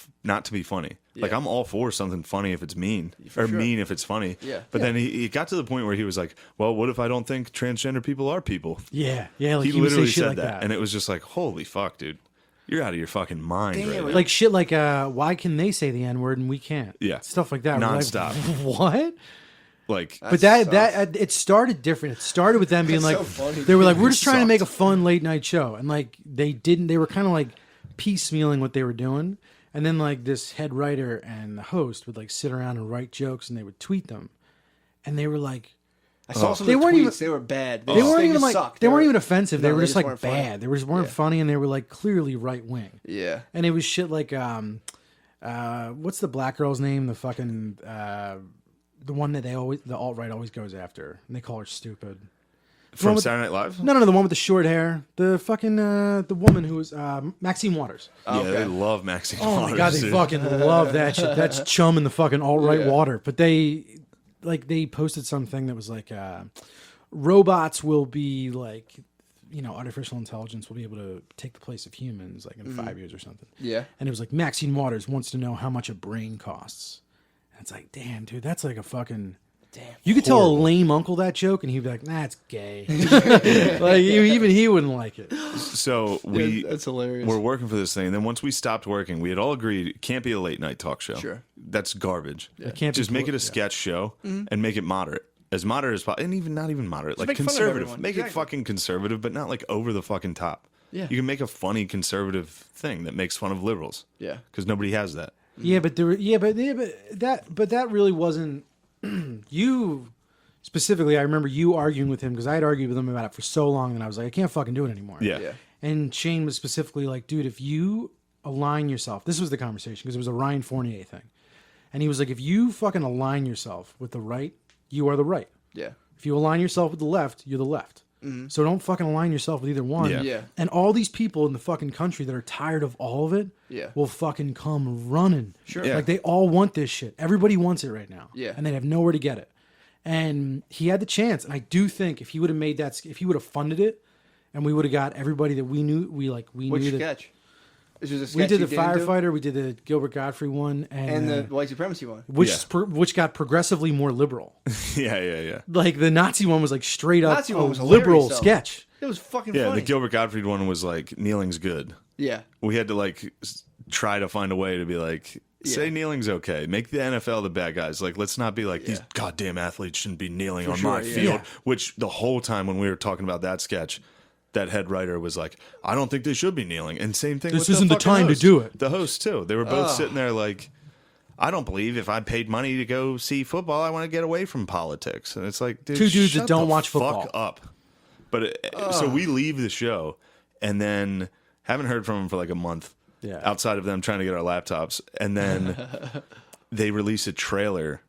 to be funny. Like, Yeah. I'm all for something funny if it's mean, For or sure. mean if it's funny." Yeah. But then he got to the point where he was like, "Well, what if I don't think transgender people are people?" Yeah. Yeah. Like He he would say literally shit said like that. and it was just like, "Holy fuck, dude, you're out of your fucking mind Damn, right now." Like shit like, why can they say the N-word and we can't? Yeah. Stuff like that. We're like, Nonstop. what? Like, But sucks. that it started different. It started with them being That's like, so funny. they were like, we're just trying to make a Sucked. fun late night show, and like they were kind of like piecemealing what they were doing, and then like this head writer and the host would like sit around and write jokes, and they would tweet them, and they were like, I saw some They of the tweets. weren't even- They were bad. they weren't even just like sucked. they weren't even offensive. No, They were just like weren't funny. bad. They just weren't Yeah. funny, and they were like clearly right wing. Yeah. And it was shit like what's the black girl's name? The fucking the one that the alt-right always goes after, and they call her stupid. from with- Saturday Night Live. No, the one with the short hair. The fucking the woman who was Maxine Waters. Yeah, Okay. they love Maxine Oh Waters. my god, they dude. fucking love that shit. That's chum in the fucking alt-right Yeah. water. But they posted something that was like robots will be like, artificial intelligence will be able to take the place of humans like in 5 years or something. Yeah. And it was like Maxine Waters wants to know how much a brain costs. And it's like, damn, dude, that's like a fucking You could tell a lame uncle that joke, and he'd be like, "Nah, it's gay." Like even he wouldn't like it. So That's hilarious. we're working for this thing, and then once we stopped working, we had all agreed it can't be a late night talk show. Sure. That's garbage. It can't be Just make it a yeah. sketch show and make it moderate. As moderate as possible. And even not even moderate. Like make fun of conservative. everyone. Make it Exactly. fucking conservative, but not like over the fucking top. Yeah. You can make a funny conservative thing that makes fun of liberals. Yeah. Because nobody has that. Yeah, but that really wasn't you specifically. I remember you arguing with him because I had argued with him about it for so long, and I was like, I can't fucking do it anymore. Yeah. Yeah. And Shane was specifically like, dude, if you align yourself, this was the conversation because it was a Ryan Fournier thing, and he was like, if you fucking align yourself with the right, you are the right. Yeah. If you align yourself with the left, you're the left. So don't fucking align yourself with either one. Yeah. Yeah. And all these people in the fucking country that are tired of all of it Yeah. will fucking come running. Sure. Yeah. Like they all want this shit. Everybody wants it right now. Yeah. And they have nowhere to get it. And he had the chance. And I do think if he would have made that, if he would have funded it, and we would have got everybody that we knew, we Which knew that. sketch? This was a sketch We did you the didn't do? firefighter, we did the Gilbert Gottfried one, And the white supremacy one. which Yeah. which got progressively more liberal. Yeah. Like the Nazi one was like straight up Nazi a one was hilarious, liberal though. sketch. It was fucking Yeah, funny. the Gilbert Gottfried one was like, kneeling's good. Yeah. We had to like try to find a way to be like, say Yeah. kneeling's okay. Make the NFL the bad guys. Like, let's not be like, these Yeah. goddamn athletes shouldn't be kneeling on sure, my yeah. field. Yeah. Which the whole time when we were talking about that sketch, that head writer was like, I don't think they should be kneeling. And same thing This with isn't the fucking time to host. do it. The host, too. They were both sitting there like, I don't believe if I paid money to go see football, I want to get away from politics. And it's like, dude, Two dudes shut that don't the watch fuck football. up. But so we leave the show and then haven't heard from them for like a month. Yeah. Outside of them trying to get our laptops, and then they release a trailer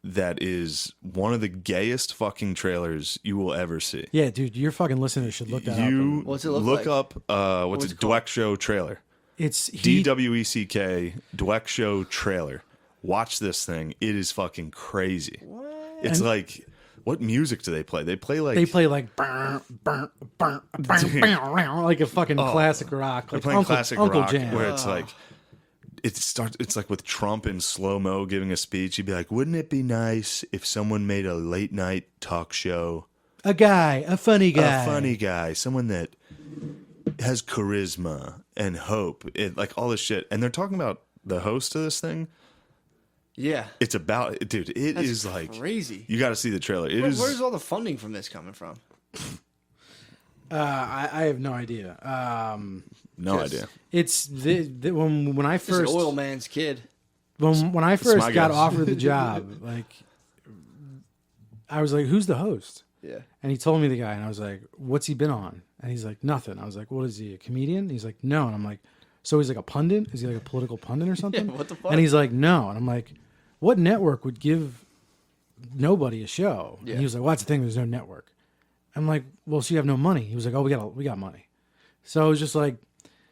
that is one of the gayest fucking trailers you will ever see. Yeah, dude, your fucking listeners should look that up. You What's it look look like? up what's it it? called? Dweck Show trailer. It's he, DWECK Dweck Show trailer. Watch this thing. It is fucking crazy. What? It's And- like, what music do they play? They play like like like a fucking classic rock. they're Like playing Uncle, classic Uncle rock Jam. where it's like it's like with Trump in slow-mo giving a speech. He'd be like, wouldn't it be nice if someone made a late night talk show, A guy, a funny guy. a funny guy, someone that has charisma and hope, like all this shit. And they're talking about the host of this thing. Yeah. It's about, dude, it That's is like crazy. You got to see the trailer. It is Where's all the funding from this coming from? I have no idea. no just- idea. It's when I This is first an oil man's kid. when I first my got guess. offered the job, like I was like, "Who's the host?" Yeah. And he told me the guy, and I was like, "What's he been on?" And he's like, "Nothing." I was like, "What is he? A comedian?" And he's like, "No." And I'm like, "So he's like a pundit? Is he like a political pundit or something?" Yeah, what the fuck? And he's like, "No." And I'm like, "What network would give nobody a show?" Yeah. And he was like, "Well, that's the thing. There's no network." I'm like, "Well, so you have no money?" He was like, "Oh, we got money." So I was just like,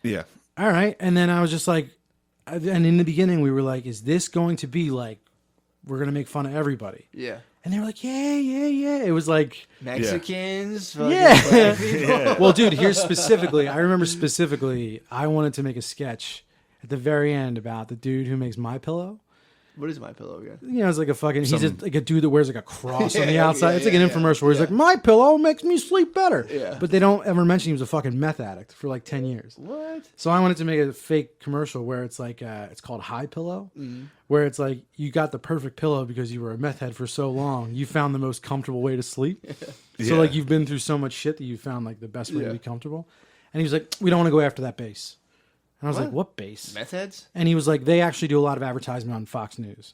Yeah. all right. And then I was just like, and in the beginning we were like, is this going to be like, we're going to make fun of everybody? Yeah. And they were like, yeah. It was like, Mexicans. fucking Yeah. black people. well, dude, here's specifically, I remember specifically, I wanted to make a sketch at the very end about the dude who makes My Pillow. What is my pillow again? You know, it's like a fucking, he's like a dude that wears like a cross on the Yeah, outside. yeah, It's like an yeah, infomercial where he's yeah. like, My Pillow makes me sleep better. Yeah. But they don't ever mention he was a fucking meth addict for like 10 years. What? So I wanted to make a fake commercial where it's like, it's called High Pillow, where it's like, you got the perfect pillow because you were a meth head for so long. You found the most comfortable way to sleep. Yeah. So like you've been through so much shit that you found like the best way to Yeah. be comfortable. And he was like, we don't want to go after that base. And I was like, what base? Meth heads? And he was like, they actually do a lot of advertisement on Fox News.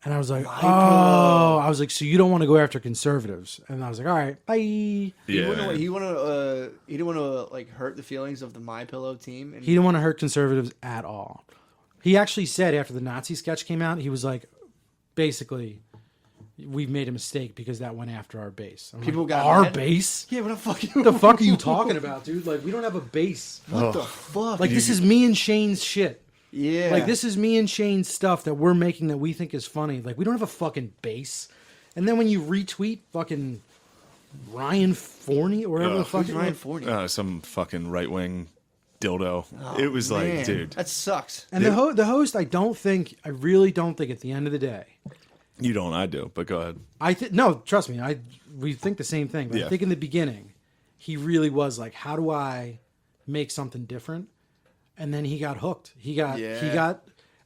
And I was like, Pillow. I was like, so you don't want to go after conservatives? And I was like, all right, bye. He Yeah. didn't want to like hurt the feelings of the My Pillow team. And He didn't want to hurt conservatives at all. He actually said after the Nazi sketch came out, he was like, basically, we've made a mistake because that went after our base. I'm People like, got our mad? base? yeah, what the fuck? What the fuck are you talking about, dude? Like, we don't have a base. What the fuck? Like, this is me and Shane's shit. yeah. Like, this is me and Shane's stuff that we're making that we think is funny. Like, we don't have a fucking base. And then when you retweet fucking Ryan Forney or whatever the fuck Who's Ryan Forney? Some fucking right wing dildo. It was like, Man, dude. that sucks. And the host, I really don't think at the end of the day, You don't, I do, but go ahead. No, trust me, we think the same thing. But Yeah. I think in the beginning, he really was like, how do I make something different? And then he got hooked. He got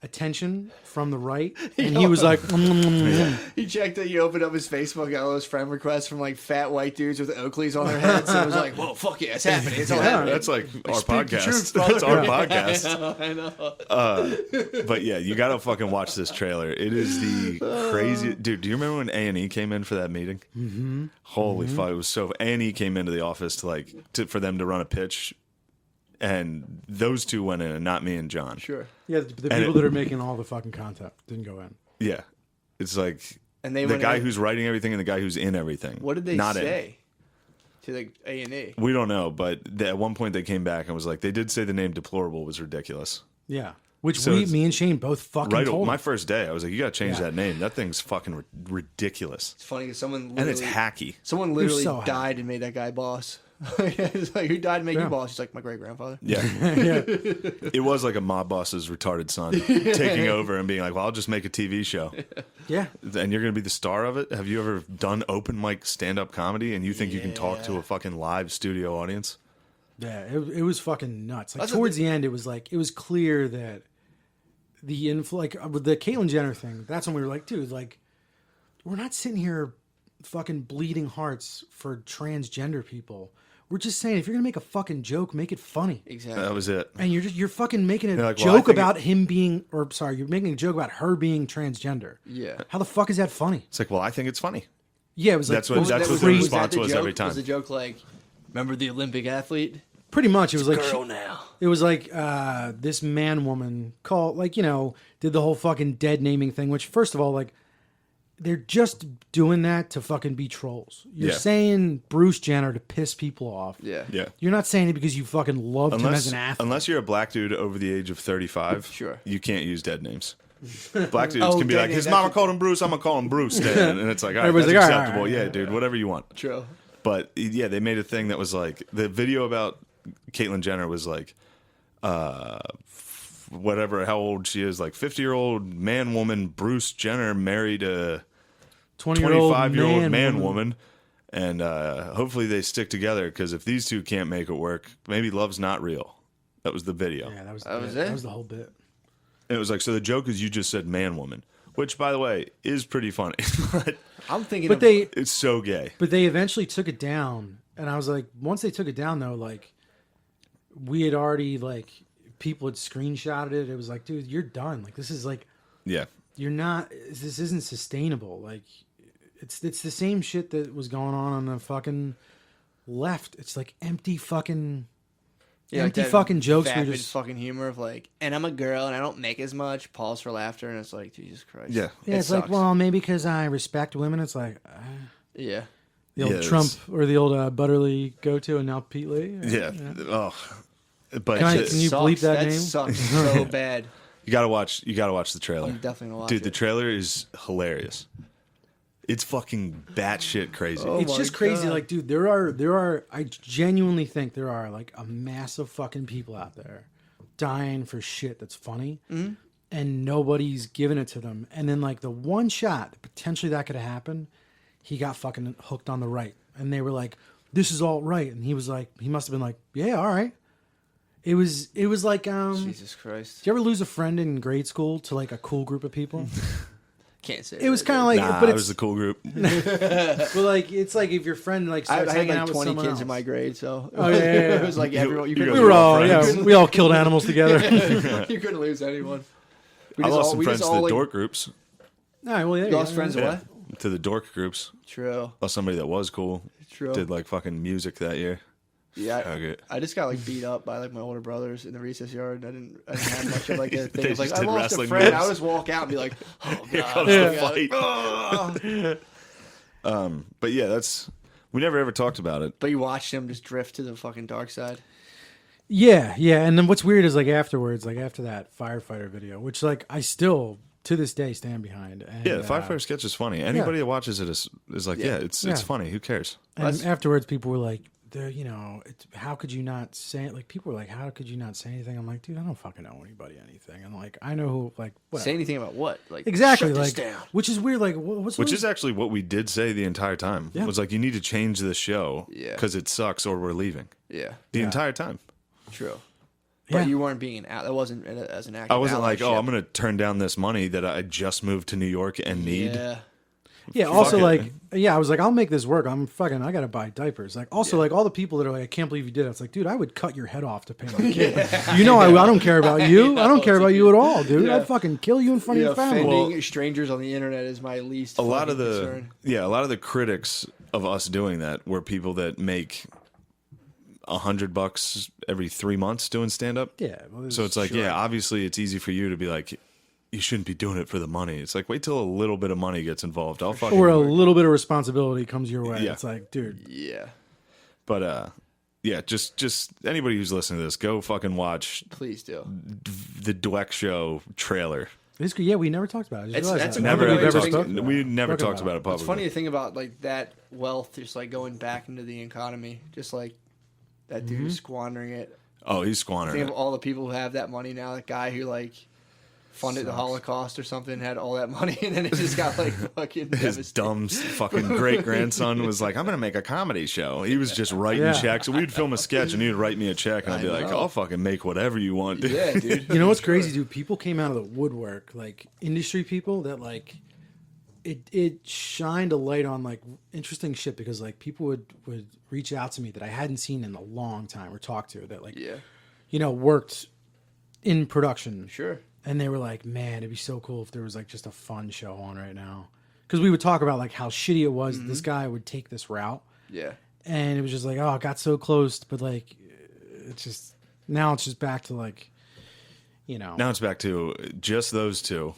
attention from the right, and he was like, He checked it. He opened up his Facebook, got all those friend requests from like fat white dudes with Oakleys on their heads. And it was like, whoa, fuck yeah, it's happening. It's all happening. That's like our speak the podcast. truth, That's our brother. podcast. I know. But yeah, you gotta fucking watch this trailer. It is the craziest. Dude, do you remember when A&E came in for that meeting? Mm-hmm. Holy fuck, it was so. A&E came into the office for them to run a pitch, and those two went in, and not me and John. Sure. yeah, the people that are making all the fucking content didn't go in. Yeah, it's like And they the went guy in- who's writing everything and the guy who's in everything. What did they not in. say to the A&E? We don't know, but at one point they came back and was like, they did say the name deplorable was ridiculous. Yeah, which So me it's- and Shane both fucking Right, told my him. first day, I was like, you gotta change Yeah. that name. That thing's fucking ridiculous. It's funny because someone And it's literally, hacky. someone literally so happy. died and made that guy boss. It's like, who died and made Yeah. you boss? He's like, my great grandfather. Yeah. It was like a mob boss's retarded son taking over and being like, well, I'll just make a TV show. Yeah, And you're going to be the star of it? Have you ever done open mic stand-up comedy and you think you can talk to a fucking live studio audience? yeah, it was fucking nuts. Like That's the towards the end, it was clear that with the Caitlyn Jenner thing, that's when we were like, dude, like, we're not sitting here fucking bleeding hearts for transgender people. We're just saying, if you're gonna make a fucking joke, make it funny. Exactly. That was it. And you're fucking making a You're like, well, I joke think about him being, you're making a joke about her being transgender. Yeah. How the fuck is that funny? It's like, well, I think it's funny. Yeah, it was like That's what- it was that's what the crazy. response the was joke? every time. Was the joke like, remember the Olympic athlete? Pretty much, it was like Girl now. it was like this man woman did the whole fucking dead naming thing. Which, first of all, like, they're just doing that to fucking be trolls. You're Yeah. saying Bruce Jenner to piss people off. Yeah. Yeah. You're not saying it because you fucking loved him as an athlete. Unless you're a black dude over the age of 35, Sure. you can't use dead names. Black dudes Oh, can be dead like, name, his that's mama what- called him Bruce, I'm going to call him Bruce then. And it's like, all right, Everybody's that's like, all right, acceptable. all right, Yeah, yeah, dude, whatever you want. True. But yeah, they made a thing that was like, the video about Caitlyn Jenner was like, whatever, how old she is, like 50-year-old man woman Bruce Jenner married a 25-year-old man woman. And hopefully they stick together, because if these two can't make it work, maybe love's not real. That was the video. Yeah, that was was it. it? That was the whole bit. And it was like, so the joke is you just said man woman, which, by the way, is pretty funny. But I'm thinking But of, they it's so gay. eventually took it down, and I was like, once they took it down though, like, we had already, like, people had screenshotted it. It was like, dude, you're done. Like, this is like, Yeah. you're not. This isn't sustainable. Like, it's the same shit that was going on the fucking left. It's like empty fucking. like empty that fucking jokes. We vapid just fucking humor of like, and I'm a girl and I don't make as much. Pause for laughter, and it's like, Jesus Christ. Yeah. yeah. It It's like, sucks. well, maybe because I respect women. It's like Yeah. the old Yeah, Trump it's- or the old Butterly go to, and now Pete Lee. Yeah. Oh. But Can it's- you bleep that name? Sucks so bad. you gotta watch the trailer. I'm definitely gonna watch Dude, it. the trailer is hilarious. It's fucking batshit crazy. Oh It's my just crazy. God. Like, dude, there are. I genuinely think there are like a mass of fucking people out there dying for shit that's funny, and nobody's giving it to them. And then like the one shot potentially that could have happened, he got fucking hooked on the right, and they were like, "This is all right," and he was like, he must have been like, "Yeah, all right." It was like Jesus Christ. Did you ever lose a friend in grade school to like a cool group of people? Can't say It was that. kind of like, Nah, but it it's was a cool group. but like it's like if your friend like I starts had hanging like out with 20 someone kids else. in my grade, so Oh, yeah, yeah, yeah. it was like everyone. You you couldn't guys We were all friends. we all killed animals together. you couldn't lose anyone. We I just lost all- some we friends just to all, the like, dork groups. All right, well, yeah, You lost friends Yeah. what? To the dork groups. True. Lost somebody that was cool. True. Did like fucking music that year. Yeah, Okay. I just got like beat up by like my older brothers in the recess yard. I didn't have much of like a thing. They Of, like just I did lost a wrestling friend. I moves. would just walk out and be like, "Oh Here god!" comes Oh, the God. fight. But yeah, we never ever talked about it. But you watched him just drift to the fucking dark side. yeah. And then what's weird is like afterwards, like after that firefighter video, which like I still to this day stand behind. And, Yeah, the firefighter sketch is funny. Anybody that watches it is like, yeah, it's Yeah. funny. Who cares? And afterwards, people were like, you know, how could you not say it? Like, people were like, how could you not say anything? I'm like, dude, I don't fucking know anybody anything. And like, I know who, like, whatever. Say anything about what? Like, Exactly, shut like, this down. which is weird. Like, Which is actually what we did say the entire time. Yeah. It was like, you need to change the show Yeah. because it sucks or we're leaving. Yeah, The entire time. true. But Yeah. you weren't being out. That wasn't as an active I wasn't like, oh, allyship. I'm going to turn down this money that I just moved to New York and need. Yeah. Yeah. Also, it. like, I was like, I'll make this work. I gotta buy diapers. Like, also, like, all the people that are like, I can't believe you did it. It's like, dude, I would cut your head off to pay my kid. Like, you know, I don't care about you. I don't care about you at all, dude. Yeah. I'd fucking kill you in front of your family. Offending strangers on the internet is my least. A lot of concern. a lot of the critics of us doing that were people that make $100 every 3 months doing stand up. Yeah. Well, So it's like, yeah, obviously it's easy for you to be like, you shouldn't be doing it for the money. It's like, wait till a little bit of money gets involved. I'll fucking or a work. little bit of responsibility comes your way. Yeah. It's like, dude. Yeah. But yeah, just anybody who's listening to this, go fucking watch Please do. the Dweck Show trailer. This, yeah, we never talked about it. I just It's- realized that's that. a I don't Never think good ever way to talked, think about we never Talking talked about about it publicly. It's funny to think about like that wealth just like going back into the economy, just like that dude squandering it. Oh, he's squandering Think it. of all the people who have that money now. That guy who like funded the Holocaust or something had all that money, and then it just got like fucking His devastated. dumb fucking great grandson was like, I'm gonna make a comedy show. He was just writing Yeah. checks. We'd film a sketch and he'd wite me a check, and I'd be I like, know. I'll fucking make whatever you want. Dude. Yeah, dude. You know what's crazy, dude? People came out of the woodwork, like industry people that like it shined a light on like interesting shit because like people would reach out to me that I hadn't seen in a long time or talked to that like Yeah, you know worked in production. sure. And they were like, man, it'd be so cool if there was like just a fun show on right now. Because we would talk about like how shitty it was that this guy would take this route. Yeah, And it was just like, oh, it got so close. But like, it's just, now it's just back to like, you know. Now it's back to just those two,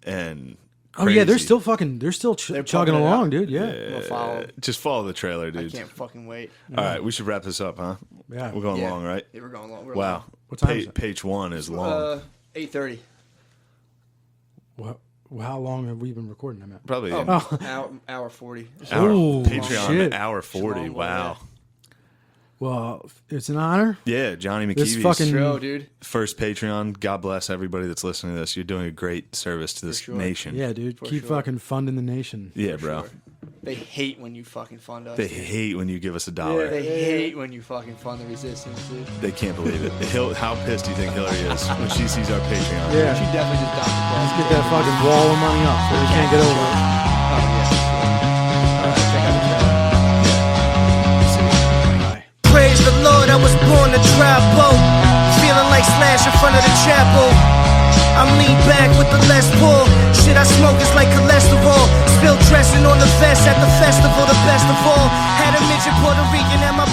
and Oh, yeah, they're crazy. still fucking, they're still They're chugging pumping it along, out. dude. Yeah. I'm gonna follow. Just follow the trailer, I dude. can't fucking wait. All right, we should wrap this up, huh? Yeah. We're going Yeah. long, right? Yeah, we're going long. We're Wow. What time is it? Page one is long. 8:30. Well, how long have we been recording them at? Probably Hour 40. hour, Oh, Patreon shit. hour 40. Long, Wow. Well, it's an honor. Yeah, Johnny This McKeevy's fucking- Show, dude. first Patreon. God bless everybody that's listening to this. You're doing a great service to this sure. nation. Yeah, dude. For Keep sure. fucking funding the nation. Yeah, bro. Sure. They hate when you fucking fund us. They dude. hate when you give us $1. They hate when you fucking fund the resistance, dude. They can't believe it. How pissed do you think Hillary is when she sees our Patreon? Yeah. She definitely just dropped the Let's get that fucking wall of money up so we can't get over it. Oh, yeah. All right, check out the trailer. Praise the Lord, I was born to drive boat. Feeling like Slash in front of the chapel. I'm lean back with the Les Paul. Shit I smoke is like cholesterol. Spill dressing on the vest at the festival, the best of all. Had a midget Puerto Rican at my